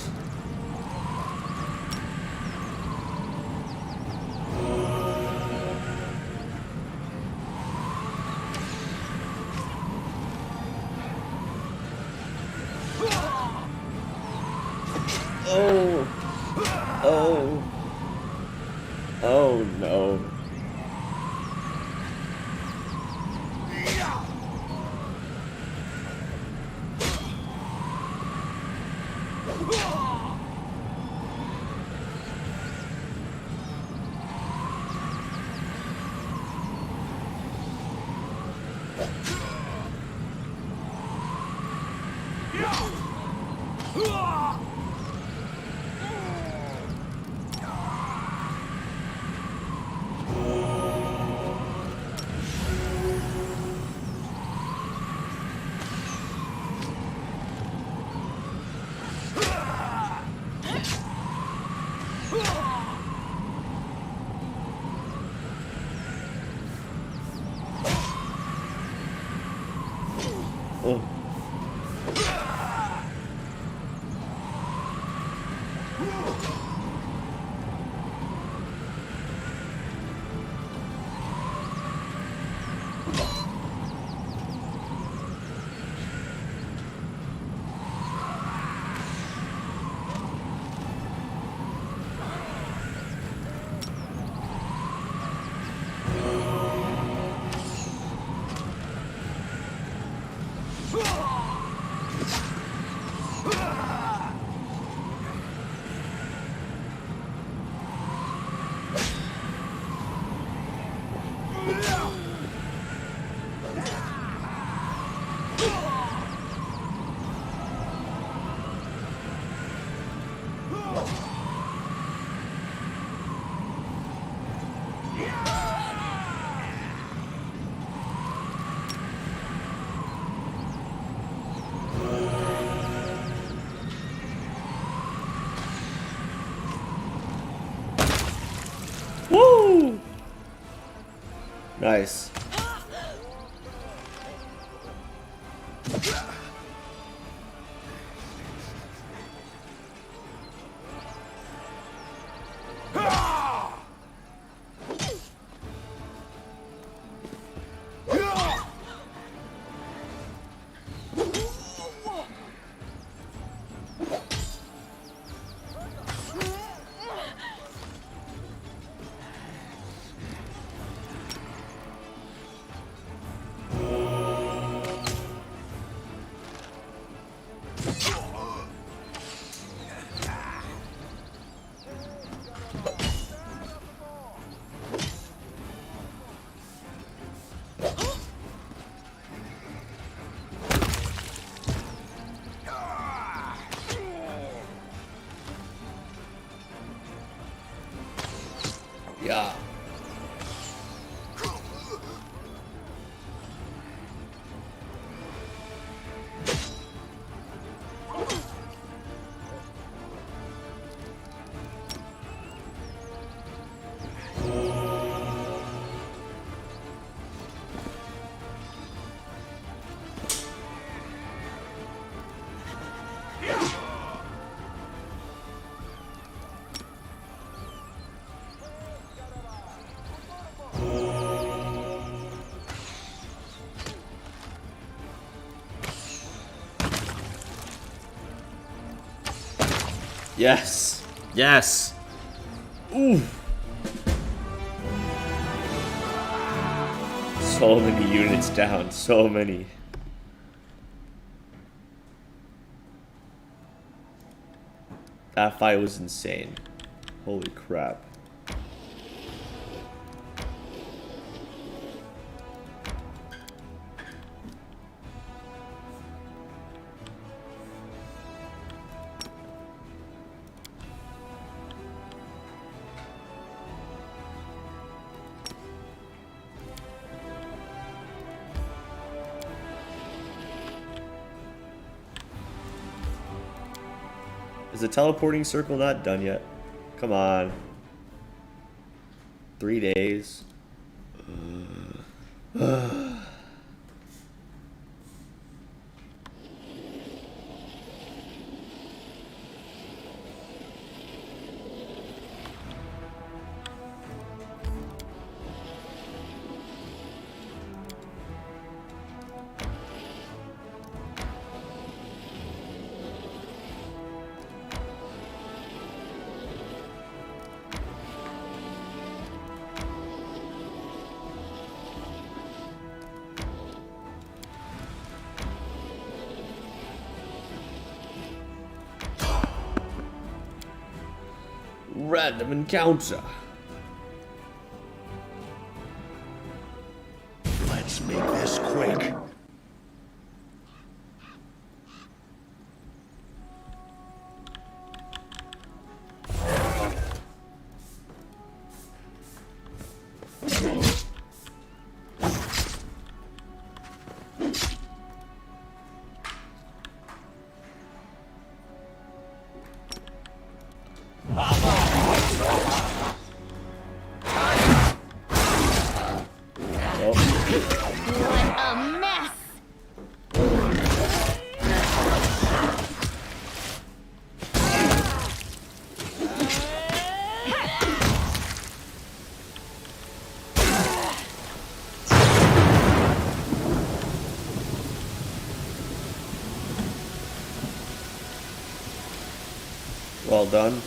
Oh. Oh. Oh no. Oh. Woo! Nice. Yeah. Yes. Yes. Ooh. So many units down. So many. That fight was insane. Holy crap. Is the teleporting circle not done yet? Come on. 3 days. Random encounter. Let's make this quick. What a mess! Well done.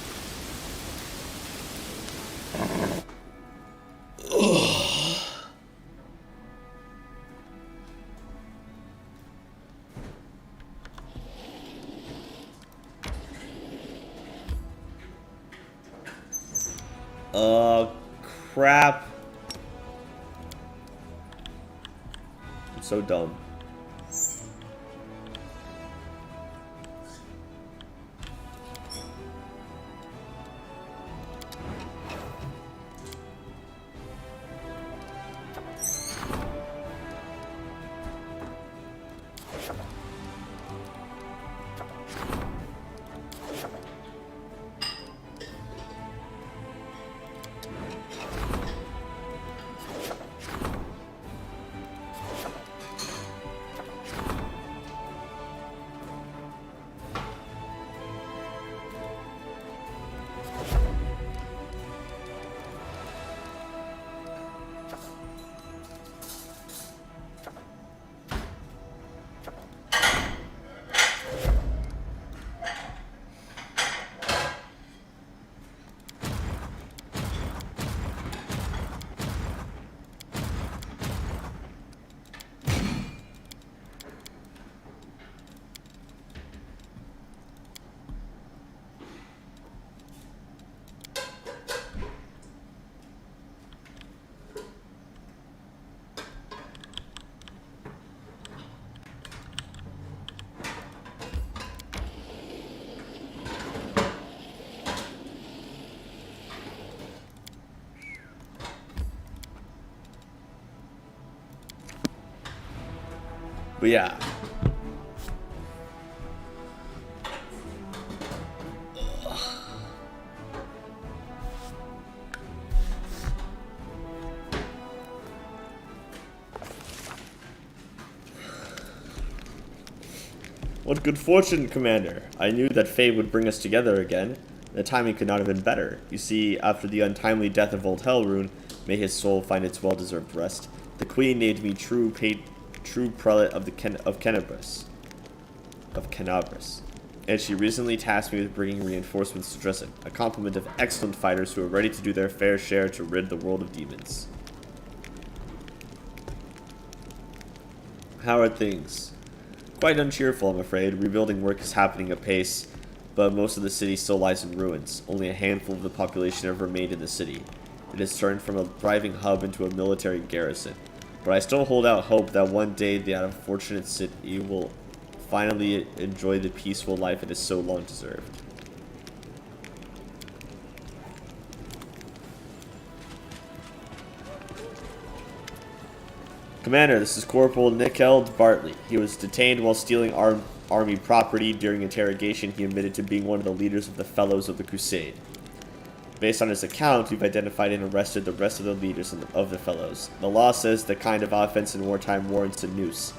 Crap. I'm so dumb. But yeah. What good fortune, Commander. I knew that fate would bring us together again. The timing could not have been better. You see, after the untimely death of old Helrune, may his soul find its well-deserved rest, the Queen named me true prelate of Kenabris. And she recently tasked me with bringing reinforcements to Dresden, a complement of excellent fighters who are ready to do their fair share to rid the world of demons. How are things? Quite uncheerful, I'm afraid. Rebuilding work is happening apace, but most of the city still lies in ruins. Only a handful of the population have remained in the city. It has turned from a thriving hub into a military garrison. But I still hold out hope that one day the unfortunate city will finally enjoy the peaceful life it has so long deserved. Commander, this is Corporal Nickeld Bartley. He was detained while stealing army property. During interrogation, he admitted to being one of the leaders of the Fellows of the Crusade. Based on his account, we've identified and arrested the rest of the leaders of the Fellows. The law says the kind of offense in wartime warrants a noose,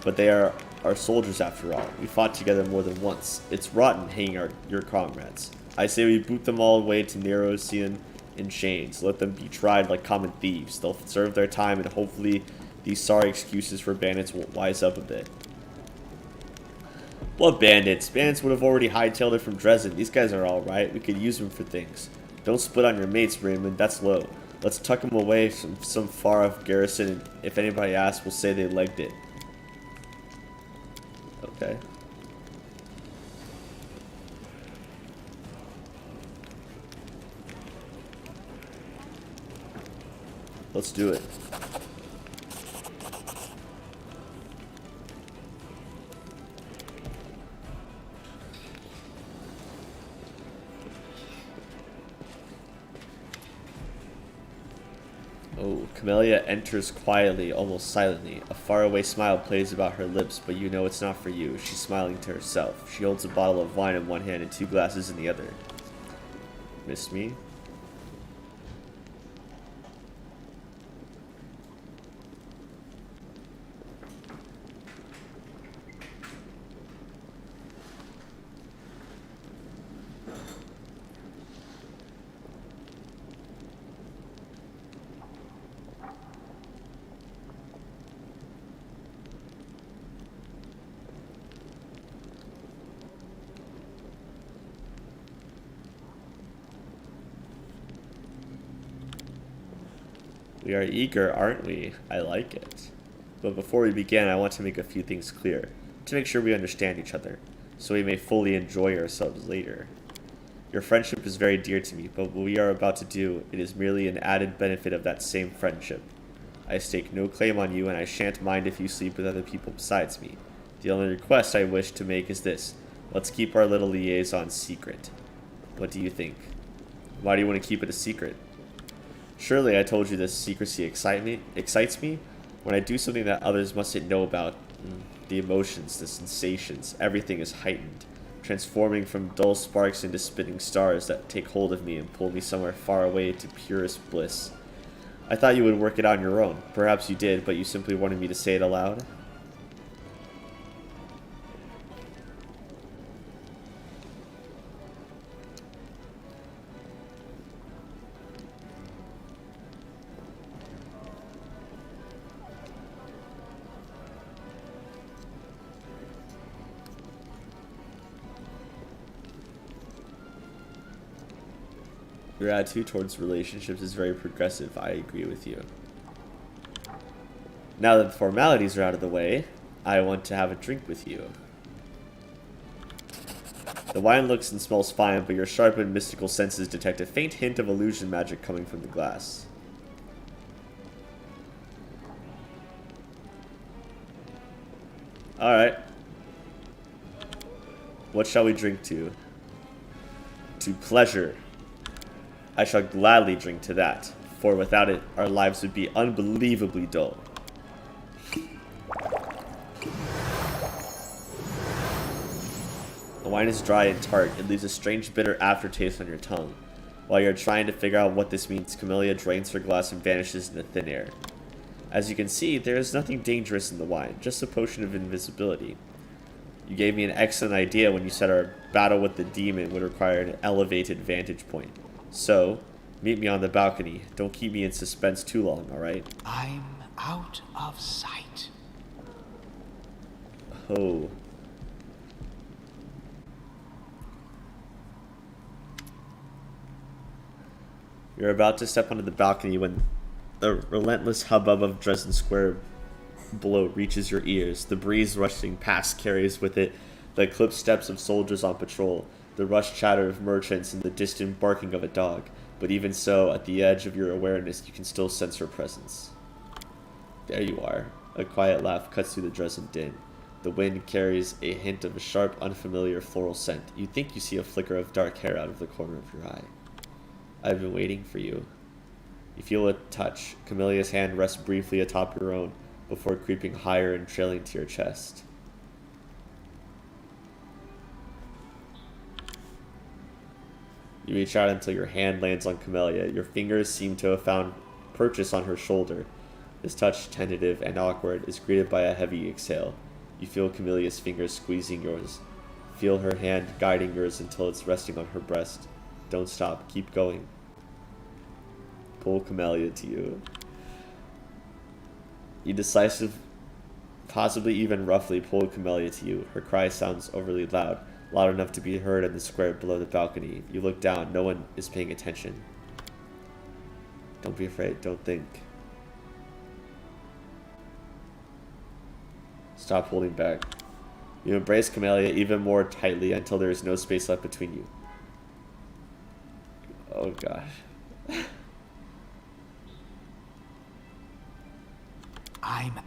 but they are our soldiers after all. We fought together more than once. It's rotten hanging your comrades. I say we boot them all away to Nerosian in chains. Let them be tried like common thieves. They'll serve their time, and hopefully these sorry excuses for bandits will wise up a bit. What bandits? Bandits would have already hightailed it from Dresden. These guys are alright. We could use them for things. Don't split on your mates, Raymond. That's low. Let's tuck them away from some far-off garrison, and if anybody asks, we'll say they legged it. Okay. Let's do it. Oh, Camellia enters quietly, almost silently. A faraway smile plays about her lips, but you know it's not for you. She's smiling to herself. She holds a bottle of wine in one hand and 2 glasses in the other. Miss me? We are eager, aren't we? I like it. But before we begin, I want to make a few things clear, to make sure we understand each other, so we may fully enjoy ourselves later. Your friendship is very dear to me, but what we are about to do, it is merely an added benefit of that same friendship. I stake no claim on you, and I shan't mind if you sleep with other people besides me. The only request I wish to make is this. Let's keep our little liaison secret. What do you think? Why do you want to keep it a secret? Surely I told you this secrecy excites me. When I do something that others mustn't know about, the emotions, the sensations, everything is heightened, transforming from dull sparks into spinning stars that take hold of me and pull me somewhere far away to purest bliss. I thought you would work it out on your own. Perhaps you did, but you simply wanted me to say it aloud. Your attitude towards relationships is very progressive. I agree with you. Now that the formalities are out of the way, I want to have a drink with you. The wine looks and smells fine, but your sharpened mystical senses detect a faint hint of illusion magic coming from the glass. Alright. What shall we drink to? To pleasure. I shall gladly drink to that, for without it, our lives would be unbelievably dull. wine is dry and tart. It leaves a strange bitter aftertaste on your tongue. While you're trying to figure out what this means, Camellia drains her glass and vanishes into thin air. As you can see, there is nothing dangerous in the wine, just a potion of invisibility. You gave me an excellent idea when you said our battle with the demon would require an elevated vantage point. So, meet me on the balcony. Don't keep me in suspense too long, alright? I'm out of sight. Oh. You're about to step onto the balcony when the relentless hubbub of Dresden Square below reaches your ears. The breeze rushing past carries with it the clipped steps of soldiers on patrol, the rushed chatter of merchants, and the distant barking of a dog. But even so, at the edge of your awareness, you can still sense her presence. There you are. A quiet laugh cuts through the Dresden din. The wind carries a hint of a sharp, unfamiliar floral scent. You think you see a flicker of dark hair out of the corner of your eye. I've been waiting for you. You feel a touch. Camellia's hand rests briefly atop your own, before creeping higher and trailing to your chest. You reach out until your hand lands on Camellia. Your fingers seem to have found purchase on her shoulder. This touch, tentative and awkward, is greeted by a heavy exhale. You feel Camellia's fingers squeezing yours. Feel her hand guiding yours until it's resting on her breast. Don't stop. Keep going. Pull Camellia to you. You decisive, possibly even roughly, pull Camellia to you. Her cry sounds overly loud enough to be heard in the square below the balcony. You look down. No one is paying attention. Don't be afraid. Don't think. Stop holding back. You embrace Camellia even more tightly until there is no space left between you. Oh gosh. I'm...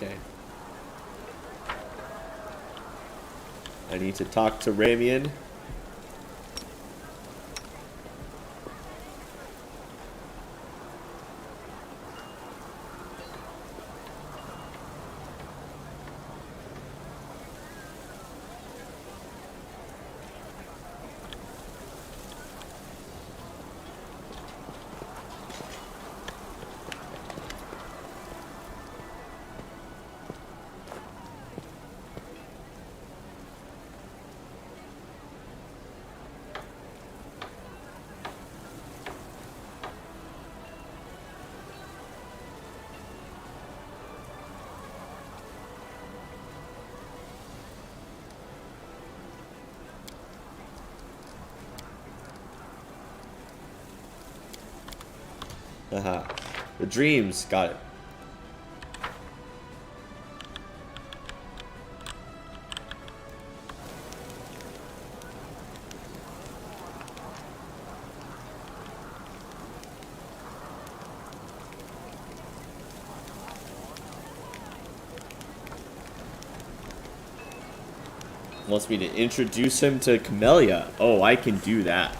Okay. I need to talk to Ramian. Haha. The dreams. Got it. Wants me to introduce him to Camellia. Oh, I can do that.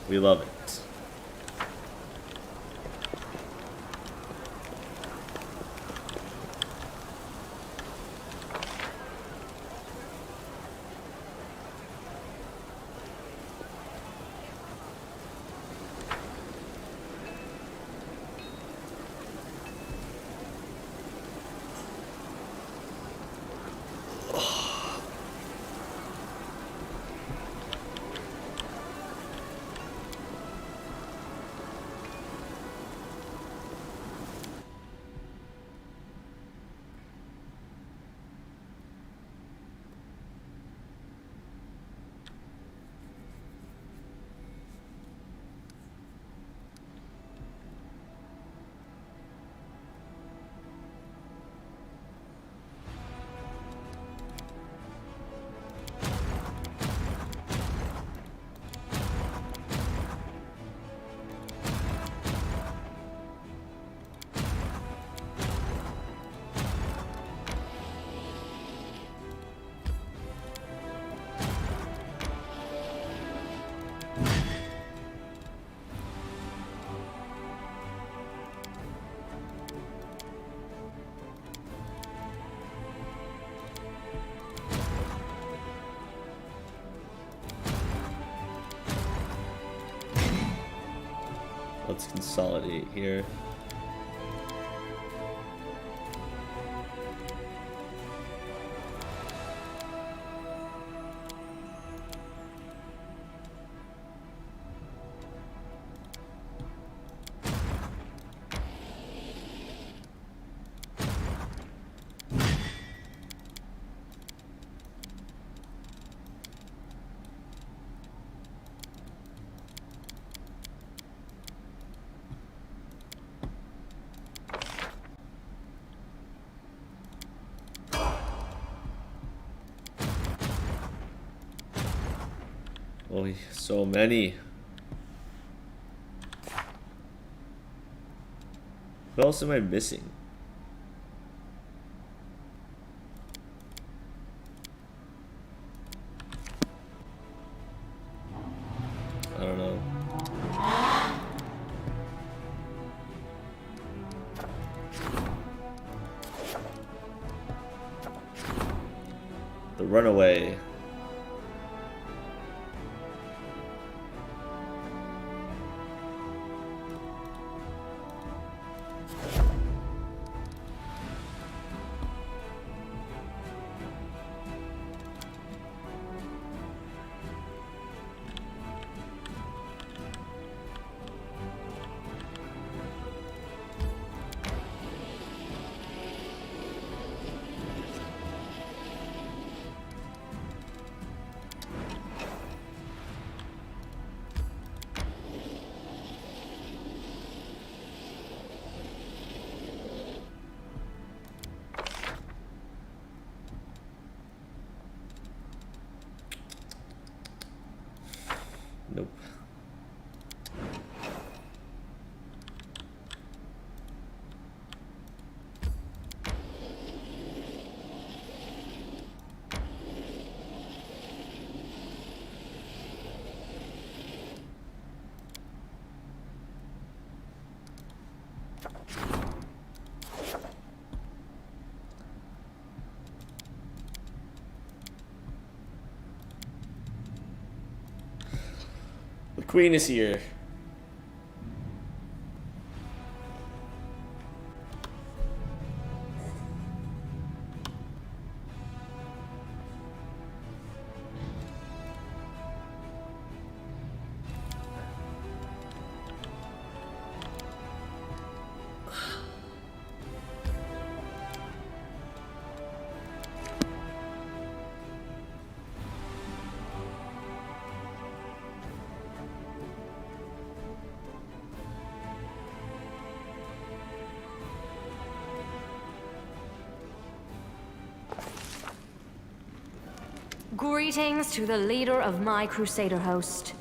We love it. Let's consolidate here. Oh, so many. What else am I missing? I don't know. The runaway. Queen is here. Greetings to the leader of my Crusader host.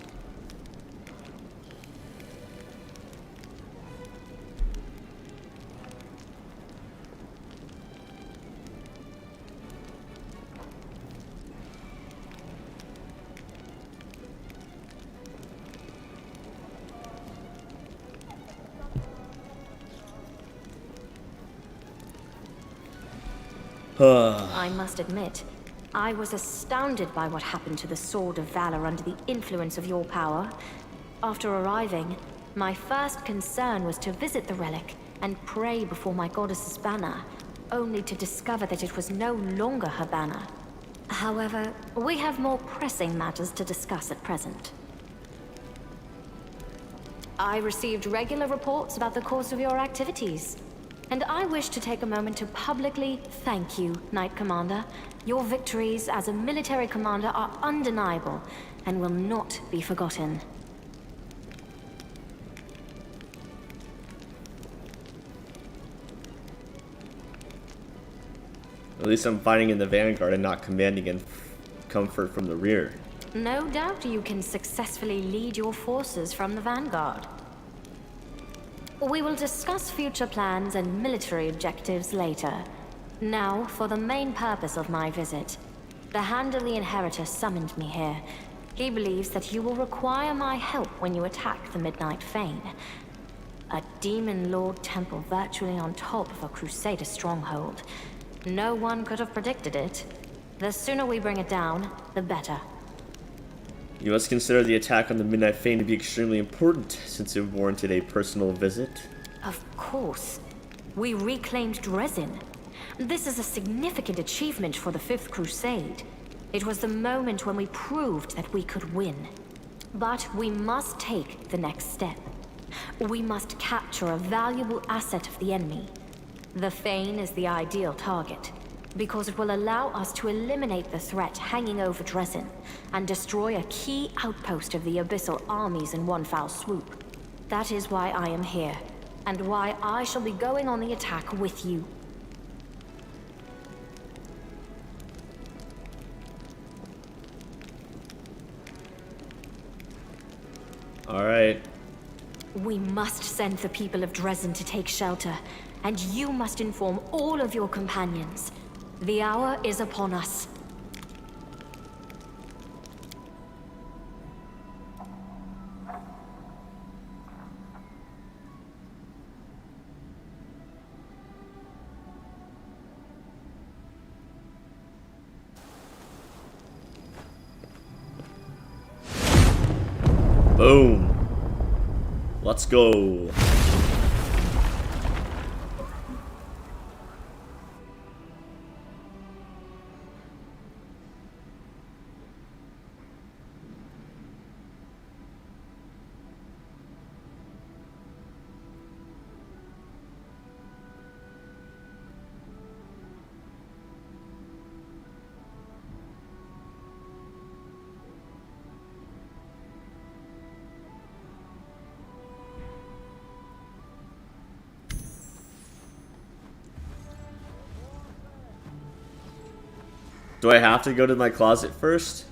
I must admit, I was astounded by what happened to the Sword of Valor under the influence of your power. After arriving, my first concern was to visit the relic and pray before my goddess's banner, only to discover that it was no longer her banner. However, we have more pressing matters to discuss at present. I received regular reports about the course of your activities, and I wish to take a moment to publicly thank you, Knight Commander. Your victories as a military commander are undeniable and will not be forgotten. At least I'm fighting in the vanguard and not commanding in comfort from the rear. No doubt you can successfully lead your forces from the vanguard. We will discuss future plans and military objectives later. Now, for the main purpose of my visit. The Hand of the Inheritor summoned me here. He believes that you will require my help when you attack the Midnight FANE. A Demon Lord temple virtually on top of a Crusader stronghold. No one could have predicted it. The sooner we bring it down, the better. You must consider the attack on the Midnight FANE to be extremely important, since it warranted a personal visit. Of course. We reclaimed Dresden. This is a significant achievement for the Fifth Crusade. It was the moment when we proved that we could win. But we must take the next step. We must capture a valuable asset of the enemy. The FANE is the ideal target, because it will allow us to eliminate the threat hanging over Dresden and destroy a key outpost of the Abyssal armies in one foul swoop. That is why I am here, and why I shall be going on the attack with you. All right. We must send the people of Dresden to take shelter, and you must inform all of your companions. The hour is upon us. Boom. Let's go. Do I have to go to my closet first?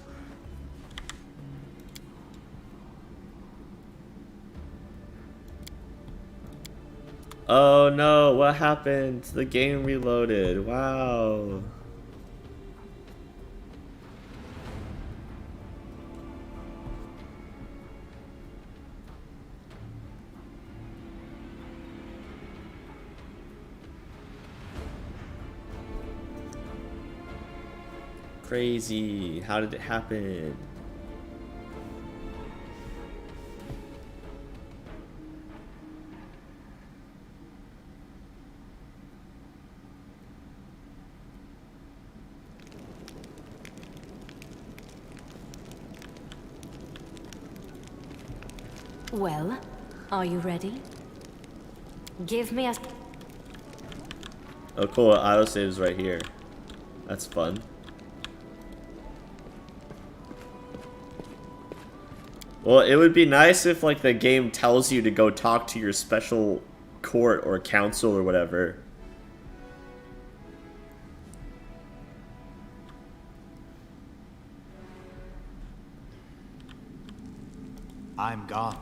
Oh no, what happened? The game reloaded. Wow. Crazy. How did it happen? Well, are you ready? Give me a... Oh cool, autosave's right here. That's fun. Well, it would be nice if like the game tells you to go talk to your special court or council or whatever. I'm gone.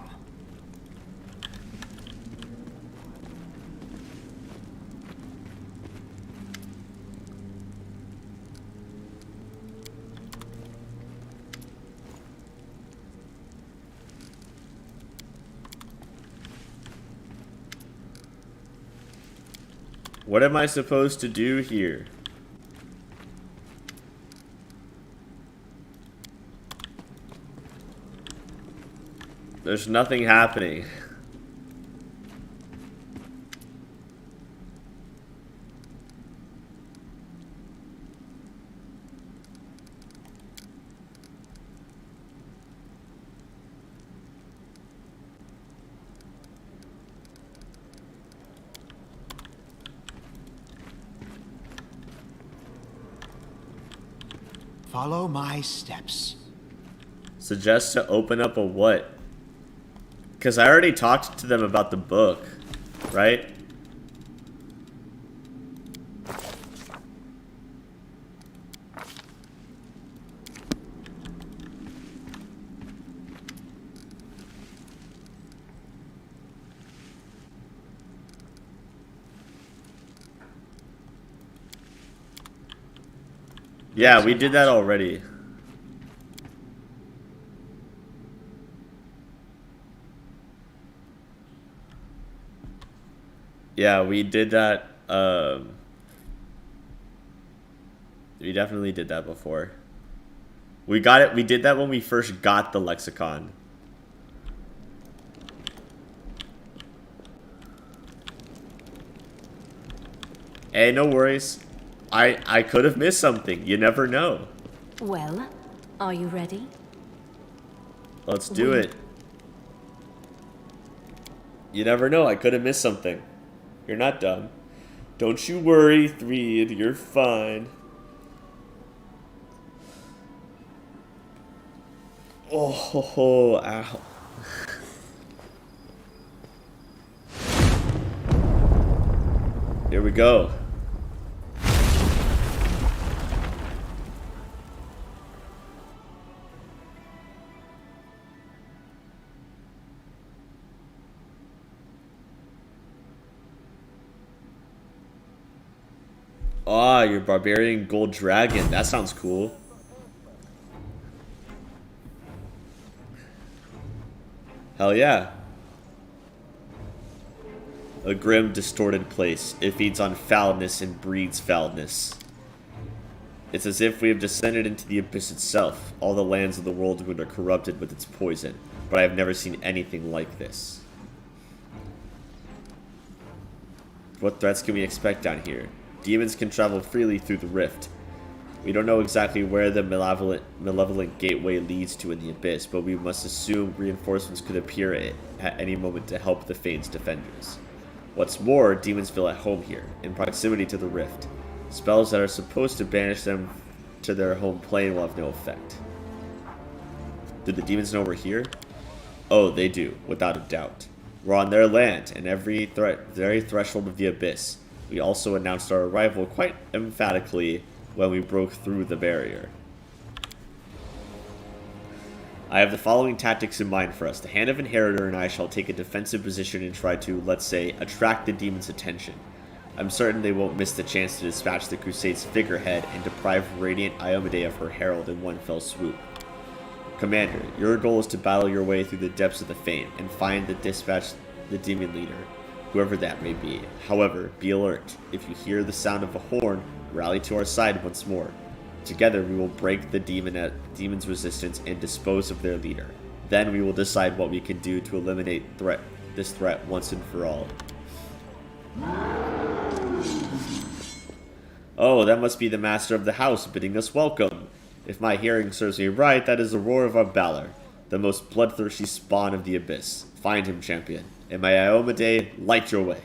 What am I supposed to do here? There's nothing happening. Follow my steps. Suggest to open up a what? Because I already talked to them about the book, right? Yeah, we did that already. Yeah, we did that. We definitely did that before. We got it. We did that when we first got the lexicon. Hey, no worries. I could have missed something. You never know. Well, are you ready? Let's do it. You never know. I could have missed something. You're not dumb. Don't you worry, Threed. You're fine. Oh, ow. Here we go. Ah, your barbarian gold dragon. That sounds cool. Hell yeah. A grim, distorted place. It feeds on foulness and breeds foulness. It's as if we have descended into the abyss itself. All the lands of the world are corrupted with its poison, but I have never seen anything like this. What threats can we expect down here? Demons can travel freely through the rift. We don't know exactly where the malevolent gateway leads to in the abyss, but we must assume reinforcements could appear at any moment to help the FANE's defenders. What's more, demons feel at home here, in proximity to the rift. Spells that are supposed to banish them to their home plane will have no effect. Do the demons know we're here? Oh, they do, without a doubt. We're on their land, and very threshold of the abyss. We also announced our arrival quite emphatically when we broke through the barrier. I have the following tactics in mind for us. The Hand of Inheritor and I shall take a defensive position and try to, let's say, attract the demons' attention. I'm certain they won't miss the chance to dispatch the Crusade's figurehead and deprive Radiant Iomade of her herald in one fell swoop. Commander, your goal is to battle your way through the depths of the FANE and find and dispatch the demon leader, whoever that may be. However, be alert. If you hear the sound of a horn, rally to our side once more. Together we will break the demon's resistance and dispose of their leader. Then we will decide what we can do to eliminate this threat once and for all. Oh, that must be the master of the house bidding us welcome. If my hearing serves me right, that is the roar of our Balor, the most bloodthirsty spawn of the abyss. Find him, champion. And may Ioma Day light your way.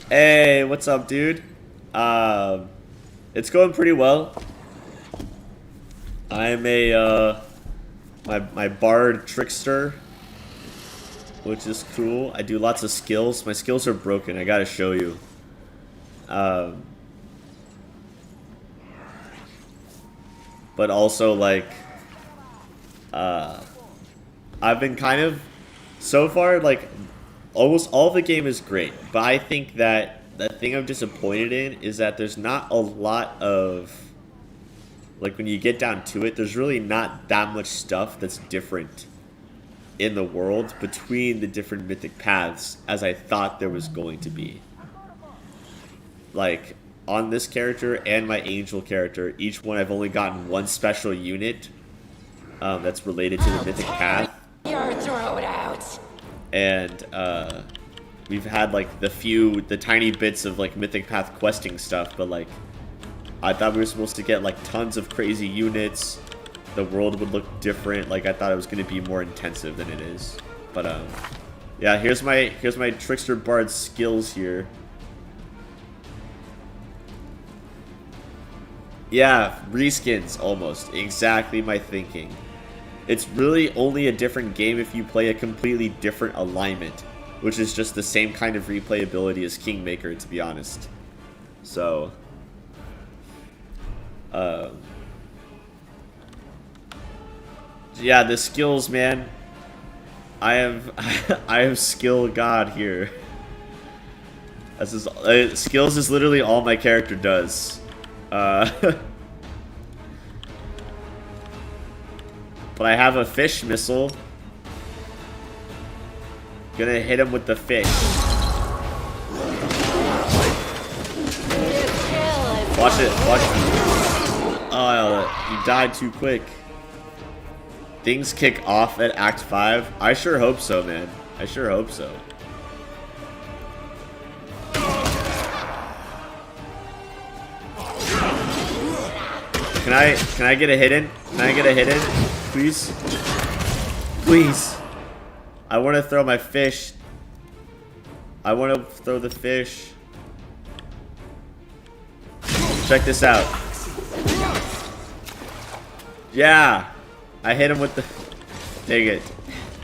Hey, what's up, dude? It's going pretty well. I'm a, my bard Trickster, which is cool. I do lots of skills. My skills are broken. I gotta show you. But also, like, I've been kind of, so far, like, almost all of the game is great. But I think that the thing I'm disappointed in is that there's not a lot of, like, when you get down to it, there's really not that much stuff that's different in the world between the different mythic paths as I thought there was going to be. Like, on this character and my angel character, each one I've only gotten one special unit that's related to the mythic path. Your throat out. And we've had like the tiny bits of like mythic path questing stuff, but like I thought we were supposed to get like tons of crazy units. The world would look different. Like I thought it was going to be more intensive than it is. But yeah, here's my Trickster Bard skills here. Yeah, reskins almost. Exactly my thinking. It's really only a different game if you play a completely different alignment, which is just the same kind of replayability as Kingmaker, to be honest. So, yeah, the skills, man. I have skill god here. This is skills is literally all my character does. But I have a fish missile. Gonna hit him with the fish. Watch it, watch it. Oh, you died too quick. Things kick off at Act 5. I sure hope so, man. I sure hope so. Can I get a hit in? Can I get a hit in? Please? Please. I want to throw my fish. I want to throw the fish. Check this out. Yeah. I hit him with the... Dang it.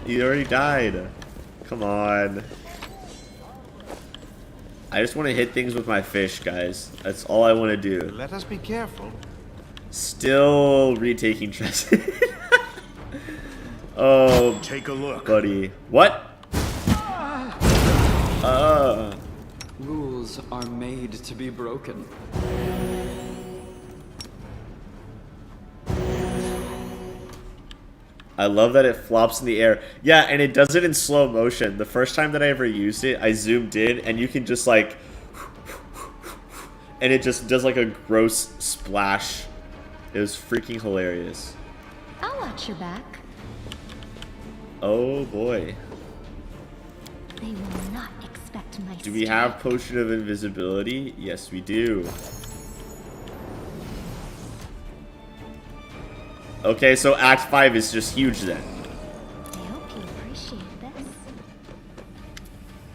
He already died. Come on. I just want to hit things with my fish, guys. That's all I want to do. Let us be careful. Still retaking Tranquil. Oh, take a look, buddy. What? Rules are made to be broken. I love that it flops in the air. Yeah, and it does it in slow motion. The first time that I ever used it, I zoomed in, and you can just like... And it just does like a gross splash. It was freaking hilarious. I'll watch your back. Oh boy. They will not expect my Do we have Potion of Invisibility? Yes, we do. Okay, so Act 5 is just huge then. I hope you appreciate this.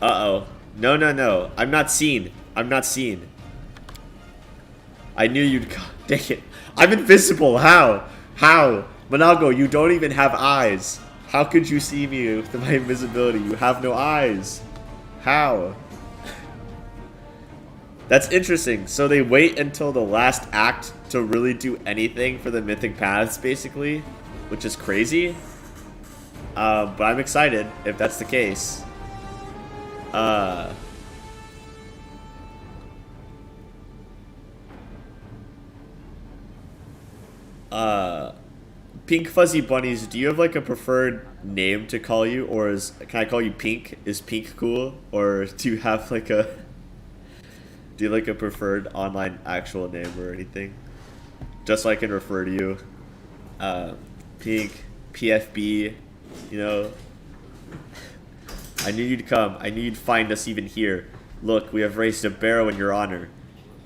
Uh-oh. No, no, no. I'm not seen. I'm not seen. I knew you'd come. Dang it. I'm invisible. How? How? Monago, you don't even have eyes. How could you see me with my invisibility? You have no eyes. How? That's interesting. So they wait until the last act to really do anything for the mythic paths, basically, which is crazy. But I'm excited if that's the case. Pink Fuzzy Bunnies, do you have like a preferred name to call you, or can I call you Pink? Is Pink cool, or do you have like a preferred online actual name or anything? Just so I can refer to you. Pink, PFB, you know. I knew you'd come. I knew you'd find us even here. Look, we have raised a barrow in your honor.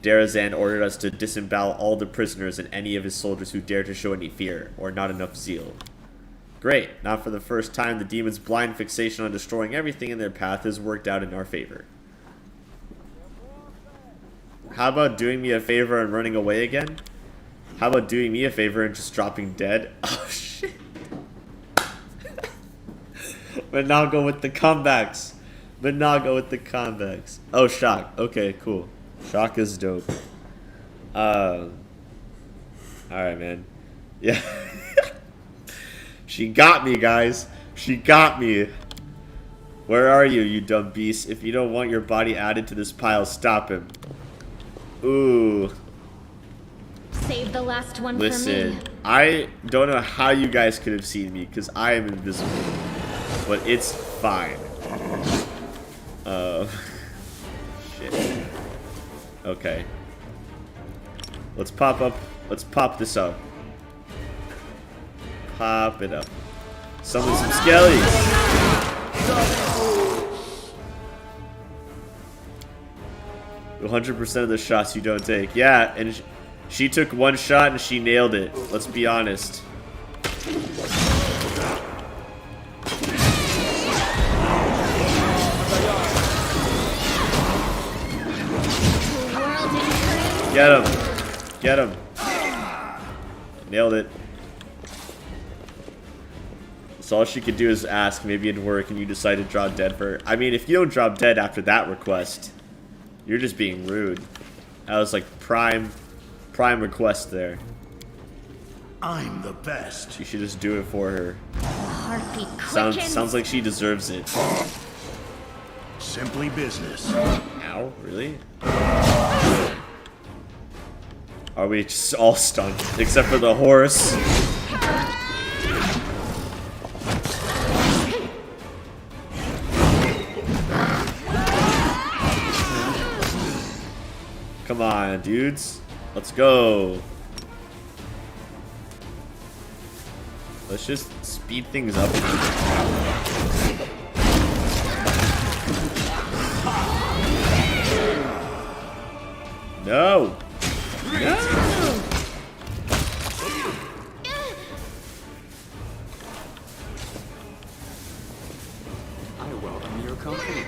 Darazan ordered us to disembowel all the prisoners and any of his soldiers who dare to show any fear, or not enough zeal. Great. Now for the first time, the demon's blind fixation on destroying everything in their path has worked out in our favor. How about doing me a favor and running away again? How about doing me a favor and just dropping dead? Oh, shit. But now go with the comebacks. Oh, shock. Okay, cool. Shock is dope. Alright, man. Yeah. She got me, guys. She got me. Where are you, you dumb beast? If you don't want your body added to this pile, stop him. Ooh. Save the last one for Listen, me. I don't know how you guys could have seen me, because I am invisible. But it's fine. Shit. Okay. Let's pop this up. Pop it up. Summon some skellies. 100% of the shots you don't take. Yeah, and she took one shot and she nailed it. Let's be honest. Get him. Get him. Nailed it. So all she could do is ask, maybe it'd work, and you decide to drop dead for her. I mean, if you don't drop dead after that request, you're just being rude. That was like prime request there. I'm the best. You should just do it for her. Heartbeat quickens. Sounds like she deserves it. Simply business. Ow, really? Are we just all stunned? Except for the horse. Come on, dudes. Let's go. Let's just speed things up. No. No. I welcome your company.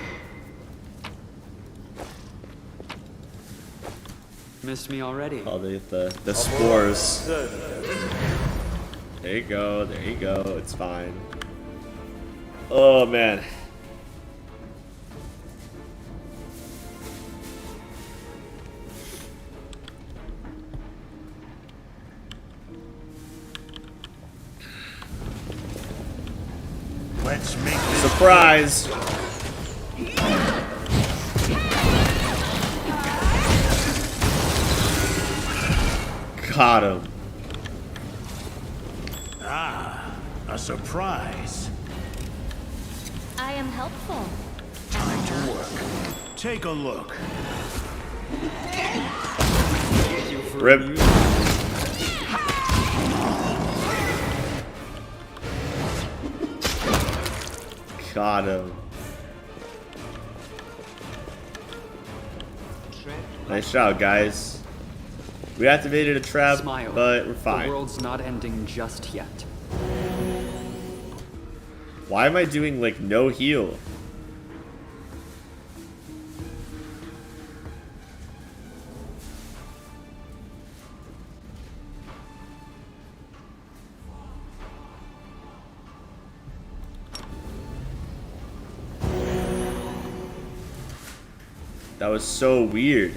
Missed me already. Oh, the spores. There you go, there you go. It's fine. Oh man. Let's make this surprise. Got him. Ah, a surprise. I am helpful. Time to work. Take a look. Rip. Got him. Nice job, guys. We activated a trap, Smile. but we're fine. The world's not ending just yet. Why am I doing, like, no heal? That was so weird.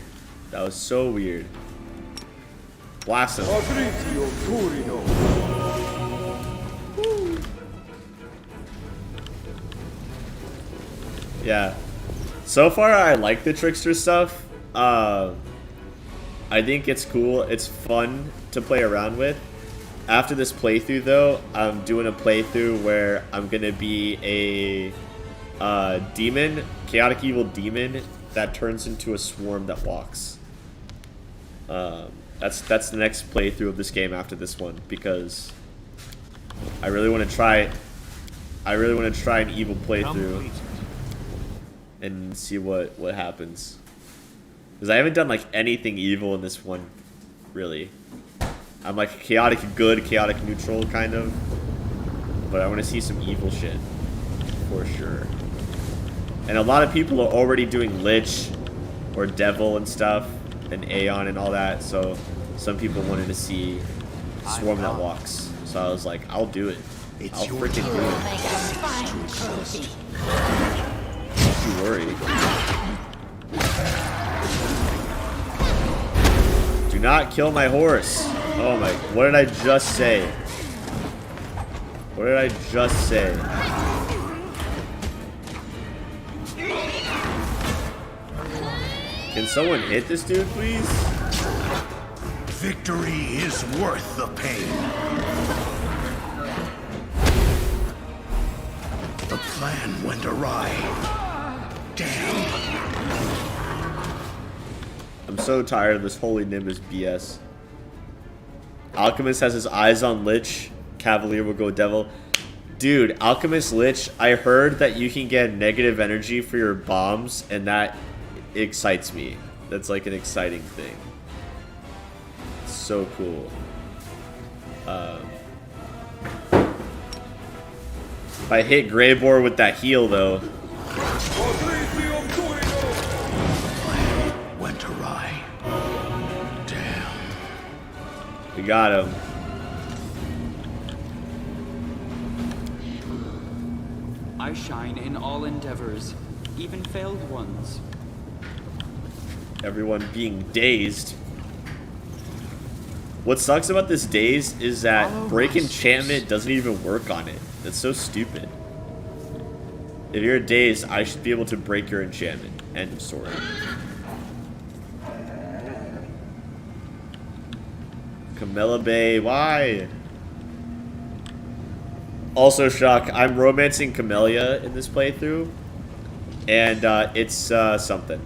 That was so weird. Blast him. Yeah. So far, I like the Trickster stuff. I think it's cool. It's fun to play around with. After this playthrough, though, I'm doing a playthrough where I'm gonna be a demon, chaotic evil demon that turns into a swarm that walks. That's the next playthrough of this game after this one, because I really want to try. I really want to try an evil playthrough. and see what happens. Because I haven't done like anything evil in this one, really. I'm like chaotic good, chaotic neutral kind of. But I want to see some evil shit for sure. And a lot of people are already doing Lich or Devil and stuff, and Aeon and all that. So some people wanted to see Swarm that walks. So I was like, I'll do it. I'll freaking do it. Don't you worry. Do not kill my horse. Oh my, what did I just say? What did I just say? Can someone hit this dude, please? Victory is worth the pain. The plan went awry. Damn. I'm so tired of this Holy Nimbus BS. Alchemist has his eyes on Lich. Cavalier will go Devil. Dude, Alchemist Lich, I heard that you can get negative energy for your bombs, and that excites me. That's like an exciting thing. It's so cool. If I hit Greybore with that heal, though. Went awry. Damn. We got him. I shine in all endeavors, even failed ones. Everyone being dazed. What sucks about this daze is that break enchantment doesn't even work on it. That's so stupid. If you're dazed, I should be able to break your enchantment. End of story. Camilla Bay, why? Also, Shock, I'm romancing Camellia in this playthrough. And it's something.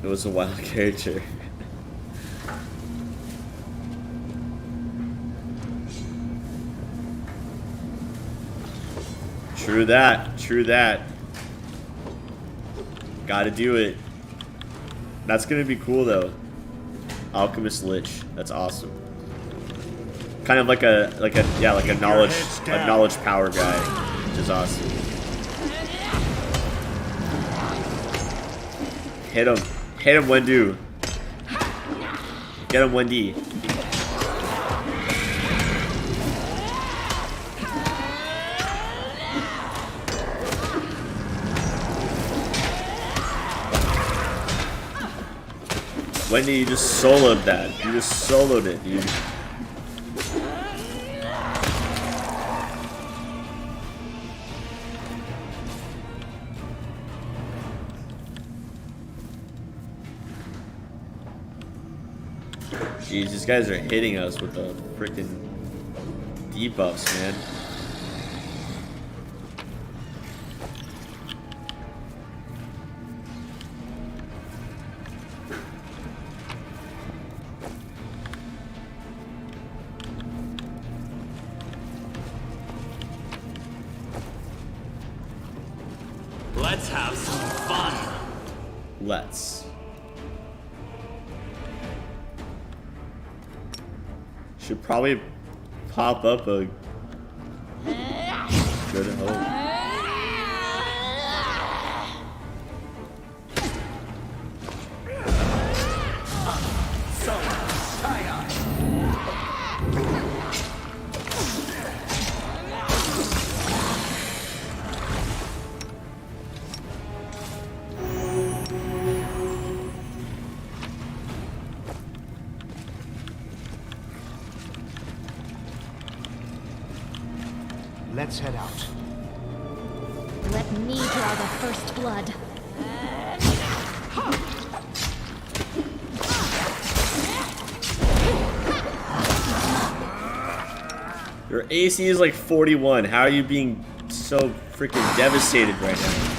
It was a wild character. True that. True that. Gotta do it. That's gonna be cool though. Alchemist Lich. That's awesome. Kind of like a knowledge power guy, which is awesome. Hit him. Hit him, Wendu. Get him, Wendy. Wendy, you just soloed that. You just soloed it, dude. Jeez, these guys are hitting us with the freaking debuffs, man. Let's have some fun. Let's. Should probably pop up a good hope. Let's head out. Let me draw the first blood. Your AC is like 41. How are you being so freaking devastated right now?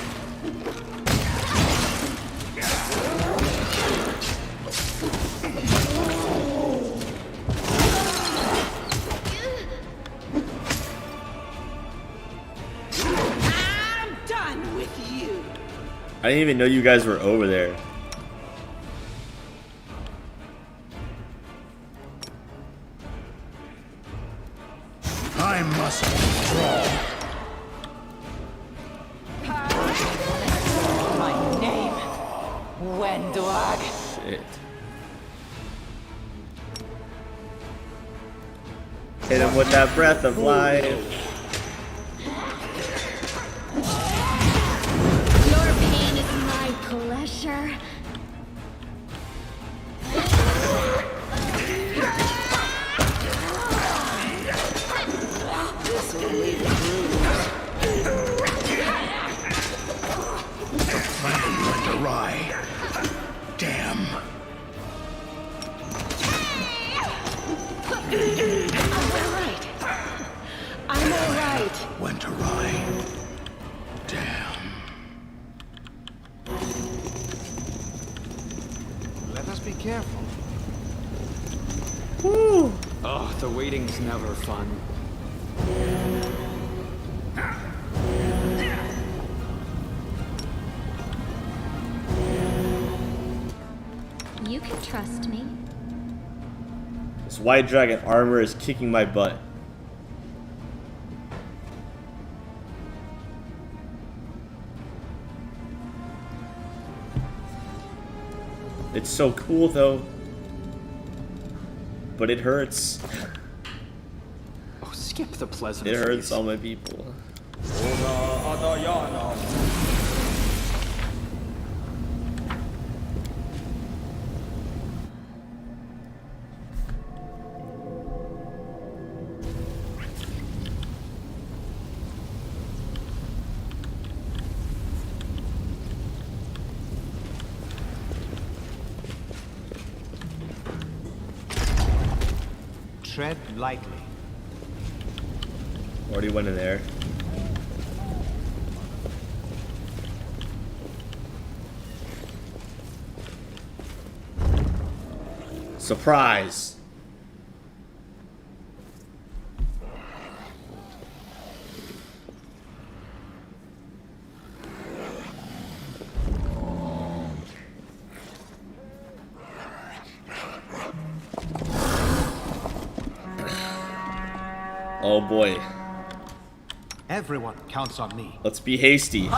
I didn't even know you guys were over there. I must withdraw. My name, WotR. Shit. Hit him with that breath of life. Your pain is my pleasure. This will leave it The plan went awry. Damn. I'm alright. Went awry. Damn. Let us be careful. Oh, the waiting's never fun. You can trust me. This white dragon armor is kicking my butt. It's so cool though. But it hurts. Oh, skip the pleasant. It hurts all my people. Ona Adayana. Tread lightly. Already went in there. Surprise! Oh boy. Everyone counts on me. Let's be hasty.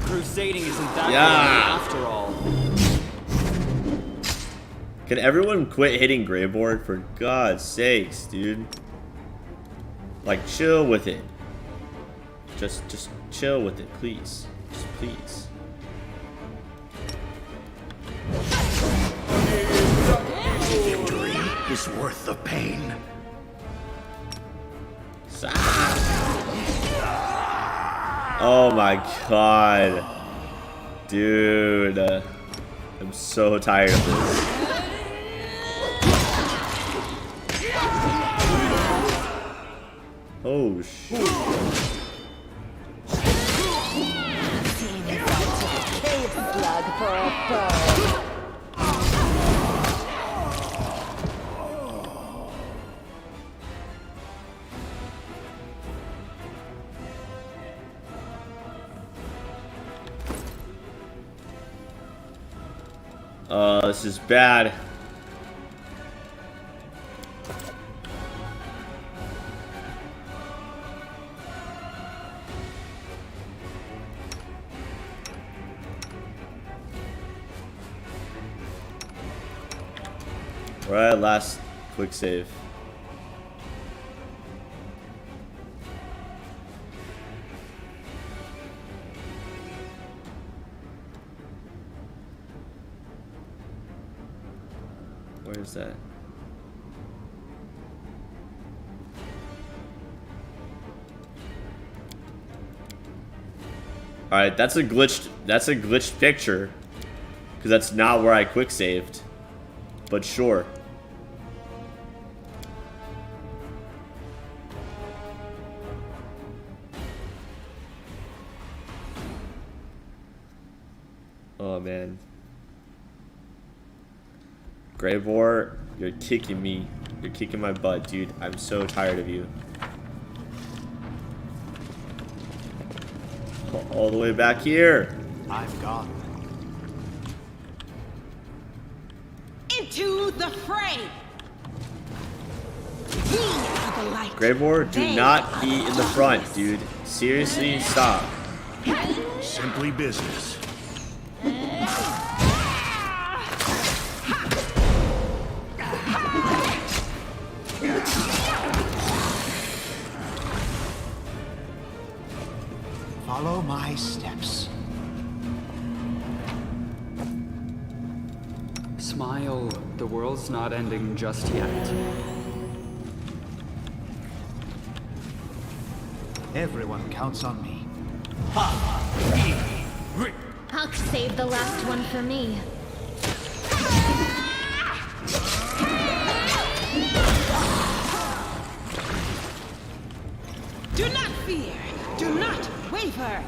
Crusading isn't that Yeah. bad after all. Can everyone quit hitting Greyboard for God's sakes, dude? Like, chill with it. Just chill with it, please. Just please. Victory is worth the pain. Oh my god. Dude. I'm so tired of this. Oh shit. Seeing if I took a cave slug for a foe. This is bad. Alright, last quick save. Where's that? Alright, that's a glitched picture. Because that's not where I quick saved. But sure. Oh man. Greyboard, you're kicking me. You're kicking my butt, dude. I'm so tired of you. All the way back here. I'm gone. Into the fray! We are the light. Greymoor, do They not are be the in the front, dude. Seriously, stop. Simply business. Follow my steps. Smile. The world's not ending just yet. Everyone counts on me. I'll save the last one for me. Do not fear. Do not waver.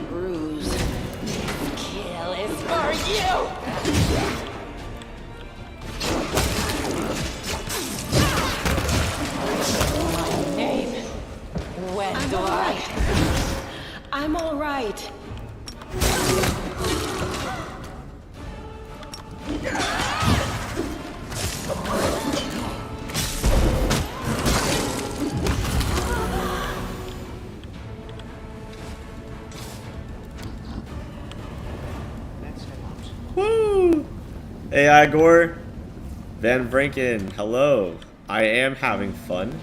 Bruise. Kill is for you! My name. When do I? I'm all right. Let's head out. Woo! Hey, Igor. Van Vranken, hello. I am having fun.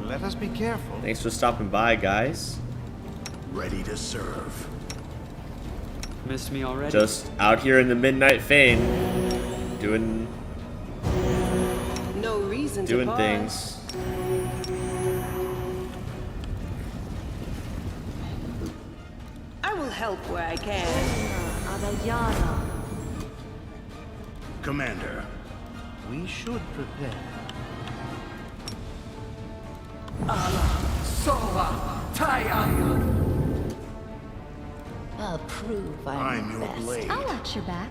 Let us be careful. Thanks for stopping by, guys. Ready to serve. Missed me already? Just out here in the Midnight Fane, doing No reason to pause. things. I will help where I can. Commander, We should prepare. I'll prove I'm I'm your best. blade. I'll watch your back.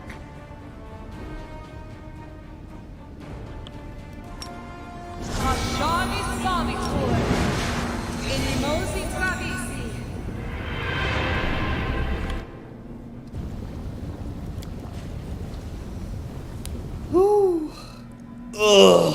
Ugh.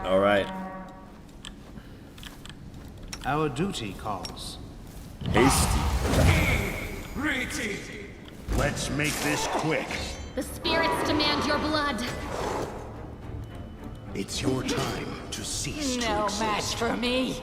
All right. Our duty calls. Hasty. let's make this quick. The spirits demand your blood. It's your time to cease to No exist. match for me.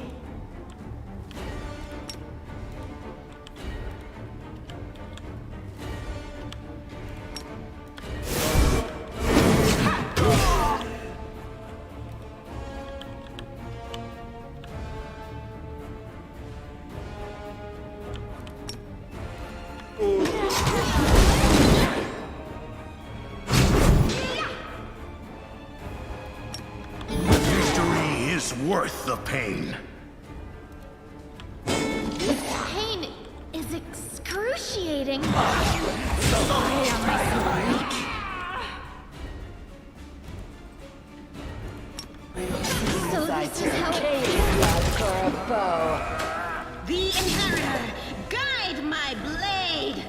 Victory is worth the pain. Pain is excruciating. So this is how it For a bow. The Inheritor, guide my blade!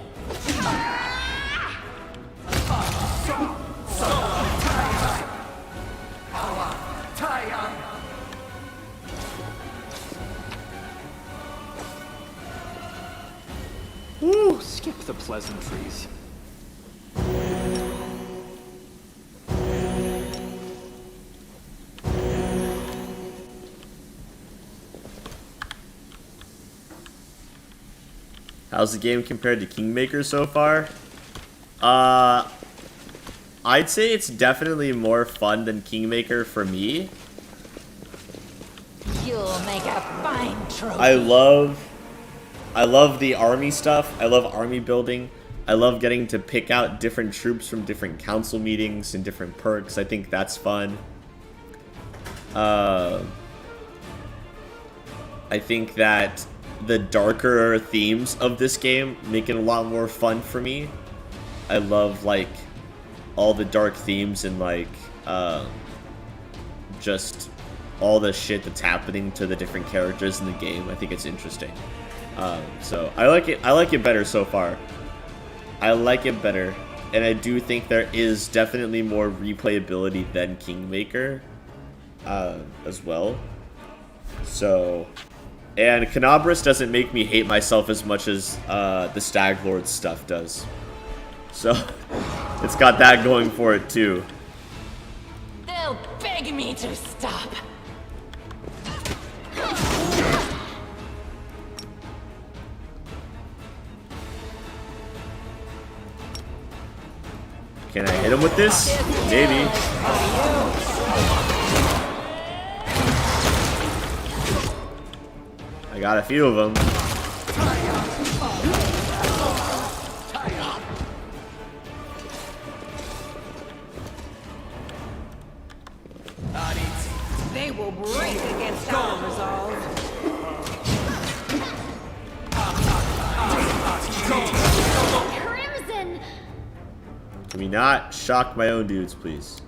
skip the pleasantries. How's the game compared to Kingmaker so far? I'd say it's definitely more fun than Kingmaker for me. You'll make a fine trophy. I love the army stuff. I love army building. I love getting to pick out different troops from different council meetings and different perks. I think that's fun. I think that the darker themes of this game make it a lot more fun for me. I love like all the dark themes and like just all the shit that's happening to the different characters in the game. I think it's interesting. So I like it better so far. I like it better, and I do think there is definitely more replayability than Kingmaker as well. So, and Canabras doesn't make me hate myself as much as the Stag Lord stuff does. So, it's got that going for it too. They'll beg me to stop. Can I hit him with this? Maybe. I got a few of them. They will break against our resolve. Crimson! Can we not shock my own dudes, please?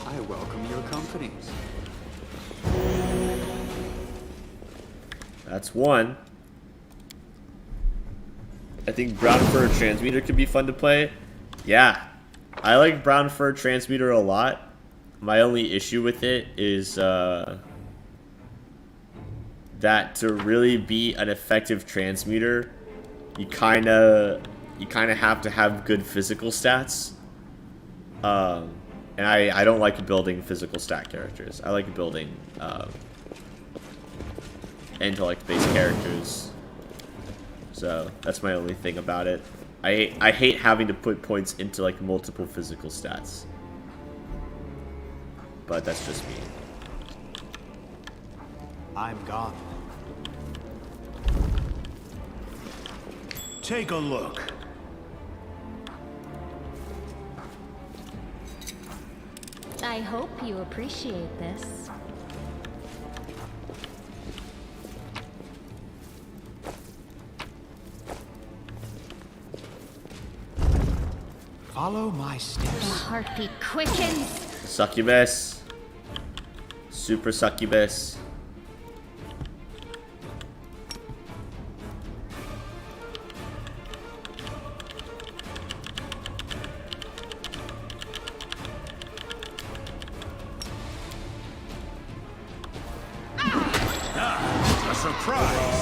I welcome your company. That's one. I think Brown Fur Transmuter could be fun to play. Yeah, I like Brown Fur Transmuter a lot. My only issue with it is that to really be an effective transmuter, you kind of have to have good physical stats. And I don't like building physical stat characters. I like building intellect-based characters. So that's my only thing about it. I hate having to put points into like multiple physical stats. But that's just me. I'm gone. Take a look. I hope you appreciate this. Follow my The steps. heartbeat quickens. Succubus. Super Succubus. A surprise.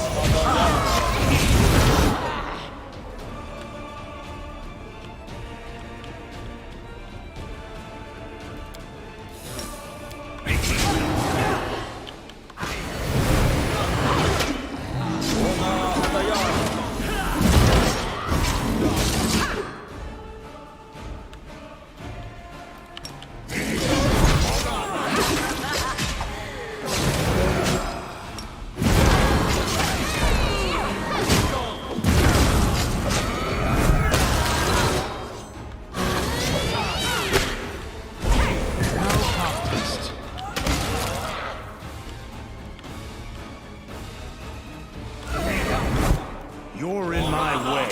You're in my way.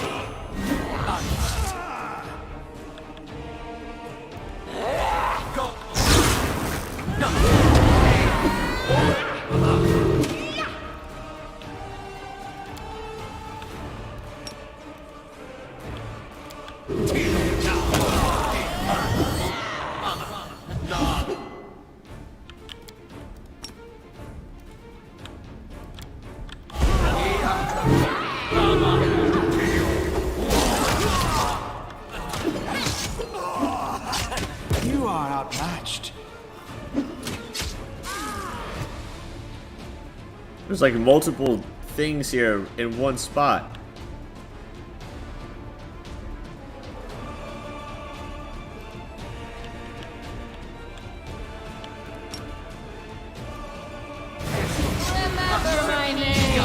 There's like multiple things here in one spot. Remember my name.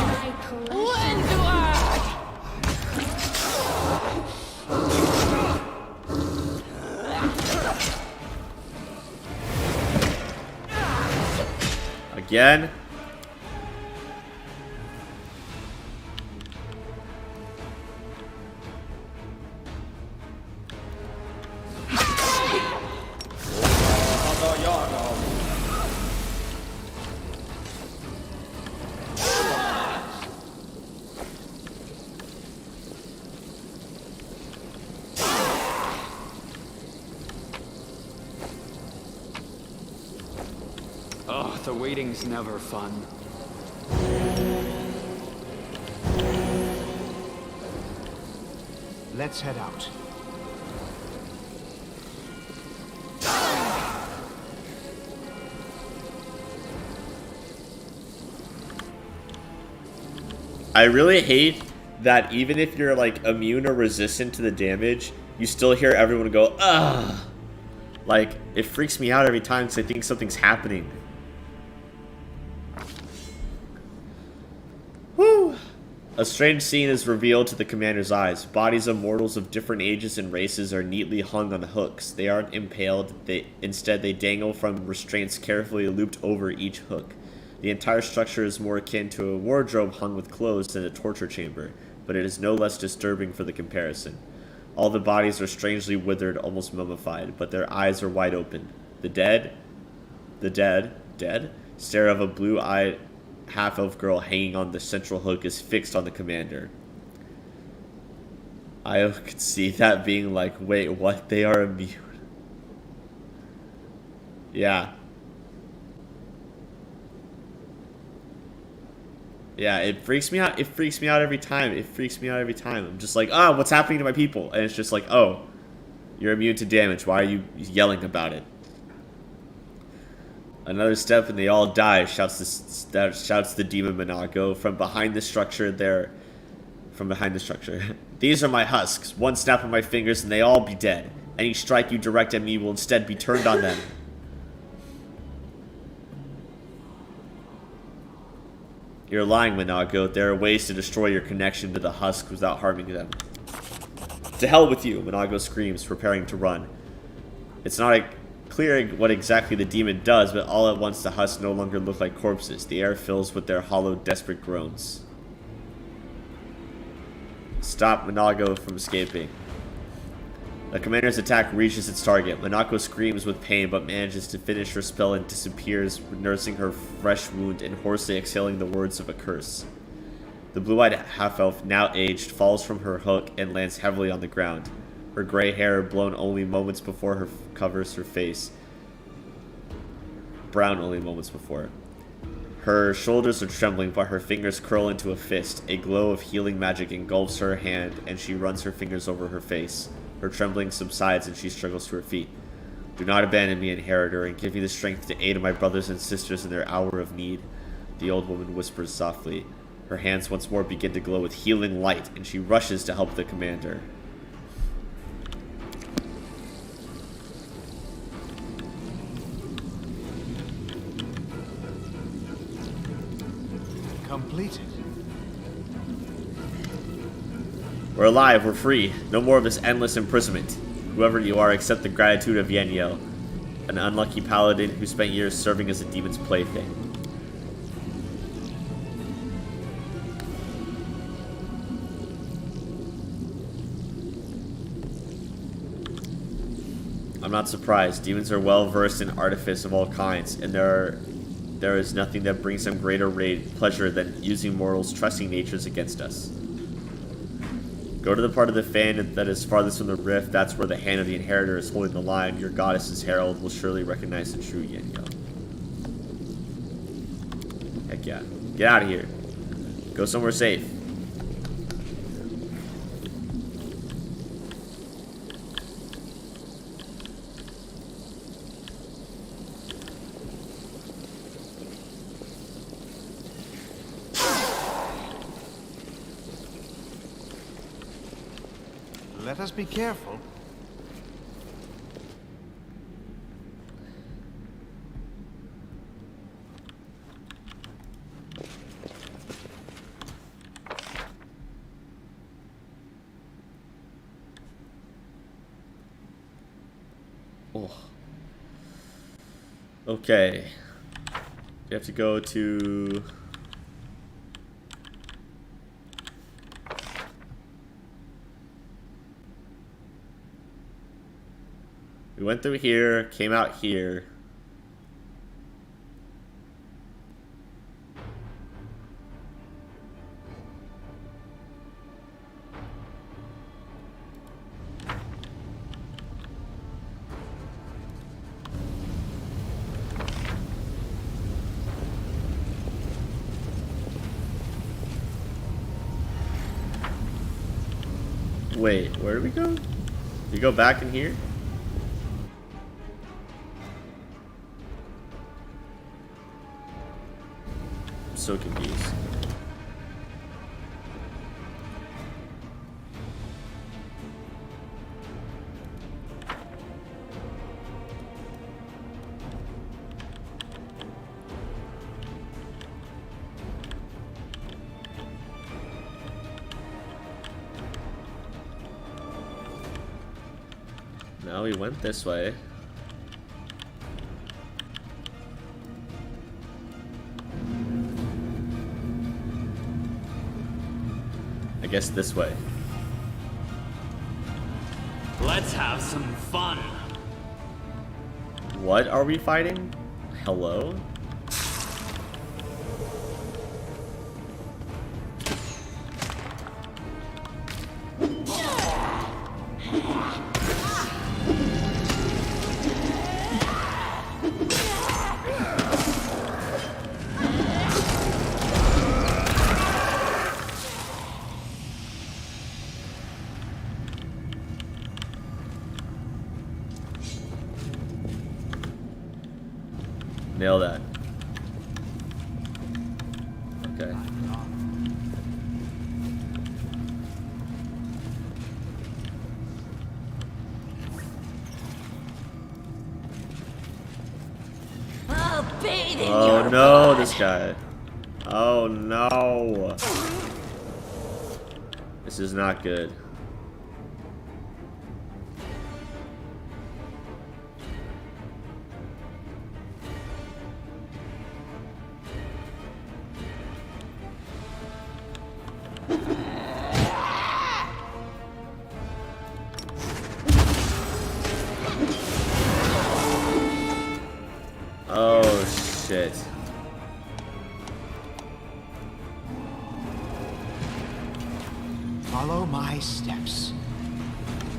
WotR. Again. Oh, the waiting's never fun. Let's head out. I really hate that even if you're like immune or resistant to the damage, you still hear everyone go, ugh. Like, it freaks me out every time because I think something's happening. Woo! A strange scene is revealed to the commander's eyes. Bodies of mortals of different ages and races are neatly hung on hooks. They aren't impaled. Instead, they dangle from restraints carefully looped over each hook. The entire structure is more akin to a wardrobe hung with clothes than a torture chamber, but it is no less disturbing for the comparison. All the bodies are strangely withered, almost mummified, but their eyes are wide open. The dead, stare of a blue-eyed half-elf girl hanging on the central hook is fixed on the commander. I could see that being like, wait, what? They are immune. Yeah. Yeah, it freaks me out. It freaks me out every time. It freaks me out every time. I'm just like, oh, what's happening to my people? And it's just like, oh, you're immune to damage. Why are you yelling about it? Another step and they all die, shouts the demon Monaco from behind the structure These are my husks. One snap of my fingers and they all be dead. Any strike you direct at me will instead be turned on them. You're lying, Monaco. There are ways to destroy your connection to the husk without harming them. To hell with you, Monaco screams, preparing to run. It's not clear what exactly the demon does, but all at once the husks no longer look like corpses. The air fills with their hollow, desperate groans. Stop Monaco from escaping. The commander's attack reaches its target. Monaco screams with pain, but manages to finish her spell and disappears, nursing her fresh wound and hoarsely exhaling the words of a curse. The blue-eyed half-elf, now aged, falls from her hook and lands heavily on the ground. Her gray hair, blown only moments before, covers her face. Brown only moments before. Her shoulders are trembling, but her fingers curl into a fist. A glow of healing magic engulfs her hand, and she runs her fingers over her face. Her trembling subsides and she struggles to her feet. Do not abandon me, inheritor, and give me the strength to aid my brothers and sisters in their hour of need. The old woman whispers softly. Her hands once more begin to glow with healing light, and she rushes to help the commander. Completed. We're alive, we're free. No more of this endless imprisonment. Whoever you are, accept the gratitude of Yeniel, an unlucky paladin who spent years serving as a demon's plaything. I'm not surprised. Demons are well versed in artifice of all kinds, and there is nothing that brings them greater pleasure than using mortals' trusting natures against us. Go to the part of the FANE that is farthest from the rift. That's where the hand of the inheritor is holding the line. Your goddess's herald will surely recognize the true Yeniel. Heck yeah. Get out of here. Go somewhere safe. let us be careful. Oh. Okay. You have to go to... We went through here, came out here. Wait, where do we go? We go back in here? I'm so confused. No, we went this way. I guess this way. Let's have some fun. What are we fighting? Hello? Nail that. Okay. I'll bathe in Oh your no, blood. this guy. Oh no. This is not good. Oh shit. Follow my steps.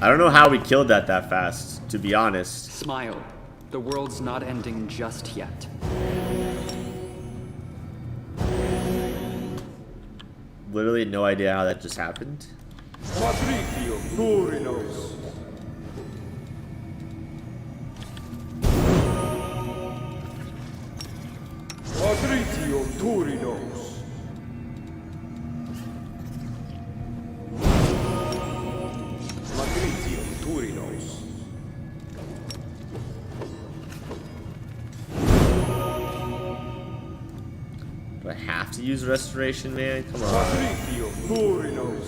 I don't know how we killed that fast, to be honest. Smile. The world's not ending just yet. Literally no idea how that just happened. Patricio Turinos. Patricio Turinos. Patricio Turinos. Do I have to use restoration, man? Come on. Patricio Turinos.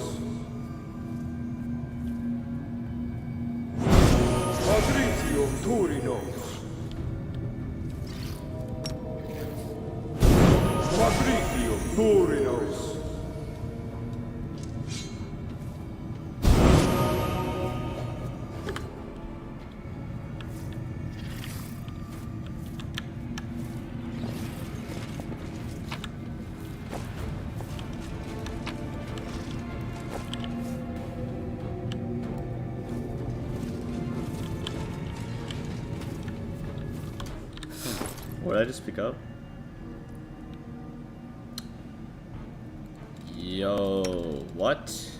Patricio Turinos. Patricio Turinos. What did I just pick up? Yo, what?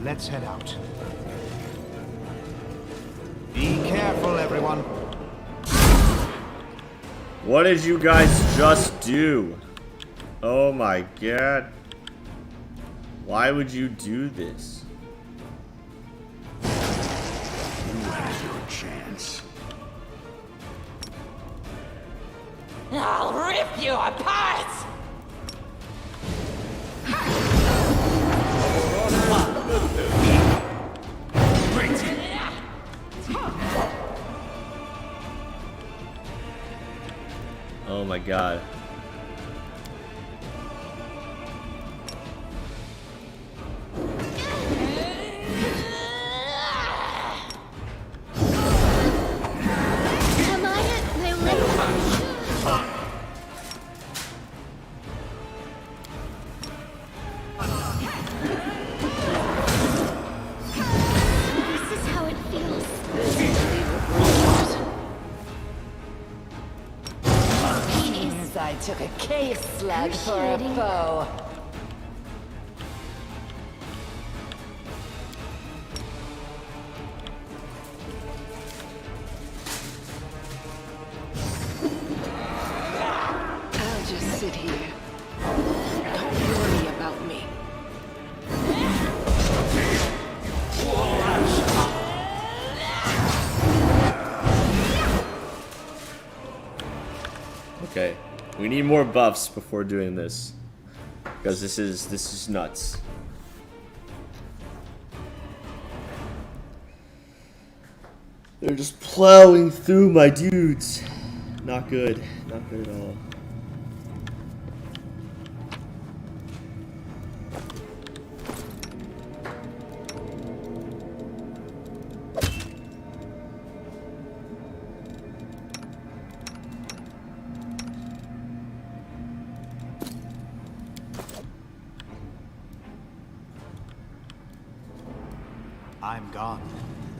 Let's head out. Be careful, everyone. What did you guys just do? Oh my god. Why would you do this? You had your chance. I'll rip you apart! Oh my god. Am I at my limit? This is how it feels. Means I took a cave slug for a foe. I'll just sit here. Don't worry about me. Okay. We need more buffs before doing this. Because this is nuts. They're just plowing through my dudes. Not good. Not good at all. I'm gone.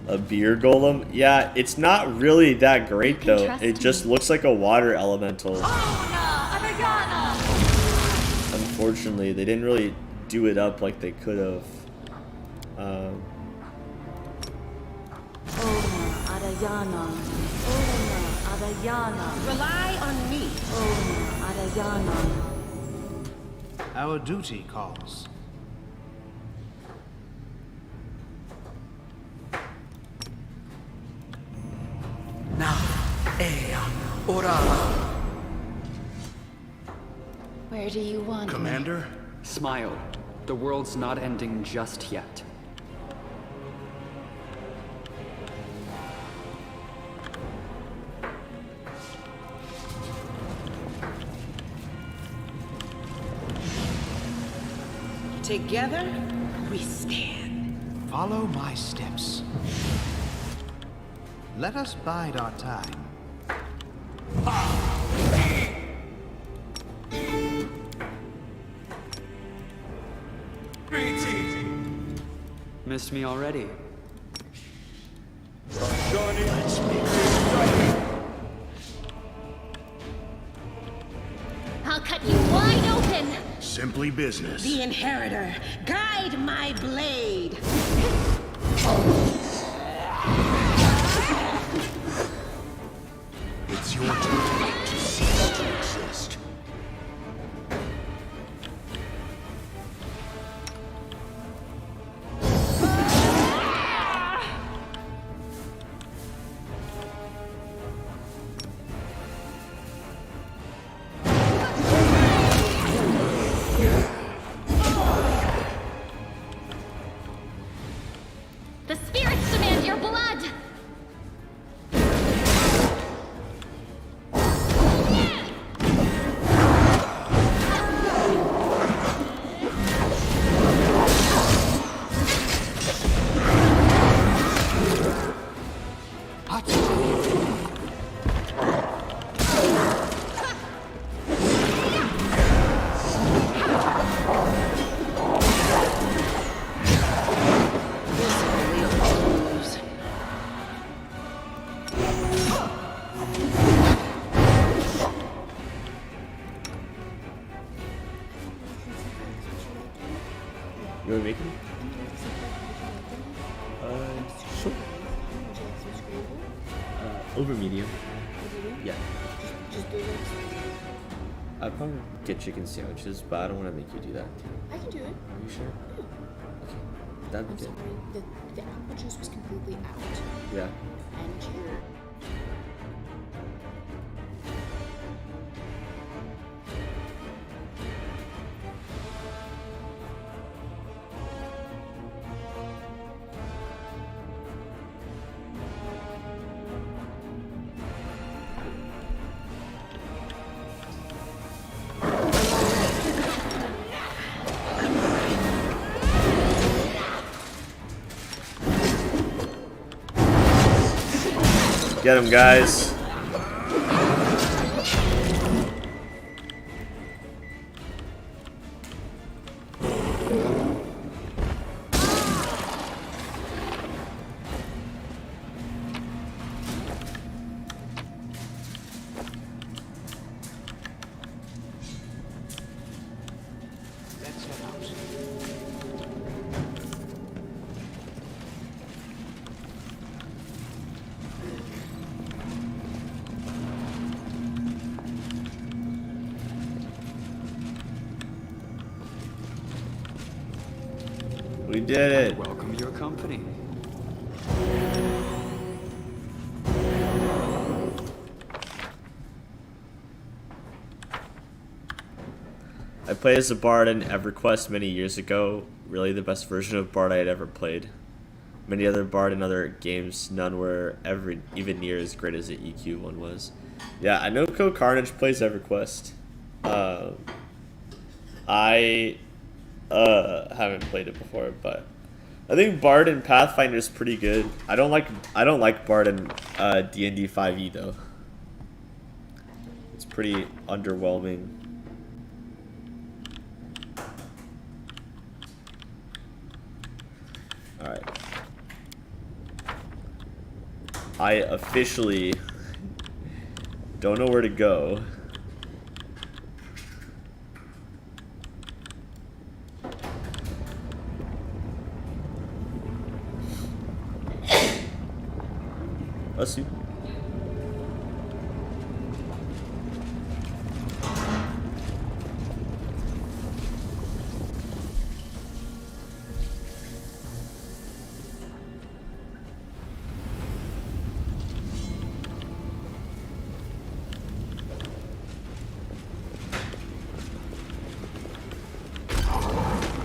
A beer golem? Yeah, it's not really that great though. It just looks like a water elemental. Unfortunately, they didn't really do it up like they could have. Rely on me. Our duty calls. Where do you want Commander? Smile. The world's not ending just yet. Together, we stand. Follow my steps. Let us bide our time. Missed me already. I'll cut you wide open. Simply business. The Inheritor, guide my blade. It's your time to cease to exist. The spirits demand your blood. You wanna make it? Over medium. Medium? Yeah. Just those eggs? I'd probably get chicken sandwiches, but I don't want to make you do that. I can do it. Are you sure? Yeah. Okay. That'd be I'm good. sorry, the apple juice was completely out. Yeah. And your... Get him, guys. Let's head out. We did it. Welcome your company. I played as a bard in EverQuest many years ago. Really the best version of bard I had ever played. Many other bard in other games, none were ever even near as great as the EQ one was. Yeah, I know Co Carnage plays EverQuest. I haven't played it before, but I think bard in Pathfinder is pretty good. I don't like bard in D&D 5e though. It's pretty underwhelming. Alright. I officially don't know where to go. Let's see.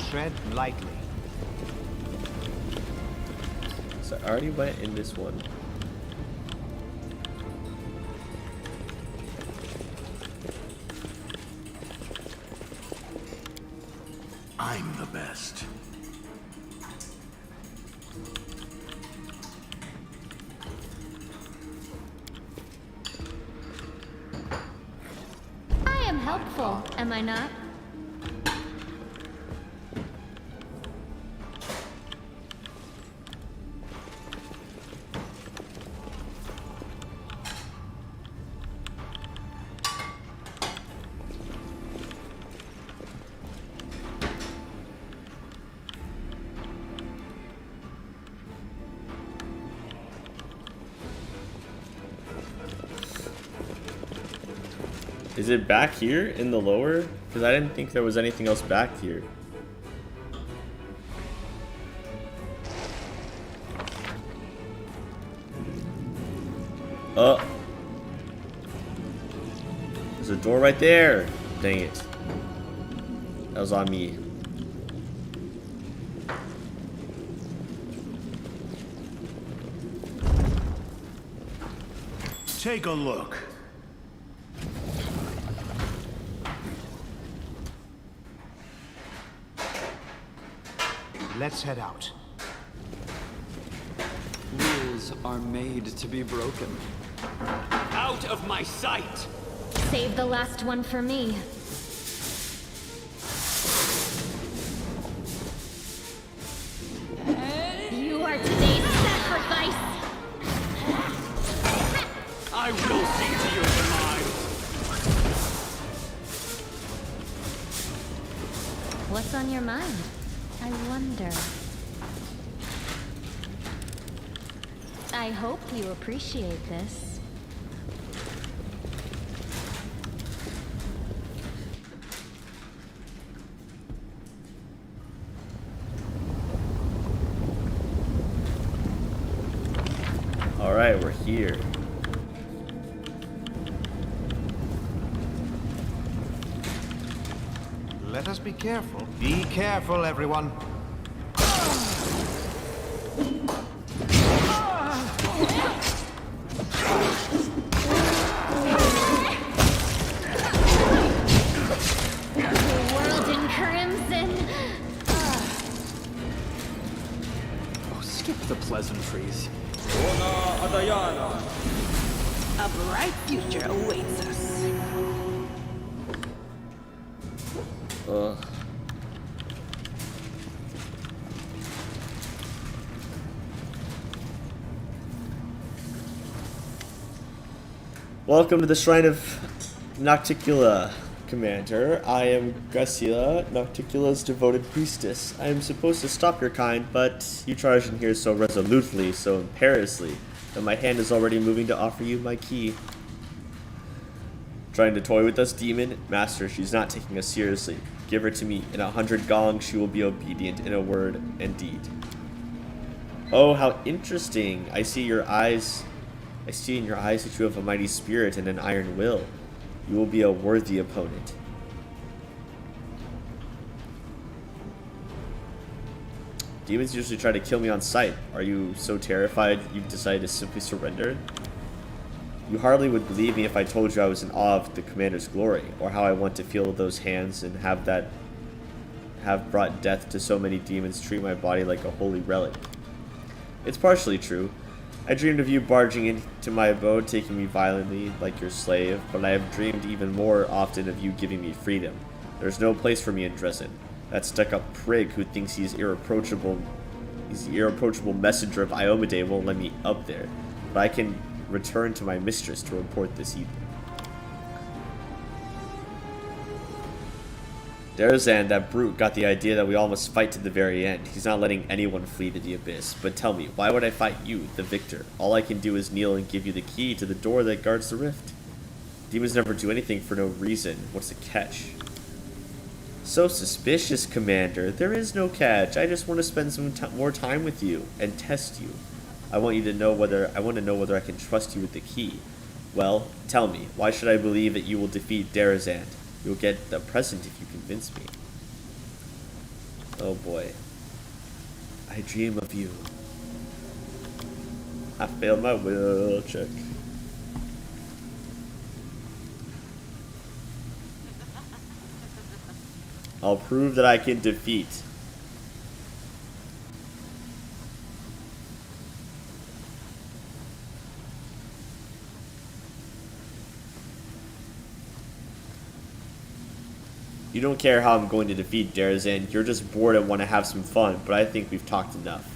Tread lightly. So I already went in this one. I'm the best. I am helpful, am I not? Is it back here in the lower? Because I didn't think there was anything else back here. Oh. There's a door right there. Dang it. That was on me. Take a look. Let's head out. Rules are made to be broken. Out of my sight! Save the last one for me. You are today's sacrifice! I will see to your demise! What's on your mind? I wonder. I hope you appreciate this. here? Let us be careful. Be careful, everyone. World in crimson. Oh, skip the pleasantries. A bright future awaits us. Ugh. Welcome to the Shrine of Nocticula, Commander. I am Graciela, Nocticula's devoted priestess. I am supposed to stop your kind, but you charge in here so resolutely, so imperiously, that my hand is already moving to offer you my key. Trying to toy with us, demon? Master, she's not taking us seriously. Give her to me. In 100 gongs, she will be obedient in a word and deed. Oh, how interesting. I see in your eyes that you have a mighty spirit and an iron will. You will be a worthy opponent. Demons usually try to kill me on sight. Are you so terrified you've decided to simply surrender? You hardly would believe me if I told you I was in awe of the commander's glory, or how I want to feel those hands and have brought death to so many demons treat my body like a holy relic. It's partially true. I dreamed of you barging into my abode, taking me violently like your slave, but I have dreamed even more often of you giving me freedom. There's no place for me in Dresden. That stuck-up prig who thinks he's the irreproachable messenger of Iomade won't let me up there, but I can return to my mistress to report this evening. Darazan, that brute, got the idea that we all must fight to the very end. He's not letting anyone flee to the abyss. But tell me, why would I fight you, the victor? All I can do is kneel and give you the key to the door that guards the rift. Demons never do anything for no reason. What's the catch? So suspicious, Commander. There is no catch. I just want to spend some more time with you and test you. I want to know whether I can trust you with the key. Well, tell me, why should I believe that you will defeat Darazan? You'll get the present if you convince me. Oh boy. I dream of you. I failed my will check. I'll prove that I can defeat. You don't care how I'm going to defeat Darazan. You're just bored and want to have some fun, but I think we've talked enough.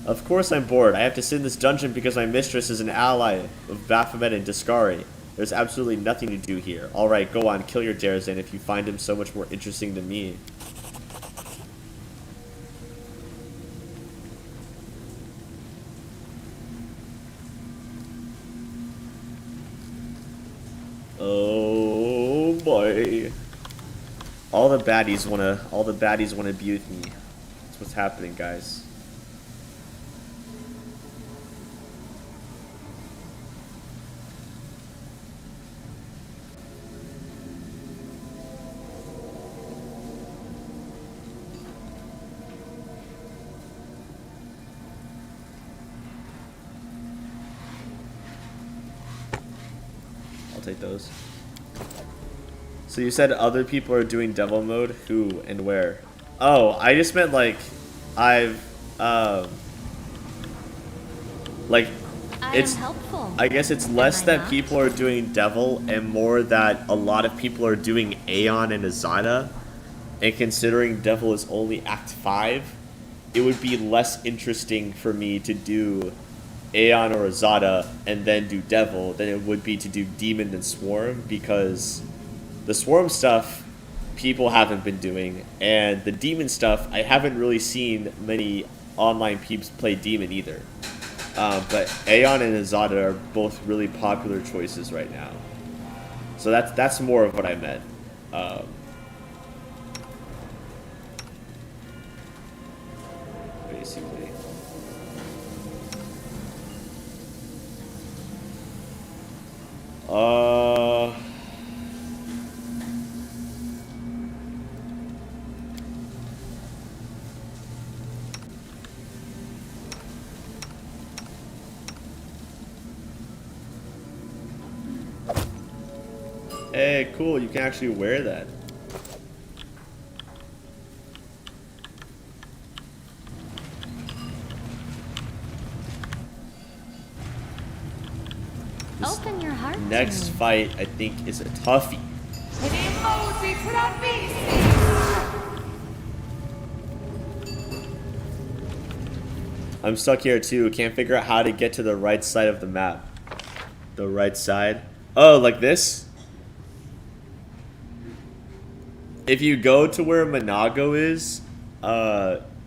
Of course I'm bored. I have to sit in this dungeon because my mistress is an ally of Baphomet and Discari. There's absolutely nothing to do here. Alright, go on, kill your Darazan if you find him so much more interesting than me. Oh boy. All the baddies wanna be with me. That's what's happening, guys. I'll take those. So you said other people are doing devil mode? Who and where? Oh, I just meant like I guess it's less that people are doing devil and more that a lot of people are doing Aeon and Azada. And considering devil is only Act 5, it would be less interesting for me to do Aeon or Azada and then do devil than it would be to do demon and swarm, because the swarm stuff people haven't been doing, and the demon stuff I haven't really seen many online peeps play demon either. But Aeon and Azada are both really popular choices right now, so that's more of what I meant. Basically. Hey, cool, you can actually wear that. Open your heart. Next fight, I think, is a toughie. I'm stuck here too. Can't figure out how to get to the right side of the map. The right side? Oh, like this? If you go to where Monago is,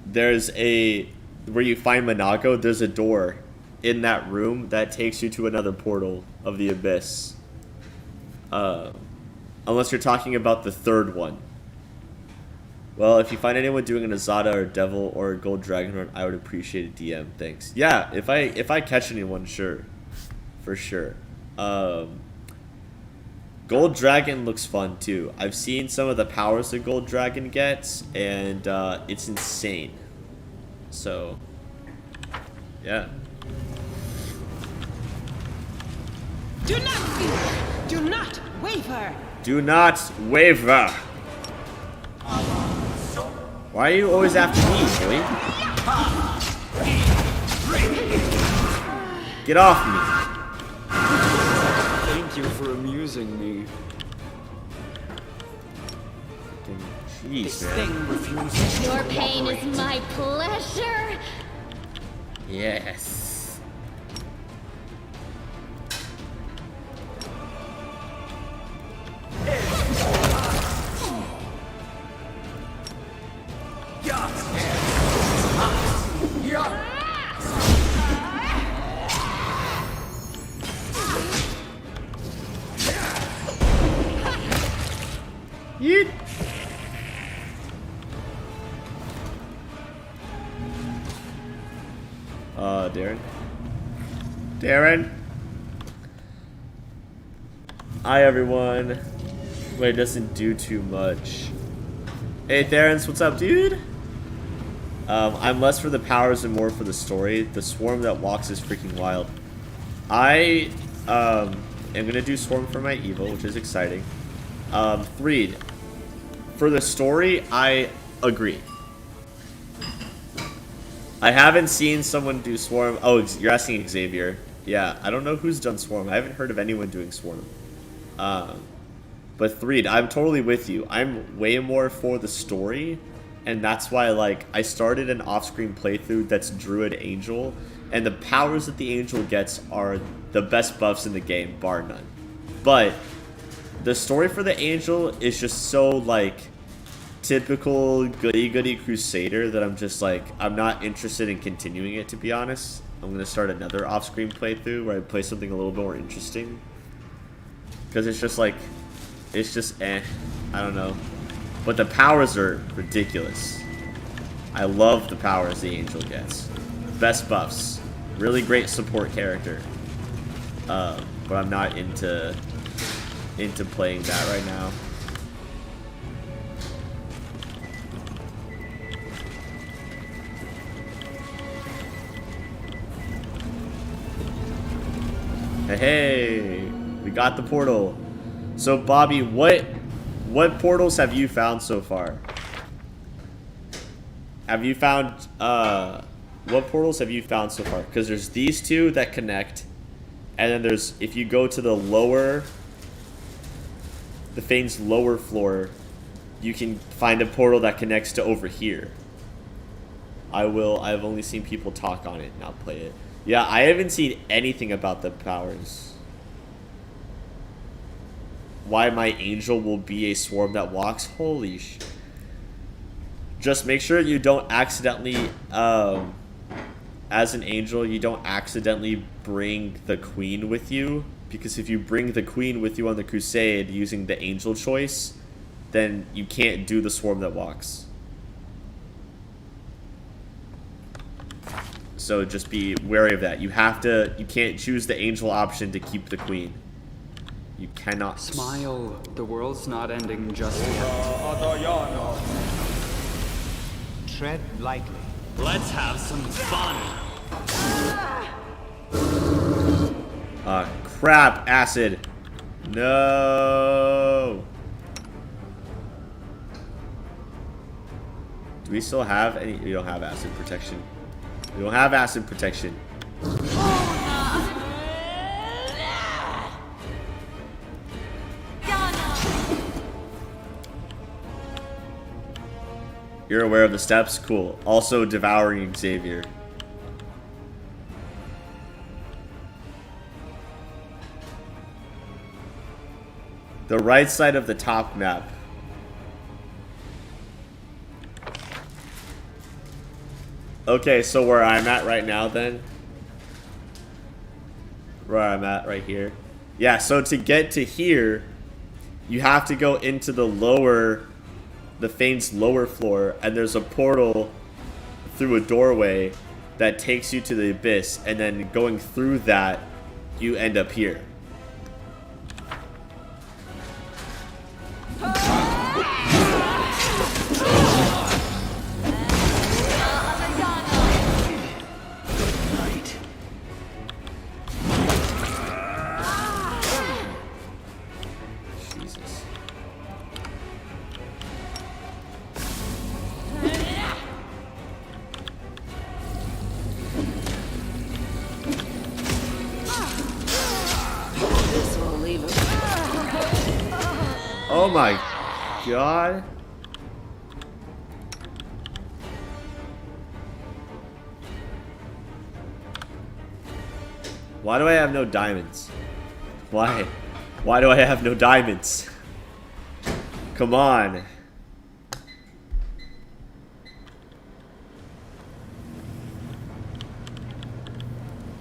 there's a... Where you find Monago, there's a door in that room that takes you to another portal of the Abyss. Unless you're talking about the third one. Well, if you find anyone doing an Azada or Devil or a Gold Dragon run, I would appreciate a DM. Thanks. Yeah, if I catch anyone, sure. For sure. Gold Dragon looks fun too. I've seen some of the powers that Gold Dragon gets, and it's insane. So, yeah. Do not fear. Do not waver. Do not waver. Why are you always after me, boy? Get off me. Thank you for amusing me. Jeez, man. Your pain is my pleasure. Yes. Yeet. Darren. Darren. Hi, everyone. Wait, it doesn't do too much. Hey, Therence, what's up, dude? I'm less for the powers and more for the story. The swarm that walks is freaking wild. I am gonna do swarm for my evil, which is exciting. Threed. For the story, I agree. I haven't seen someone do swarm. Oh, you're asking Xavier. Yeah, I don't know who's done swarm. I haven't heard of anyone doing swarm. But Threed, I'm totally with you. I'm way more for the story, and that's why, like, I started an off-screen playthrough that's Druid Angel, and the powers that the Angel gets are the best buffs in the game, bar none. But the story for the Angel is just so, like, typical goody-goody Crusader that I'm just, like, I'm not interested in continuing it, to be honest. I'm going to start another off-screen playthrough where I play something a little bit more interesting. Because it's just, like, it's just I don't know. But the powers are ridiculous. I love the powers the Angel gets. Best buffs. Really great support character. But I'm not into playing that right now. Hey, we got the portal. So Bobby, what portals have you found so far? Have you found what portals have you found so far? Because there's these two that connect, and then there's, if you go to the FANE's lower floor, you can find a portal that connects to over here. I've only seen people talk on it, not play it. Yeah, I haven't seen anything about the powers. Why my Angel will be a swarm that walks? Holy sh... Just make sure you don't accidentally, as an Angel, you don't accidentally bring the Queen with you. Because if you bring the Queen with you on the Crusade using the Angel choice, then you can't do the swarm that walks. So just be wary of that. You can't choose the Angel option to keep the Queen. You cannot. Smile. The world's not ending just yet. Tread lightly. Let's have some fun. Ah, crap, acid. No. Do we still have any? We don't have acid protection. We don't have acid protection. You're aware of the steps? Cool. Also devouring Xavier. The right side of the top map. Okay, so where I'm at right now then. Where I'm at right here. Yeah, so to get to here, you have to go into the FANE's lower floor, and there's a portal through a doorway that takes you to the abyss, and then going through that, you end up here. Oh my god. Why do I have no diamonds? Why? Why do I have no diamonds? Come on.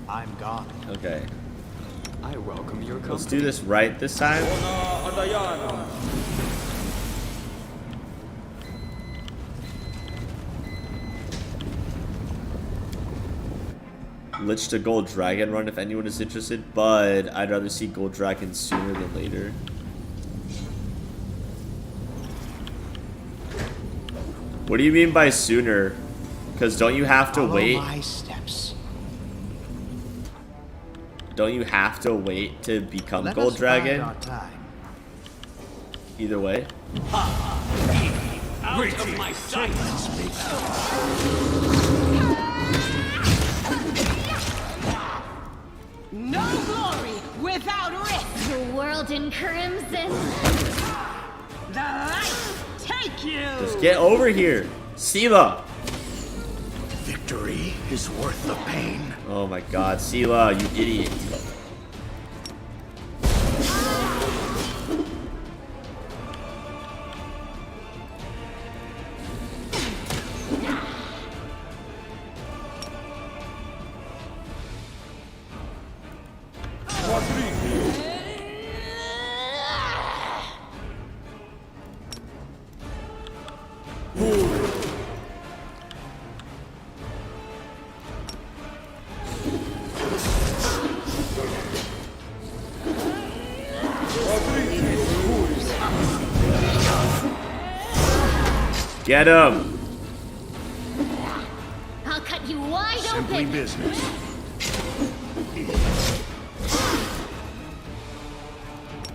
I'm gone. Okay. I welcome your company. Let's do this right this time. Lich to Gold Dragon run if anyone is interested, but I'd rather see Gold Dragon sooner than later. What do you mean by sooner? Because don't you have to Follow wait? my steps. Don't you have to wait to become Let Gold us Dragon? bide our time. Either way. Out of my sight. No glory without risk. The world in crimson. The light take you. Just get over here. Sela. Victory is worth the pain. Oh my god, Sela, you idiot. Get him! I'll cut you wide Simply open. business.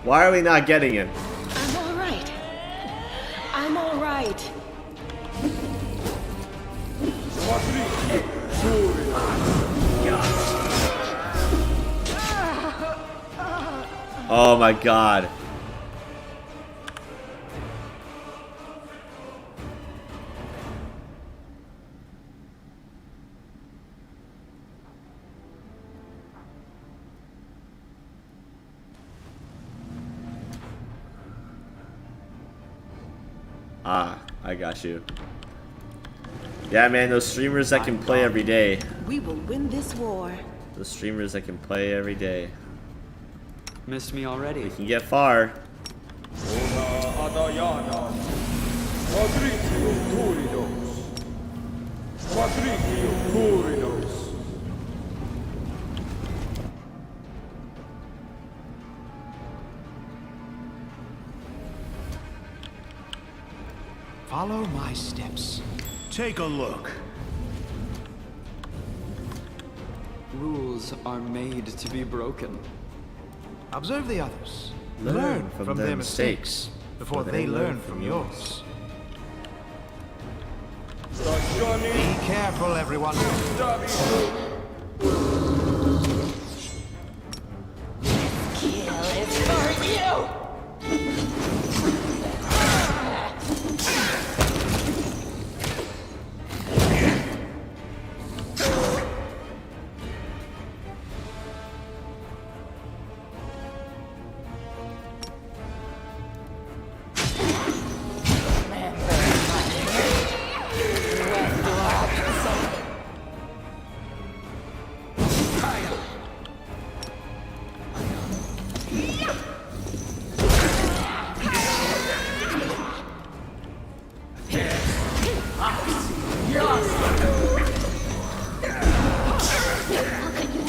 Why are we not getting him? I'm all right. I'm all right. Oh my god. Ah, I got you. Yeah, man, those streamers that can play every day. We will win this war. Those streamers that can play every day. Missed me already. They can get far. Follow my steps. Take a look. Rules are made to be broken. Observe the others. Learn from their mistakes before they learn from yours. Stazione Be careful, everyone. Kill is for you!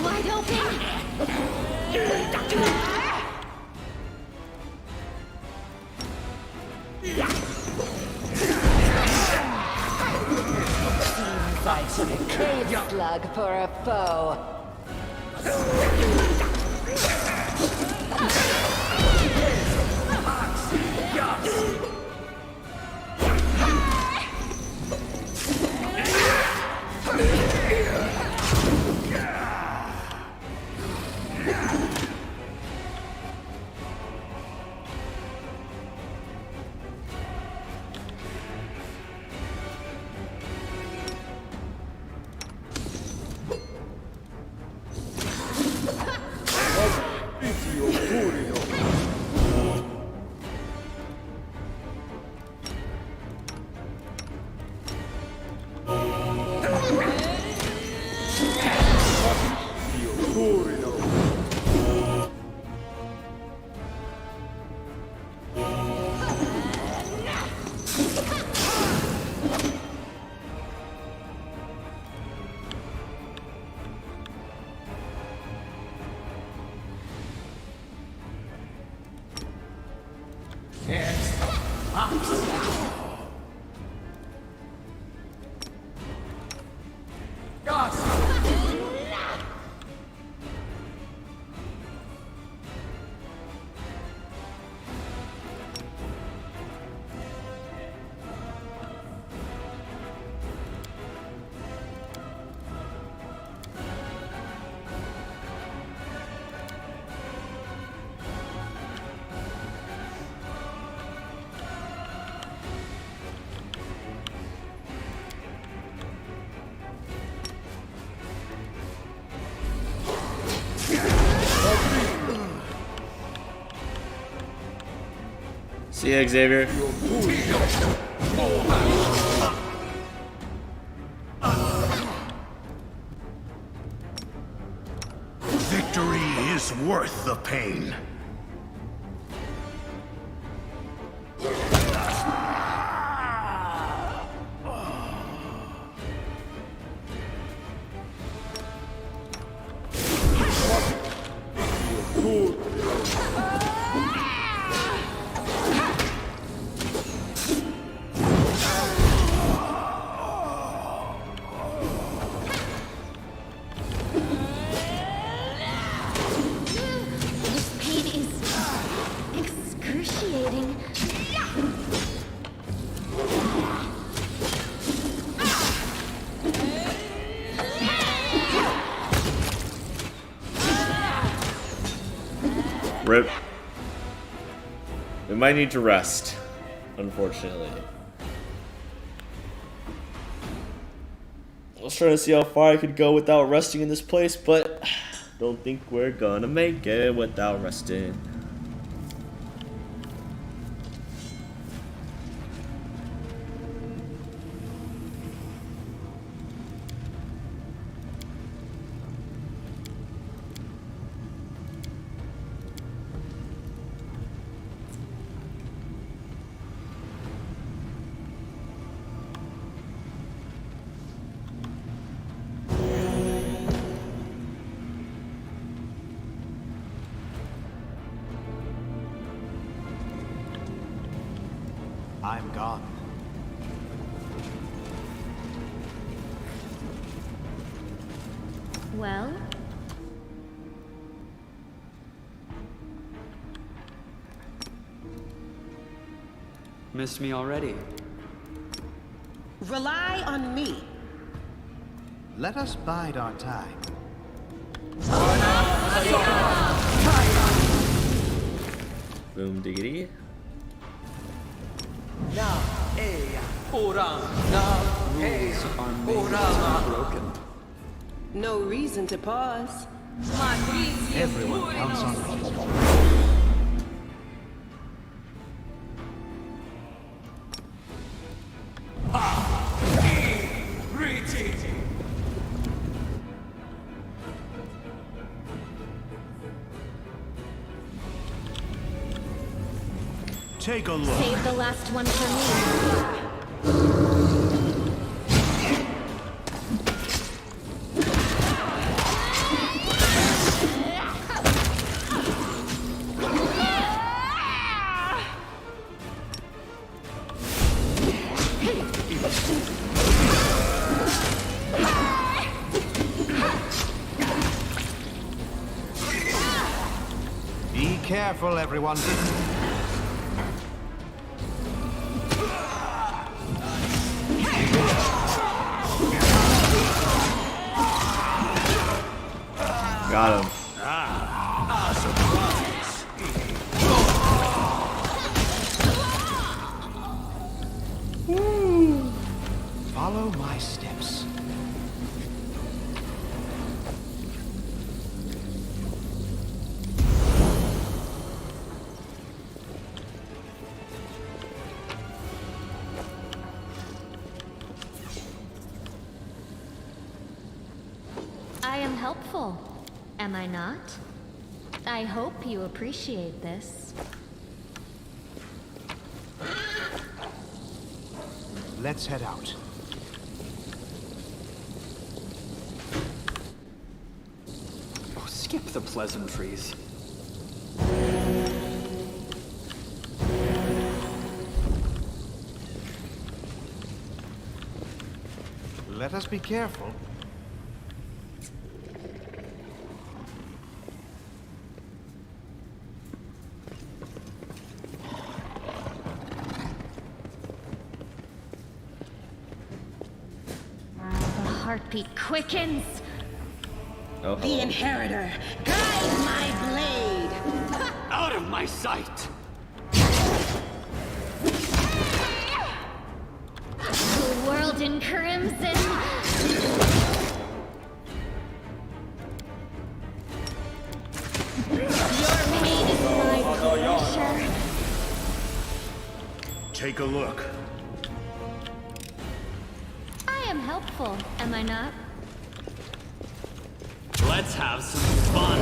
Wide open! Seems I took a cave slug for a foe. See ya, Xavier. Victory is worth the pain. This pain is excruciating. Rip. We might need to rest, unfortunately. I was trying to see how far I could go without resting in this place, but don't think we're gonna make it without resting. I'm gone. Well? Missed me already? Rely on me. Let us bide our time. Boom diggity. Rules are made to be broken. No reason to pause. Everyone counts on me. Take a look. Save the last one for me. Be careful, everyone. Got him. Follow my steps. I am helpful, am I not? I hope you appreciate this. Let's head out. Oh, skip the pleasantries. Let us be careful. The heartbeat quickens. Oh, The hello. inheritor, guide my blade. Out of my sight! The world in crimson. Your pain is my pleasure. Take a look. I am helpful, am I not? Let's have some fun!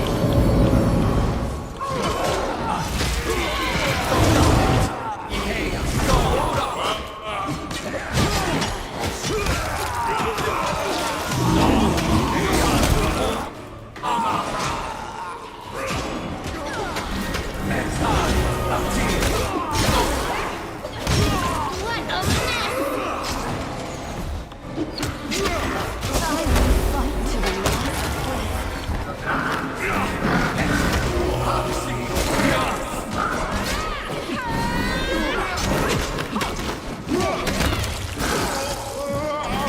What a mess! I will fight to the last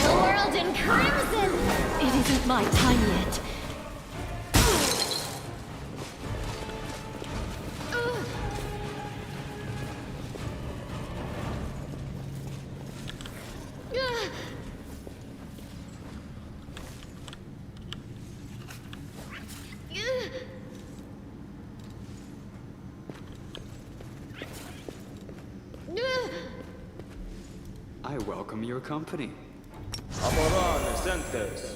the world in crimson! It isn't my time yet. I welcome your company. Amorane Sentes.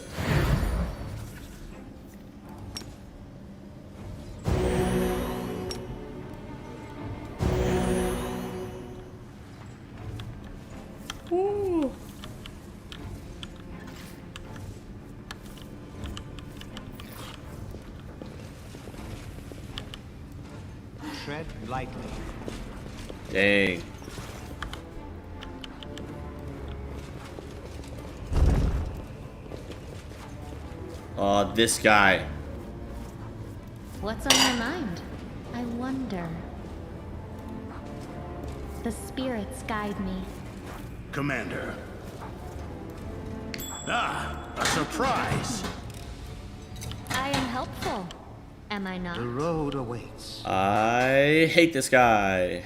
Tread lightly. Dang. This guy. What's on your mind? I wonder. The spirits guide me. Commander. Ah, a surprise. I am helpful. Am I not? The road awaits. I hate this guy.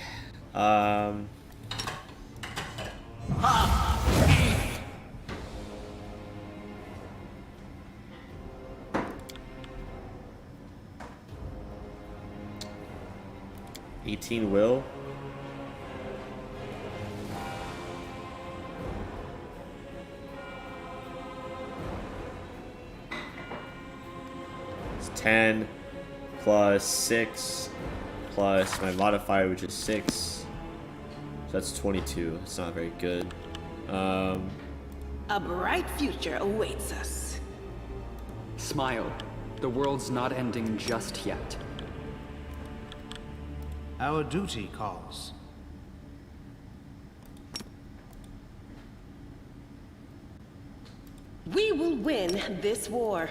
$18 will. It's 10 plus 6 plus my modifier, which is 6. So that's 22. It's not very good. A bright future awaits us. Smile. The world's not ending just yet. Our duty calls. We will win this war.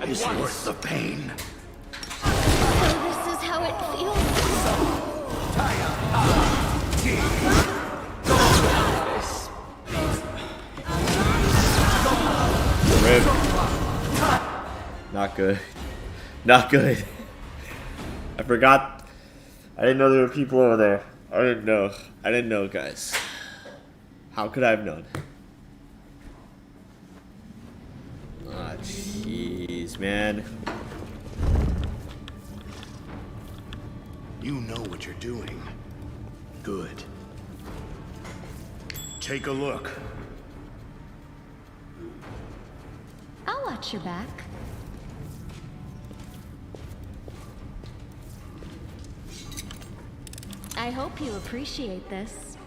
It's worth the pain. So this is how it feels. Rip. Not good. Not good. I forgot. I didn't know there were people over there. I didn't know. I didn't know, guys. How could I have known? Ah, jeez, man. You know what you're doing. Good. Take a look. I'll watch your back. I hope you appreciate this.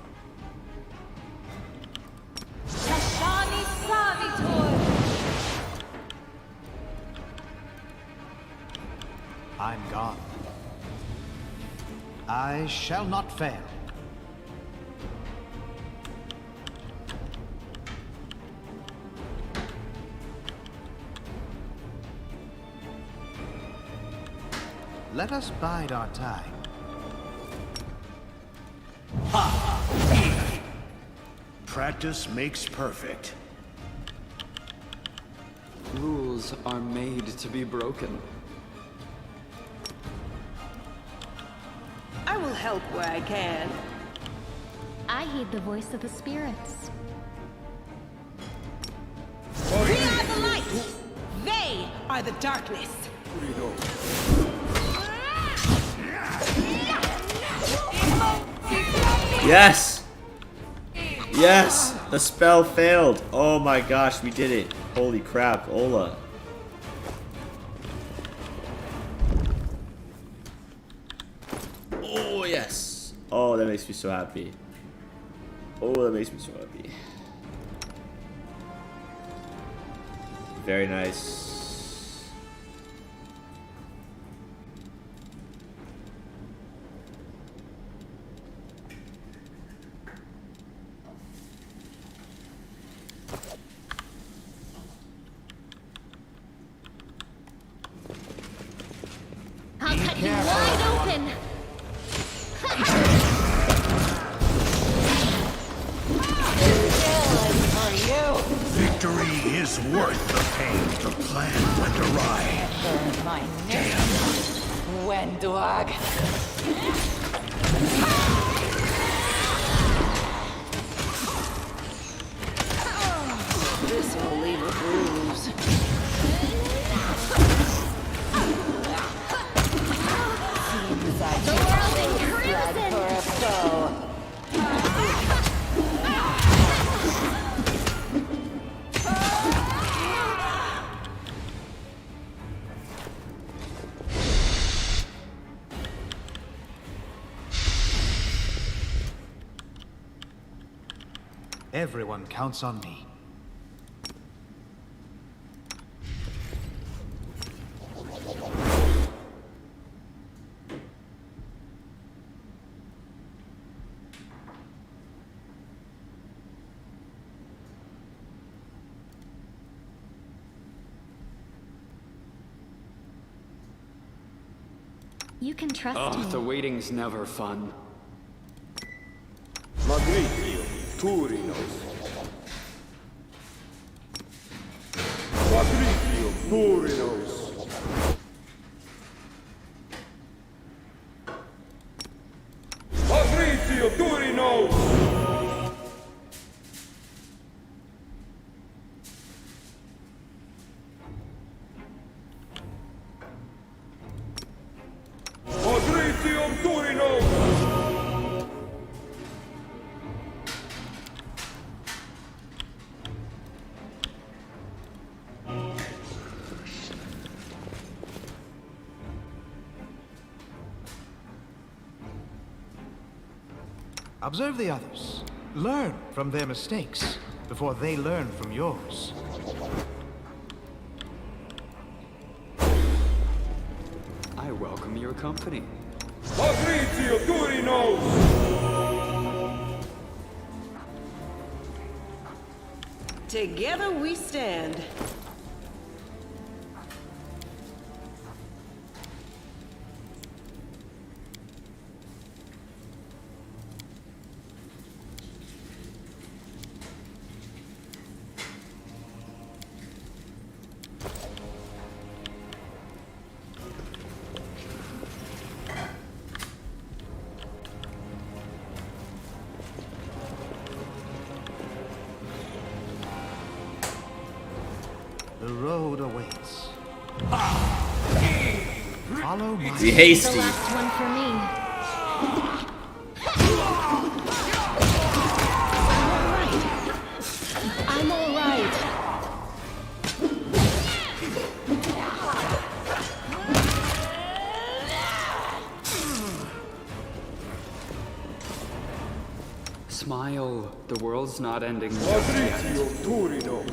I'm gone. I shall not fail. Let us bide our time. Practice makes perfect. Rules are made to be broken. I will help where I can. I heed the voice of the spirits. We are the light! They are the darkness! Yes! Yes! The spell failed! Oh my gosh, we did it. Holy crap, Ola. Oh, yes! Oh, that makes me so happy. Oh, that makes me so happy. Very nice. I'll cut you wide open! Victory is worth the pain. The plan went awry. Burn my Damn. Wendwag. This will leave a bruise. The world in crimson! Everyone counts on me. You can trust me. The waiting's never fun. Magritio, Turinos. Magritio, Turinos. Magritio, Turinos. Magritio, Turinos. Observe the others. Learn from their mistakes before they learn from yours. I welcome your company. Magritio, Turinos. Together we stand. The road awaits. Follow my... Be hasty. The last one for me. I'm all right. Smile. The world's not ending just yet. Magritio, Turinos.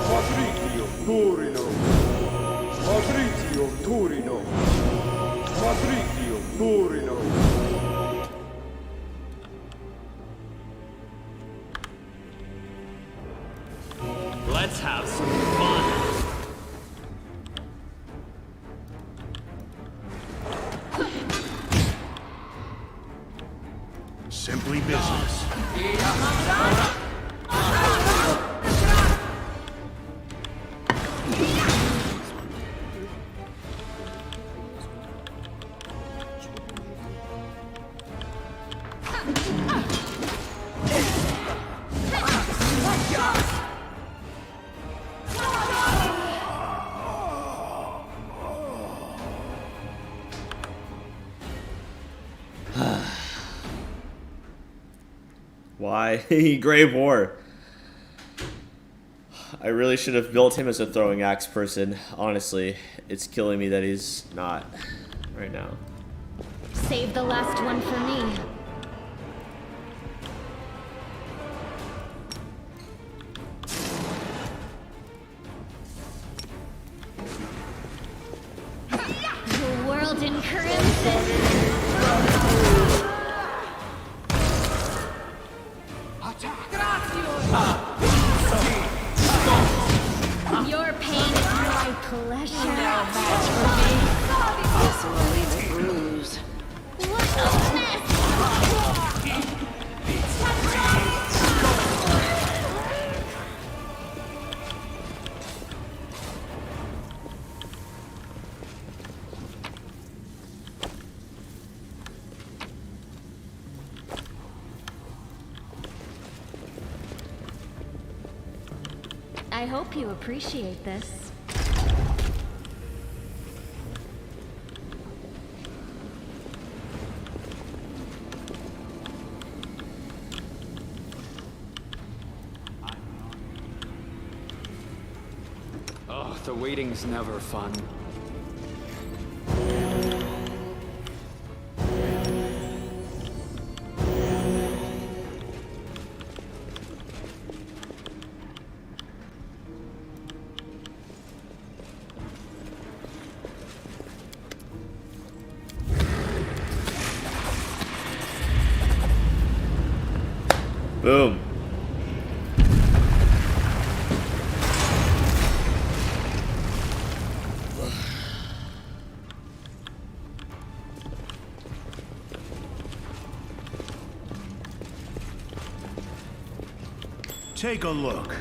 Magritio, Turinos. Magritio, Turinos. Magritio, Turinos. Let's have some fun. Simply business. Why? Grave War. I really should have built him as a throwing axe person. Honestly, it's killing me that he's not right now. Save the last one for me. The world in crimson. Your pain is my pleasure. This will leave a bruise. What a mess! I hope you appreciate this. The waiting's never fun. Boom. Take a look.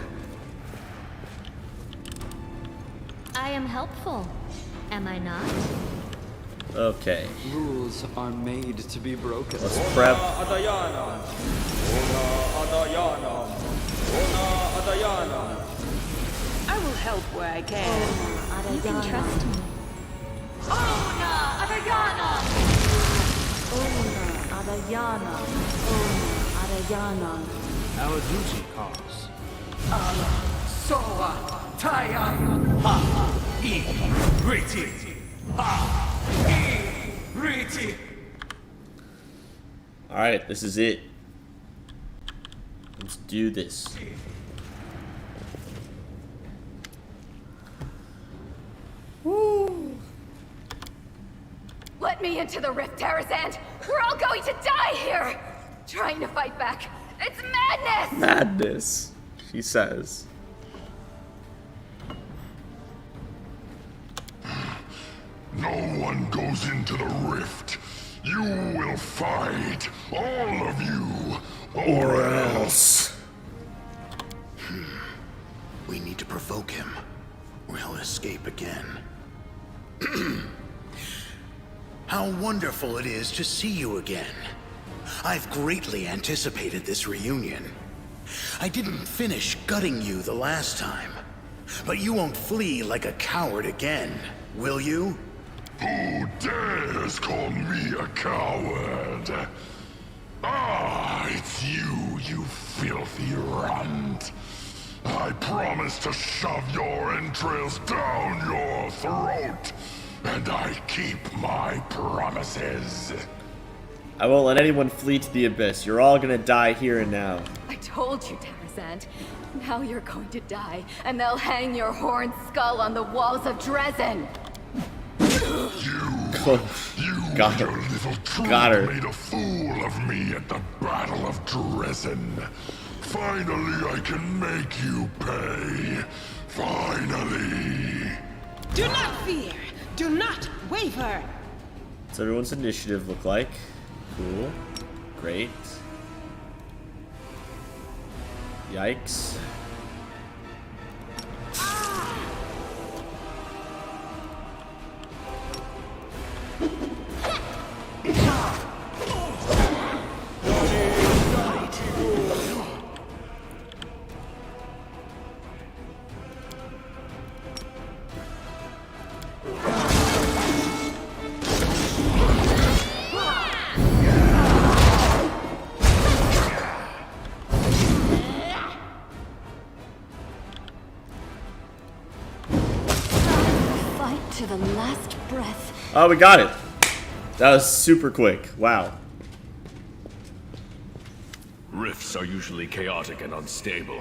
I am helpful, am I not? Okay. Rules are made to be broken. Let's prep. I will help where I can. You can trust me. Our duty calls. Alright, this is it. Let's do this. Let me into the rift, Tarazand! We're all going to die here! Trying to fight back. It's madness! Madness, she says. No one goes into the rift. You will fight, all of you, or else. We need to provoke him, or he'll escape again. How wonderful it is to see you again. I've greatly anticipated this reunion. I didn't finish gutting you the last time, but you won't flee like a coward again, will you? Who dares call me a coward? Ah, it's you, you filthy runt. I promise to shove your entrails down your throat, and I keep my promises. I won't let anyone flee to the abyss. You're all gonna die here and now. I told you, Tarazand. Now you're going to die, and they'll hang your horned skull on the walls of Dresden. You Got and her. your little troop Got her. made a fool of me at the Battle of Dresden. Finally, I can make you pay. Finally. Do not fear. Do not waver. What's everyone's initiative look like? Cool. Great. Yikes. Fight to the last breath. Oh, we got it. That was super quick. Wow. Rifts are usually chaotic and unstable.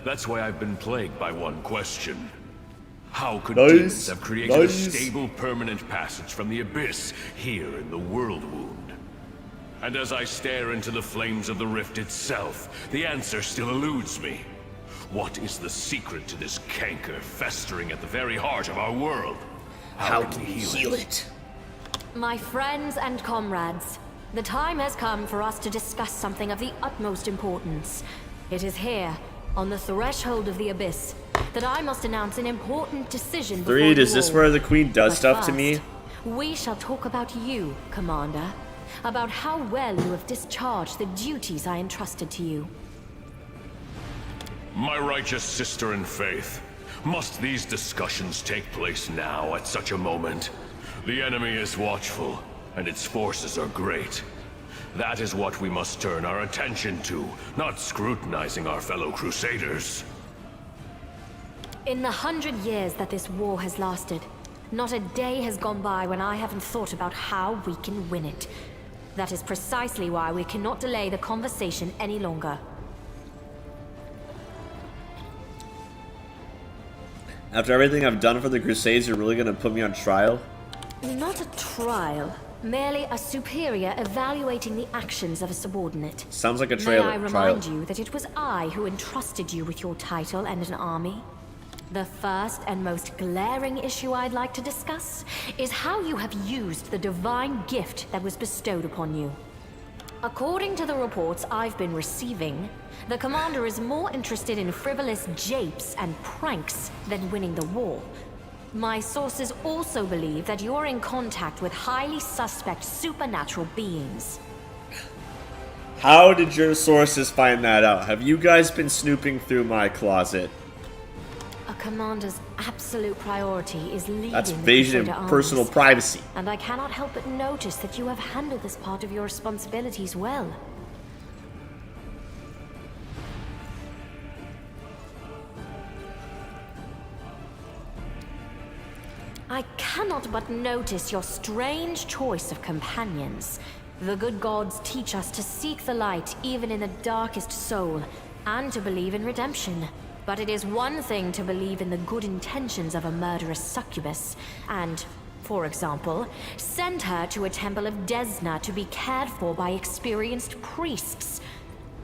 That's why I've been plagued by one question. How could demons have created a stable, permanent passage from the abyss here in the World Wound? And as I stare into the flames of the rift itself, the answer still eludes me. What is the secret to this canker festering at the very heart of our world? How can we heal it? My friends and comrades, the time has come for us to discuss something of the utmost importance. It is here, on the threshold of the abyss, that I must announce an important decision before Three, is you this all. where the queen does But stuff to me? first, we shall talk about you, Commander. About how well you have discharged the duties I entrusted to you. My righteous sister in faith, must these discussions take place now at such a moment? The enemy is watchful, and its forces are great. That is what we must turn our attention to, not scrutinizing our fellow crusaders. In the 100 years that this war has lasted, not a day has gone by when I haven't thought about how we can win it. That is precisely why we cannot delay the conversation any longer. After everything I've done for the Crusades, you're really gonna put me on trial? Not a trial, Merely a superior evaluating the actions of a subordinate. Sounds like a May trailer. I remind you that it was I who entrusted you with your title and an army? The first and most glaring issue I'd like to discuss is how you have used the divine gift that was bestowed upon you. According to the reports I've been receiving, the commander is more interested in frivolous japes and pranks than winning the war. My sources also believe that you're in contact with highly suspect supernatural beings. How did your sources find that out? Have you guys been snooping through my closet? A commander's absolute priority is leading That's the invasion Crusader of personal armies. privacy. And I cannot help but notice that you have handled this part of your responsibilities well. I cannot but notice your strange choice of companions. The good gods teach us to seek the light even in the darkest soul, and to believe in redemption. But it is one thing to believe in the good intentions of a murderous succubus, and, for example, send her to a temple of Desna to be cared for by experienced priests.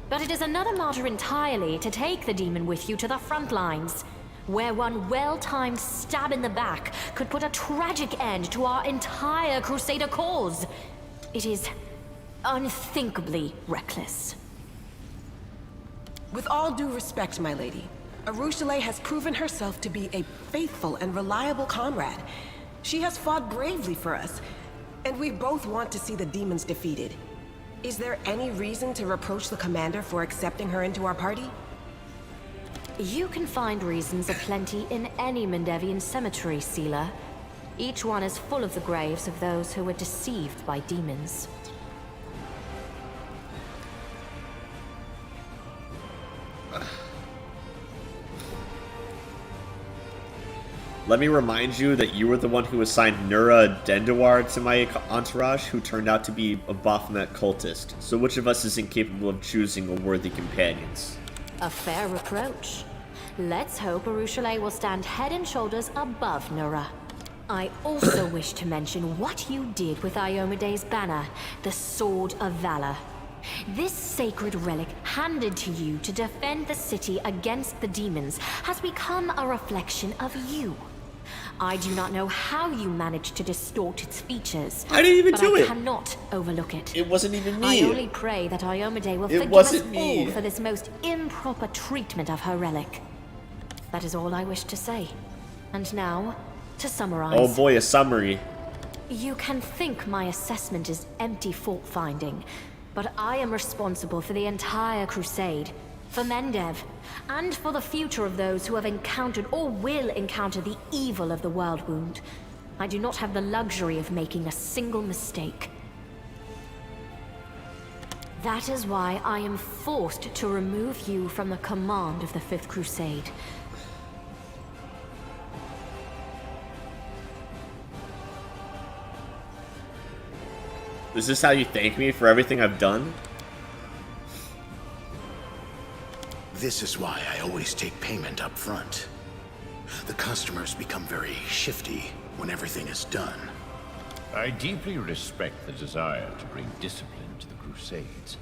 But it is another matter entirely to take the demon with you to the front lines, where one well-timed stab in the back could put a tragic end to our entire Crusader cause. It is unthinkably reckless. With all due respect, my lady, Arushale has proven herself to be a faithful and reliable comrade. She has fought bravely for us, and we both want to see the demons defeated. Is there any reason to reproach the commander for accepting her into our party? You can find reasons aplenty in any Mendevian cemetery, Sealer. Each one is full of the graves of those who were deceived by demons. Let me remind you that you were the one who assigned Nura Dendawar to my entourage, who turned out to be a Baphomet cultist. So which of us is incapable of choosing a worthy companions? A fair reproach. Let's hope Arushale will stand head and shoulders above Nura. I also wish to mention what you did with Iomede's banner, the Sword of Valor. This sacred relic, handed to you to defend the city against the demons, has become a reflection of you. I do not know how you managed to distort its features. I didn't even do it. I cannot overlook it. It wasn't even me. I only pray that Iomade will forgive us all for this most improper treatment of her relic. That is all I wish to say. And now, to summarize. Oh boy, a summary. You can think my assessment is empty fault-finding, but I am responsible for the entire crusade, for Mendev, and for the future of those who have encountered or will encounter the evil of the World Wound. I do not have the luxury of making a single mistake. That is why I am forced to remove you from the command of the Fifth Crusade. Is this how you thank me for everything I've done? This is why I always take payment up front. The customers become very shifty when everything is done. I deeply respect the desire to bring discipline to the Crusades,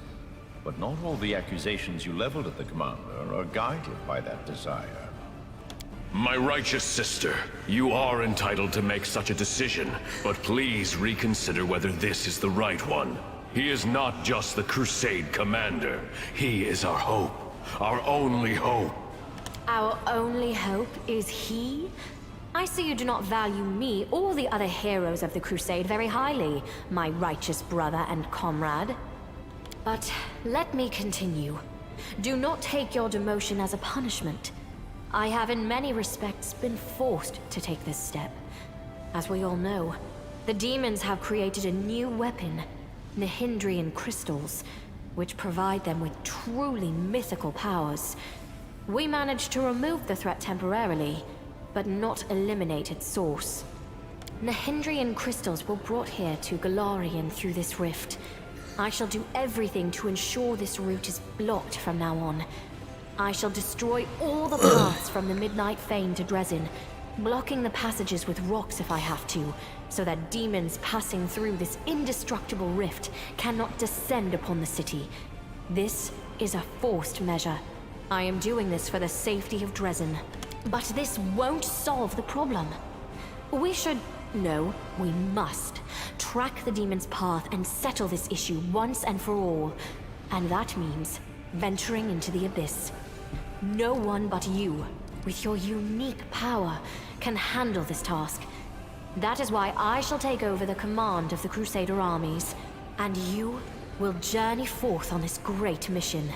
but not all the accusations you leveled at the commander are guided by that desire. My righteous sister, you are entitled to make such a decision, but please reconsider whether this is the right one. He is not just the Crusade commander. He is our hope. Our only hope. Our only hope is he? I see you do not value me or the other heroes of the Crusade very highly, my righteous brother and comrade. But let me continue. Do not take your demotion as a punishment. I have in many respects been forced to take this step. As we all know, the demons have created a new weapon, Nihindrian crystals, which provide them with truly mythical powers. We managed to remove the threat temporarily, but not eliminate its source. Nihindrian crystals were brought here to Galarian through this rift. I shall do everything to ensure this route is blocked from now on. I shall destroy all the paths from the Midnight FANE to Dresden, blocking the passages with rocks if I have to, so that demons passing through this indestructible rift cannot descend upon the city. This is a forced measure. I am doing this for the safety of Dresden. But this won't solve the problem. No, we must track the demon's path and settle this issue once and for all. And that means venturing into the abyss. No one but you, with your unique power, can handle this task. That is why I shall take over the command of the Crusader armies, and you will journey forth on this great mission.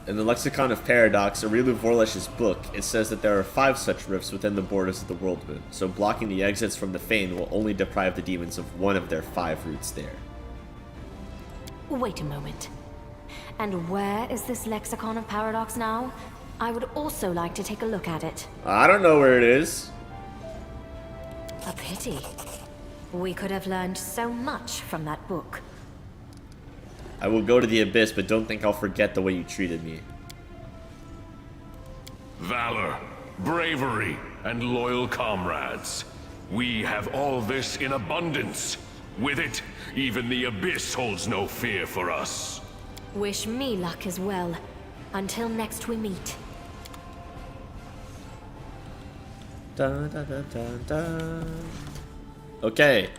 In the Lexicon of Paradox, Aureliu Vorlesh's book, it says that there are 5 such rifts within the borders of the World Moon, so blocking the exits from the FANE will only deprive the demons of one of their 5 routes there. Wait a moment. And where is this Lexicon of Paradox now? I would also like to take a look at it. I don't know where it is. A pity. We could have learned so much from that book. I will go to the abyss, but don't think I'll forget the way you treated me. Valor, bravery, and loyal comrades. We have all this in abundance. With it, even the abyss holds no fear for us. Wish me luck as well. Until next we meet. Dun, dun, dun, dun, dun. Okay,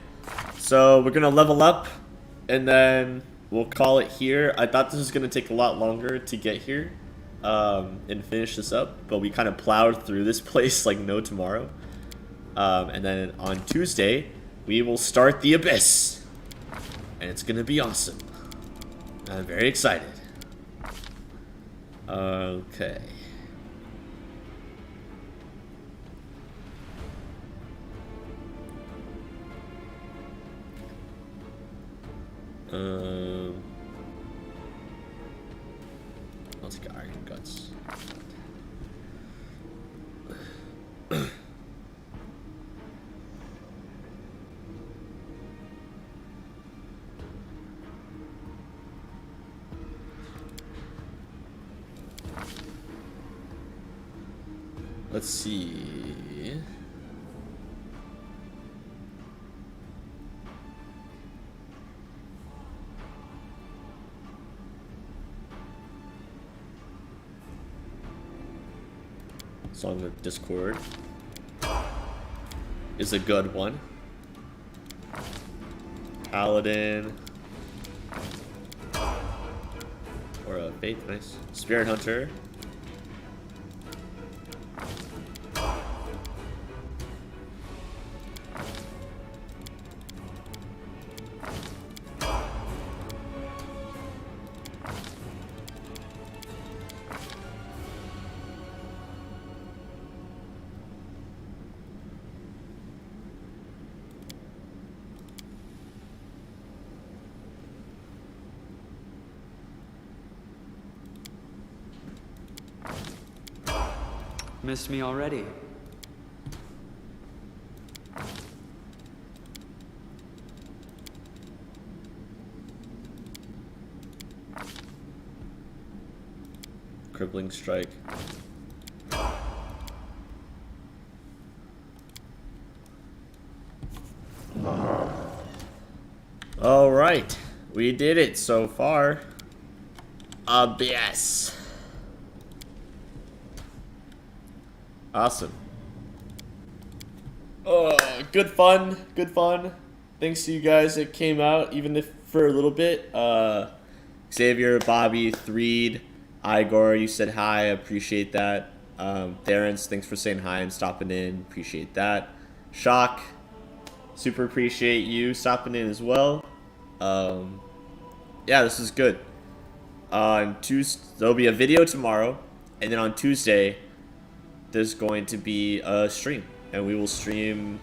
so we're gonna level up, and then we'll call it here. I thought this was gonna take a lot longer to get here and finish this up, but we kind of plowed through this place like no tomorrow. And then on Tuesday, we will start the abyss, and it's gonna be awesome. I'm very excited. Okay. I'll take Iron Guts. Let's see. Song of Discord is a good one. Paladin or a Faith, nice. Spirit Hunter. Missed me already. Crippling Strike. All right, we did it so far. Abyss. Awesome. Good fun. Good fun. Thanks to you guys that came out, even if for a little bit. Xavier, Bobby, Threed, Igor, you said hi. I appreciate that. Therence, thanks for saying hi and stopping in. Appreciate that. Shock, super appreciate you stopping in as well. Yeah, this is good. On Tuesday, there'll be a video tomorrow, and then on Tuesday, there's going to be a stream, and we will stream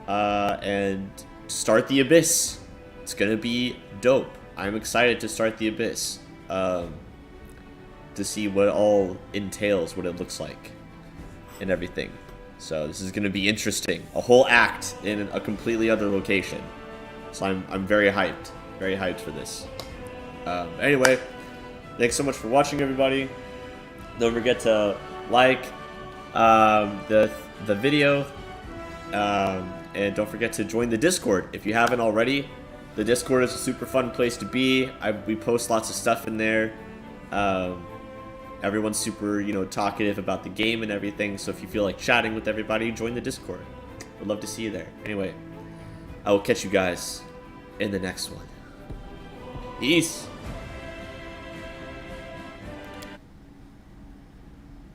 and start the abyss. It's gonna be dope. I'm excited to start the abyss, to see what all entails, what it looks like, and everything. So this is gonna be interesting. A whole act in a completely other location. So I'm very hyped for this. Anyway, thanks so much for watching, everybody. Don't forget to like, the video. And don't forget to join the Discord if you haven't already. The Discord is a super fun place to be. We post lots of stuff in there. Everyone's super, talkative about the game and everything. So if you feel like chatting with everybody, join the Discord. I'd love to see you there. Anyway, I will catch you guys in the next one. Peace.